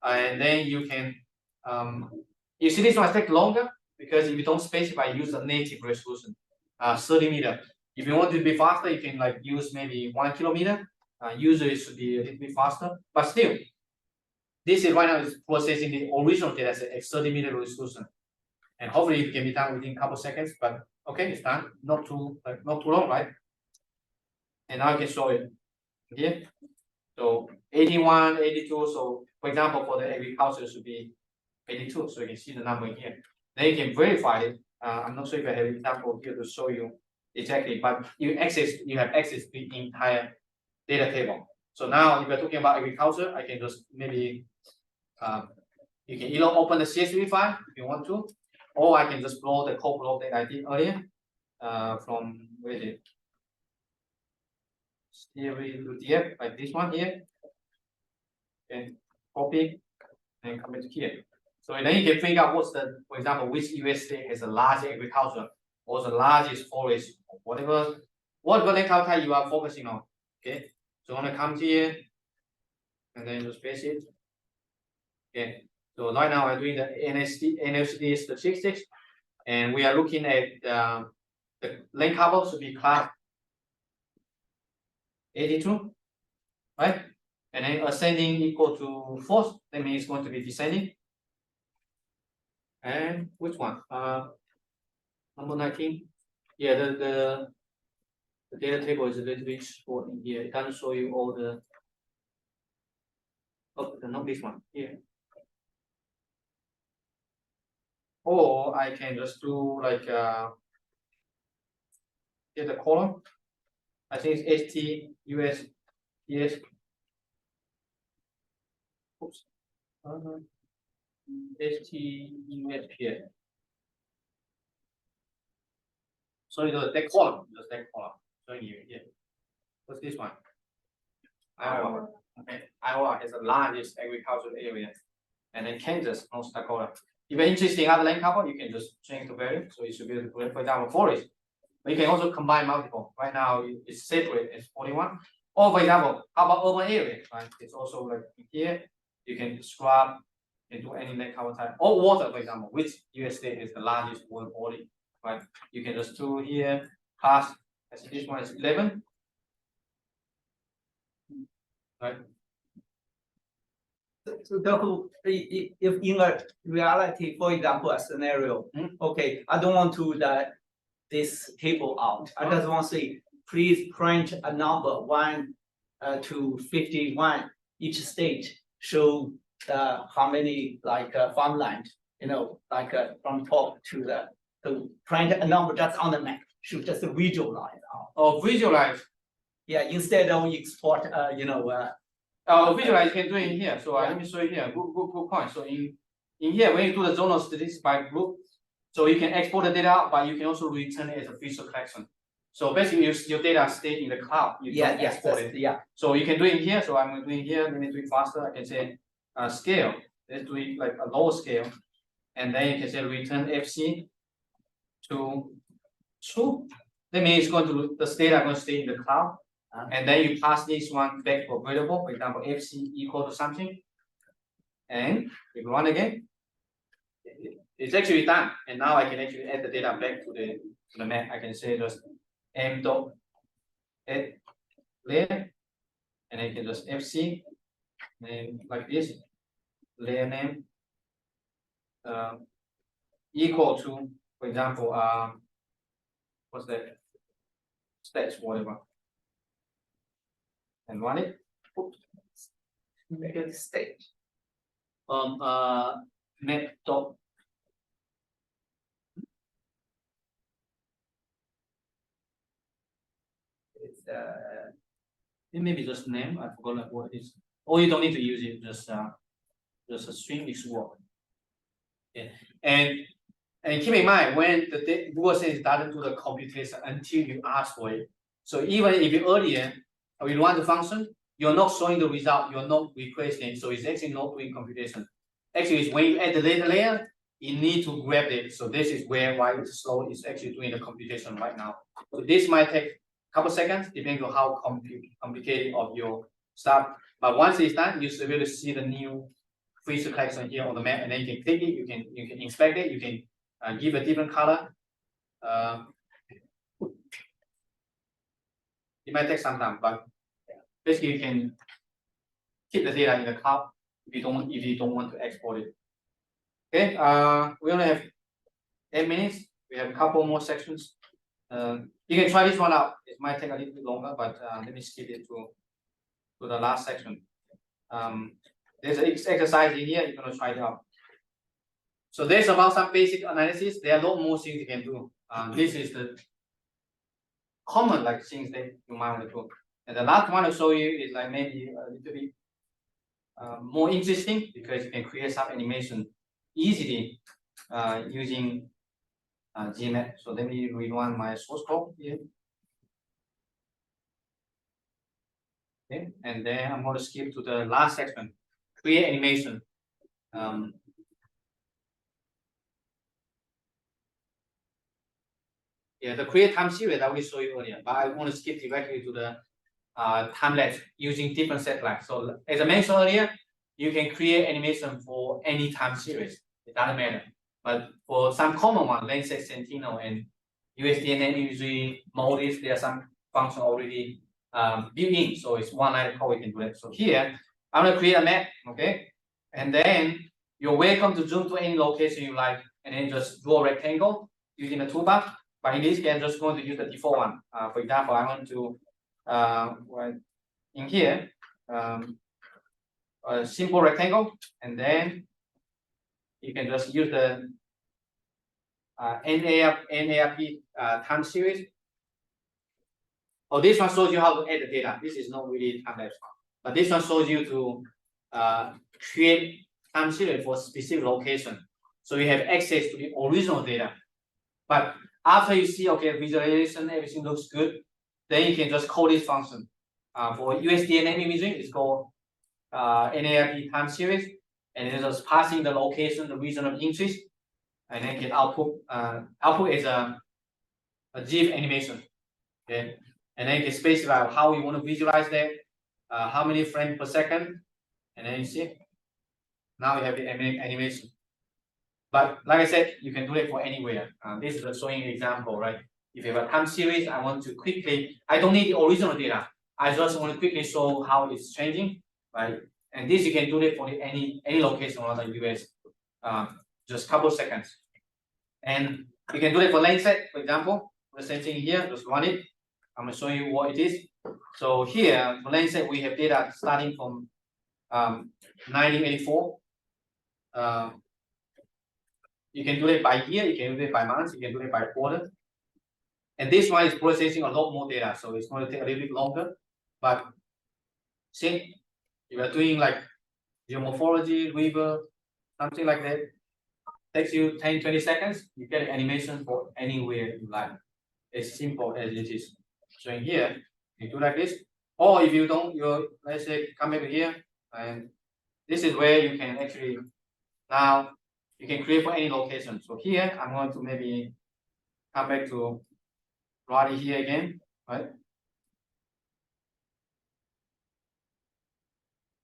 and then you can you see this one take longer because if you don't specify, use the native resolution, 30 meter. If you want to be faster, you can like use maybe 1 kilometer. Usually it should be a little bit faster, but still, this is right now is processing the original data set at 30 meter resolution, and hopefully it can be done within a couple seconds. But okay, it's done. Not too long, right? And now I can show it here. So 81, 82. So for example, for the agriculture, it should be 82. So you can see the number here. Then you can verify it. I'm not sure if I have an example here to show you exactly, but you have access to the entire data table. So now if you're talking about agriculture, I can just maybe you can either open the CSV file if you want to, or I can just blow the code block that I did earlier from where is it? CSV to DF, like this one here. Okay, copy and come into here. So then you can figure out what's the, for example, which US state has the largest agriculture or the largest forest, whatever land cover type you are focusing on. Okay, so I'm gonna come here and then just paste it. Okay, so right now I'm doing the NLCD statistics, and we are looking at the land cover should be class 82, right? And then ascending equal to false, that means it's going to be descending. And which one? Number 19. Yeah, the data table is a little bit short in here. It doesn't show you all the. Oh, not this one here. Or I can just do like get the column. I think it's ST US yes. Oops. ST USPS. So that column, just that column. Showing you here. What's this one? Iowa. Okay. Iowa has the largest agricultural area, and then Kansas, North Dakota. If you're interested in other land cover, you can just change the value. So it should be, for example, forest. But you can also combine multiple. Right now it's separate as 41. Or for example, how about urban area? Right? It's also like here. You can scrub into any land cover type. Or water, for example, which US state is the largest water body? Right? You can just do here class. I see this one is 11. Right? So therefore, if in a reality, for example, a scenario, okay, I don't want to that this table out. I just want to say, please print a number 1 to 51 each state show how many like farmland, from top to print a number that's on the map, should just visualize out. Or visualize. Yeah, instead of export, Visualize you can do it in here. So let me show you here. Good point. So in here, when you do the zonal statistics by group, so you can export the data out, but you can also return it as a visual collection. So basically, your data stay in the cloud. You don't export it. Yeah. So you can do it in here. So I'm going to do it here. Let me do it faster. I can say scale. Let's do it like a lower scale, and then you can say return FC to true. That means it's going to the data are going to stay in the cloud. And then you pass this one back to a variable, for example, FC equal to something. And if you run again, it's actually done. And now I can actually add the data back to the map. I can say just m dot add layer, and I can just FC name like this, layer name equal to, for example, what's that? Stats, whatever. And run it. Make it state. Map dot. It's it may be just name. I forgot like what it is. Or you don't need to use it. Just a string is work. Yeah. And keep in mind when the Google says it doesn't do the computation until you ask for it. So even if you earlier you run the function, you're not showing the result, you're not requesting, so it's actually not doing computation. Actually, it's when you add the data layer, you need to grab it. So this is why it's slow, it's actually doing the computation right now. So this might take a couple seconds, depending on how complicated of your stuff. But once it's done, you should be able to see the new feature collection here on the map, and then you can click it, you can inspect it, you can give a different color. It might take some time, but basically you can keep the data in the cloud if you don't want to export it. Okay, we only have 8 minutes. We have a couple more sections. You can try this one out. It might take a little bit longer, but let me skip it to the last section. There's an exercise in here. You're gonna try it out. So there's about some basic analysis. There are a lot more things you can do. This is the common like things that you might want to do. And the last one to show you is like maybe a little bit more interesting because you can create some animation easily using geemap. So let me rewind my source code here. Okay, and then I'm going to skip to the last section, create animation. Yeah, the create time series I will show you earlier, but I want to skip directly to the time lapse using different satellites. So as I mentioned earlier, you can create animation for any time series. It doesn't matter. But for some common one, Landsat, Sentinel, and USDN usually Modis, there are some functions already built in. So it's one line of code we can do it. So here, I'm gonna create a map, okay? And then you're welcome to zoom to any location you like, and then just draw a rectangle using the toolbar. But in this case, I'm just going to use the default one. For example, I want to in here a simple rectangle, and then you can just use the NARP time series. Oh, this one shows you how to add the data. This is not really time lapse, but this one shows you to create time series for specific location, so you have access to the original data. But after you see, okay, visualization, everything looks good, then you can just call this function. For USDN imaging, it's called NARP time series, and it's just passing the location, the region of interest, and then get output. Output is a GIF animation. Okay, and then you can specify how you want to visualize that, how many frames per second, and then you see. Now you have the animation. But like I said, you can do it for anywhere. This is a showing example, right? If you have a time series, I want to quickly, I don't need the original data. I just want to quickly show how it's changing, right? And this you can do it for any location around the US, just a couple seconds. And you can do it for Landsat, for example. The same thing here, just run it. I'm gonna show you what it is. So here, for Landsat, we have data starting from 1984. You can do it by year, you can do it by month, you can do it by quarter. And this one is processing a lot more data, so it's going to take a little bit longer. But see, if you're doing like geomorphology, river, something like that, takes you 10-20 seconds, you get an animation for anywhere you like. As simple as it is. So in here, you do like this. Or if you don't, let's say come over here, and this is where you can actually now you can create for any location. So here I'm going to maybe come back to right here again, right?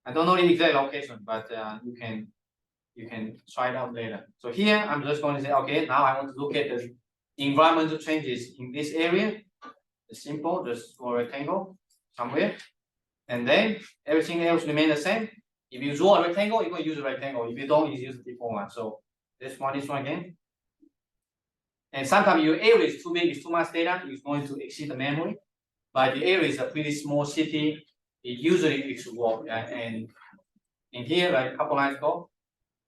I don't know the exact location, but you can try it out later. So here I'm just going to say, okay, now I want to look at the environmental changes in this area. It's simple, just draw a rectangle somewhere, and then everything else remain the same. If you draw a rectangle, you're going to use a rectangle. If you don't, you use the default one. So this one again. And sometimes your area is too big, it's too much data, it's going to exceed the memory. But the area is a pretty small city, it usually should work. And in here, like a couple lines ago,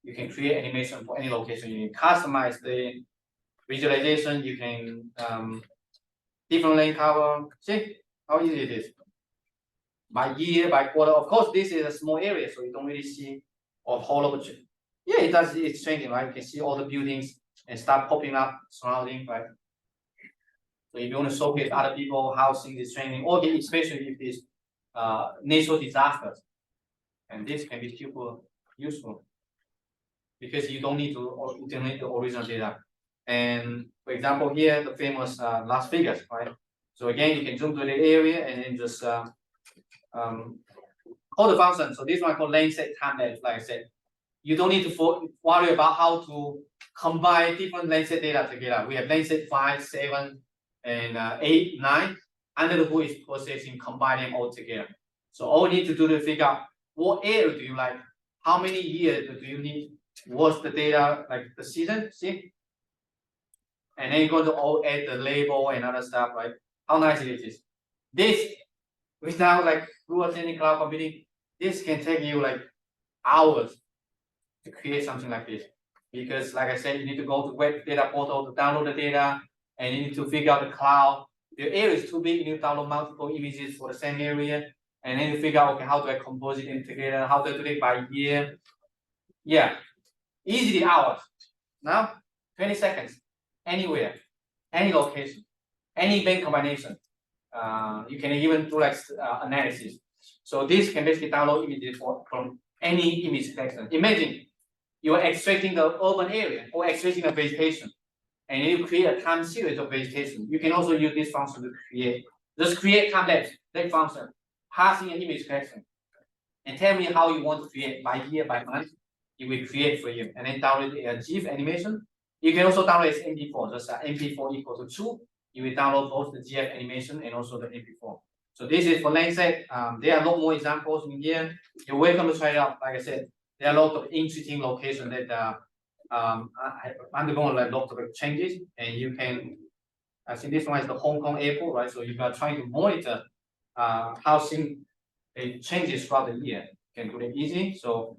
you can create animation for any location. You can customize the visualization, you can different lane cover. See how easy it is. By year, by quarter. Of course, this is a small area, so you don't really see a whole lot of change. Yeah, it does. It's changing, right? You can see all the buildings and start popping up surrounding, right? So if you want to showcase other people how things is changing, or especially if it's natural disasters, and this can be super useful because you don't need to generate the original data. And for example, here the famous Las Vegas, right? So again, you can zoom to the area and then just call the function. So this one called lane set time lapse, like I said. You don't need to worry about how to combine different lane set data together. We have lane set 5, 7, and 8, 9. Under the hood is processing, combining all together. So all you need to do to figure out what area do you like, how many years do you need, what's the data, like the season, see? And then you're going to all add the label and other stuff, right? How nice it is. This, without like Google Training Cloud Computing, this can take you like hours to create something like this. Because like I said, you need to go to web data portal to download the data, and you need to figure out the cloud. The area is too big, you need to download multiple images for the same area, and then you figure out, okay, how do I compose it together, how do I do it by year? Yeah, easily hours. Now, 20 seconds, anywhere, any location, any bank combination. You can even do like analysis. So this can basically download images from any image collection. Imagine you are extracting the urban area or extracting the vegetation, and you create a time series of vegetation. You can also use this function to create. Just create time lapse, that function, passing an image collection, and tell me how you want to create by year, by month. It will create for you, and then download a GIF animation. You can also download as MP4, just MP4 equal to 2. You will download both the GIF animation and also the MP4. So this is for lane set. There are a lot more examples in here. You're welcome to try it out. Like I said, there are a lot of interesting locations that undergoing like lots of changes, and you can. I think this one is the Hong Kong airport, right? So if you are trying to monitor how things it changes throughout the year, you can do it easy. So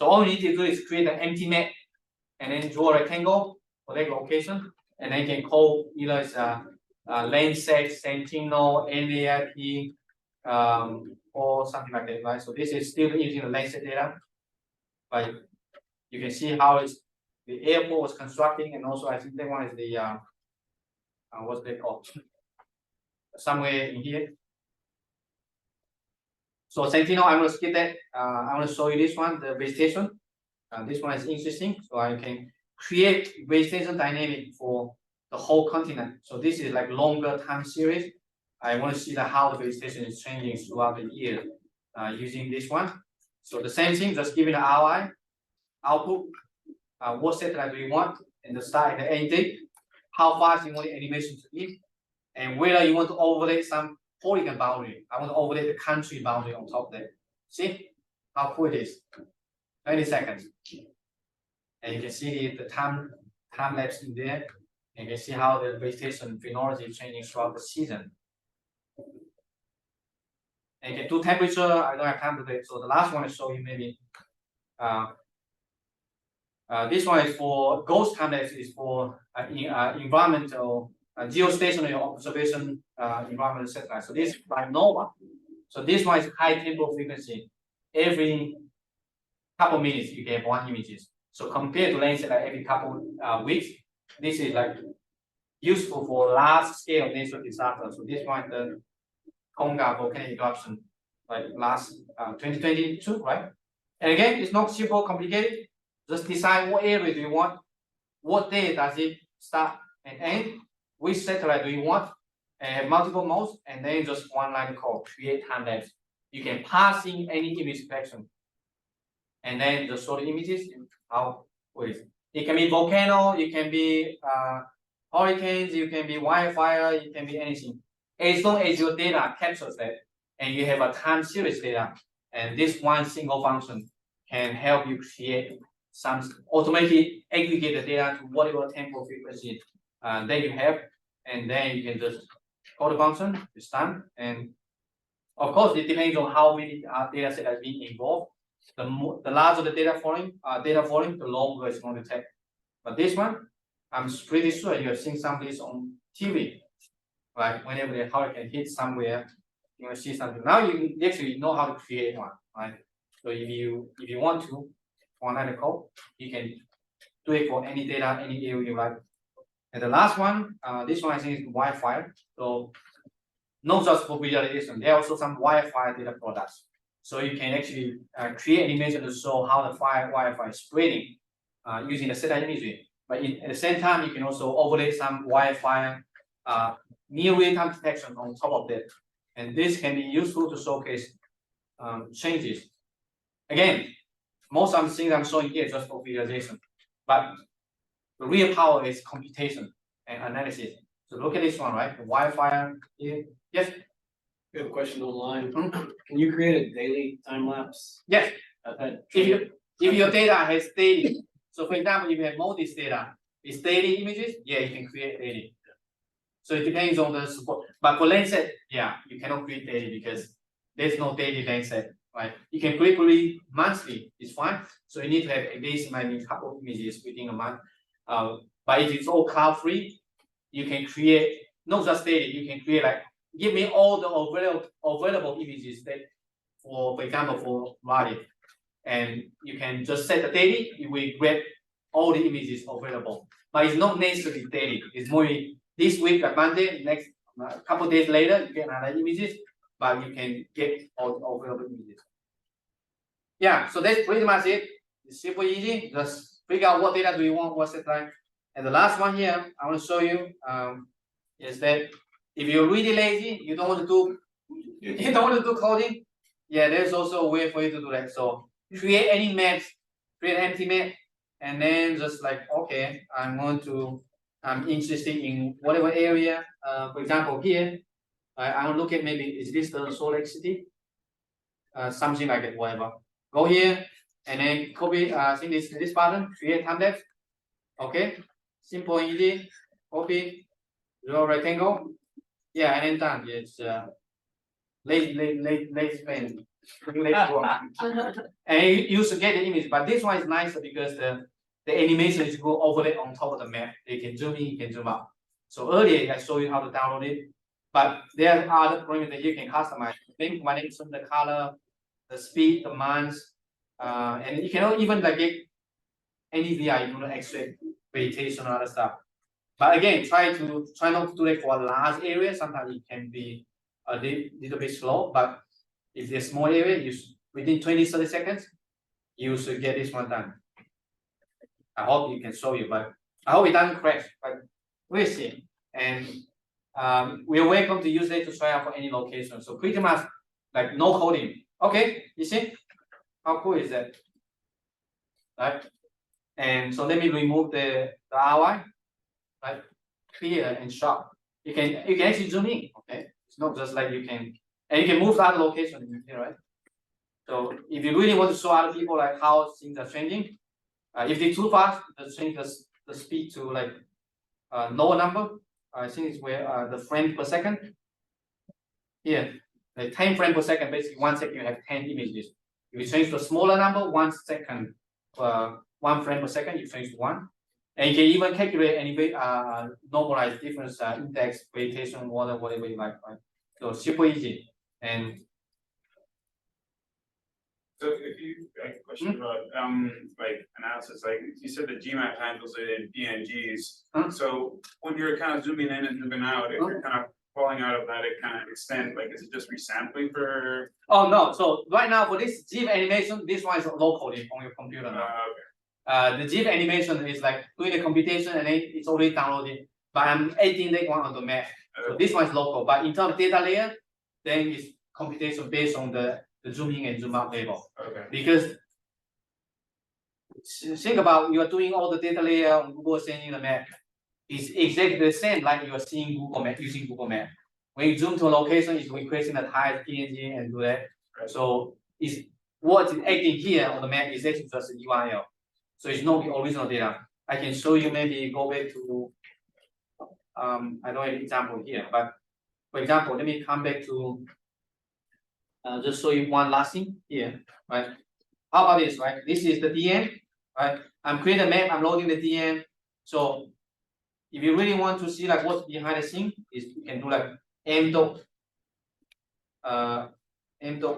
all you need to do is create an empty map and then draw a rectangle for that location, and then you can call either as lane set, Sentinel, NAIP, or something like that, right? So this is still using the lane set data, but you can see how the airport was constructing, and also I think that one is the what's they called? Somewhere in here. So Sentinel, I'm going to skip that. I'm going to show you this one, the vegetation. This one is interesting. So I can create vegetation dynamic for the whole continent. So this is like longer time series. I want to see how the vegetation is changing throughout the year using this one. So the same thing, just giving the ROI output. What satellite do you want in the start and the end date? How fast you want the animation to be, and whether you want to overlay some polygon boundary. I want to overlay the country boundary on top there. See how cool it is. 20 seconds. And you can see the time lapse in there. And you can see how the vegetation phenology is changing throughout the season. And you can do temperature. I don't have time today. So the last one I show you maybe. This one is for ghost time lapse is for environmental geostationary observation environmental satellite. So this is by NOVA. So this one is high temporal frequency. Every couple minutes you get one images. So compared to Landsat like every couple weeks, this is like useful for large scale natural disaster. So this one the Tonga volcanic eruption like last 2022, right? And again, it's not super complicated. Just decide what area do you want, what day does it start and end, which satellite do you want, and have multiple modes, and then just one line code, create time lapse. You can pass in any image selection, and then just show the images. How it can be volcano, it can be hurricanes, it can be wildfire, it can be anything. As long as your data captures that, and you have a time series data, and this one single function can help you create some automatically aggregate the data to whatever temporal frequency that you have, and then you can just call the function, it's done. And of course, it depends on how many data set has been involved. The larger the data volume, the longer it's going to take. But this one, I'm pretty sure you have seen some of this on TV, right? Whenever the hurricane hits somewhere, you will see something. Now you actually know how to create one, right? So if you want to, one line code, you can do it for any data, any area you like. And the last one, this one I think is wildfire. So not just for visualization, there are also some wildfire data products. So you can actually create animation to show how the wildfire is spreading using the satellite imagery. But at the same time, you can also overlay some wildfire near real-time detection on top of that. And this can be useful to showcase changes. Again, most of the things I'm showing here is just for visualization, but the real power is computation and analysis. So look at this one, right? The wildfire here. Yes. We have a question online. Can you create a daily time lapse? Yes. If your data has daily, so for example, if you have Modis data, it's daily images, yeah, you can create daily. So it depends on the support. But for Landsat, yeah, you cannot create daily because there's no daily Landsat, right? You can create monthly, it's fine. So you need to have at least maybe a couple of images within a month. But if it's all cloud free, you can create not just daily, you can create like give me all the available images that for example for Raleigh. And you can just set the daily, you will grab all the images available. But it's not necessarily daily. It's more this week like Monday, next couple of days later, you get another images, but you can get all the available images. Yeah, so that's pretty much it. It's super easy. Just figure out what data do you want, what satellite. And the last one here, I want to show you is that if you're really lazy, you don't want to do coding. Yeah, there's also a way for you to do that. So create any maps, create an empty map, and then just like, okay, I'm interested in whatever area. For example, here, I want to look at maybe, is this the Salt Lake City? Something like that, whatever. Go here, and then copy, I think this button, create time lapse. Okay, simple and easy, copy, draw rectangle. Yeah, and then done. It's lazy pen. And you should get the image, but this one is nicer because the animation is go overlay on top of the map. You can zoom in, you can zoom out. So earlier I showed you how to download it, but there are other parameters you can customize. Maybe when it's the color, the speed, the months, and you can even like get any VI, you want to extract vegetation or other stuff. But again, try not to do it for a large area. Sometimes it can be a little bit slow, but if it's a small area, within 20-30 seconds, you should get this one done. I hope you can show you, but I hope it doesn't crash, but we'll see. And we are welcome to use it to try out for any location. So pretty much like no coding. Okay, you see? How cool is that? Right? And so let me remove the ROI. Right? Clear and sharp. You can actually zoom in, okay? It's not just like you can, and you can move to other locations, right? So if you really want to show other people like how things are changing, if they're too fast, just change the speed to like lower number. I think it's where the frame per second. Here, Like 10 frames per second, basically 1 second you have 10 images. If you change to a smaller number, 1 second, 1 frame per second, you change to 1. And you can even calculate any normalize difference index, vegetation, water, whatever you like, right? So super easy. And So if you, like, a question about, like analysis, like you said the GMAP handles it in PNGs. So when you're kind of zooming in and zooming out, if you're kind of falling out of that, it kind of extend, like, is it just resampling for? oh no, so right now for this GIF animation, this one is locally on your computer now. The GIF animation is like doing the computation and then it's already downloaded. But I'm editing that one on the Mac. So this one is local. But in terms of data layer, then it's computation based on the zoom in and zoom out level. Okay. Because think about you are doing all the data layer on Google sending the map. It's exactly the same like you are seeing Google Map using Google Map. When you zoom to a location, it's requesting the highest PNG and do that. So it's what is acting here on the map is actually just a URL. So it's not the original data. I can show you maybe go back to I don't have an example here, but for example, let me come back to just show you one last thing here, right? How about this, right? This is the DM, right? I'm creating a map, I'm loading the DM. So if you really want to see like what's behind the scene, is you can do like m dot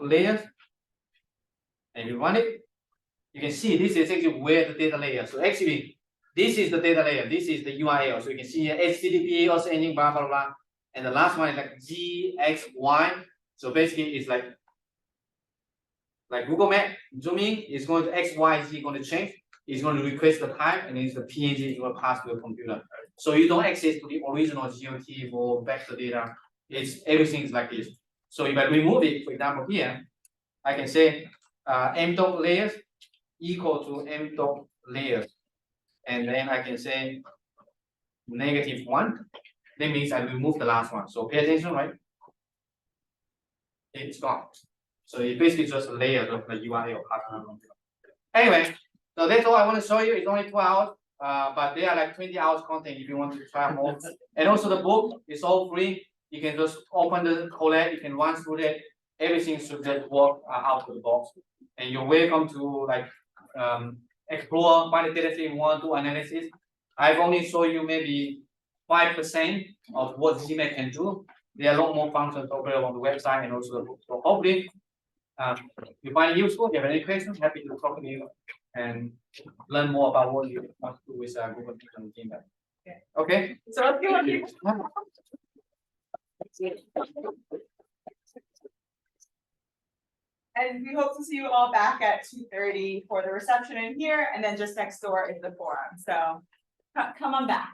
layers, and you run it. You can see this is actually where the data layer. So actually, this is the data layer. This is the URL. So you can see HTTP also ending blah blah blah. And the last one is like GXY. So basically, it's like Google Map zooming is going to XYZ going to change. It's going to request the type, and it's the PNG is going to pass to the computer. So you don't access to the original GOT or vector data. It's everything is like this. So if I remove it, for example, here, I can say m dot layers equal to m dot layers, and then I can say -1. That means I remove the last one. So pay attention, right? It's gone. So it basically just a layer of the URL. Anyway, so that's all I want to show you. It's only 2 hours, but there are like 20 hours content if you want to try more. And also the book is all free. You can just open the collect, you can run through that. Everything should just work out of the box. And you're welcome to like explore, find the data set you want to do analysis. I've only shown you maybe 5% of what Geemap can do. There are a lot more functions available on the website and also the book. So hopefully you find it useful. If you have any questions, happy to talk to you and learn more about what you want to do with Google and Geemap. Okay. So let's go here. And we hope to see you all back at 2:30 for the reception in here, and then just next door is the forum. So come on back.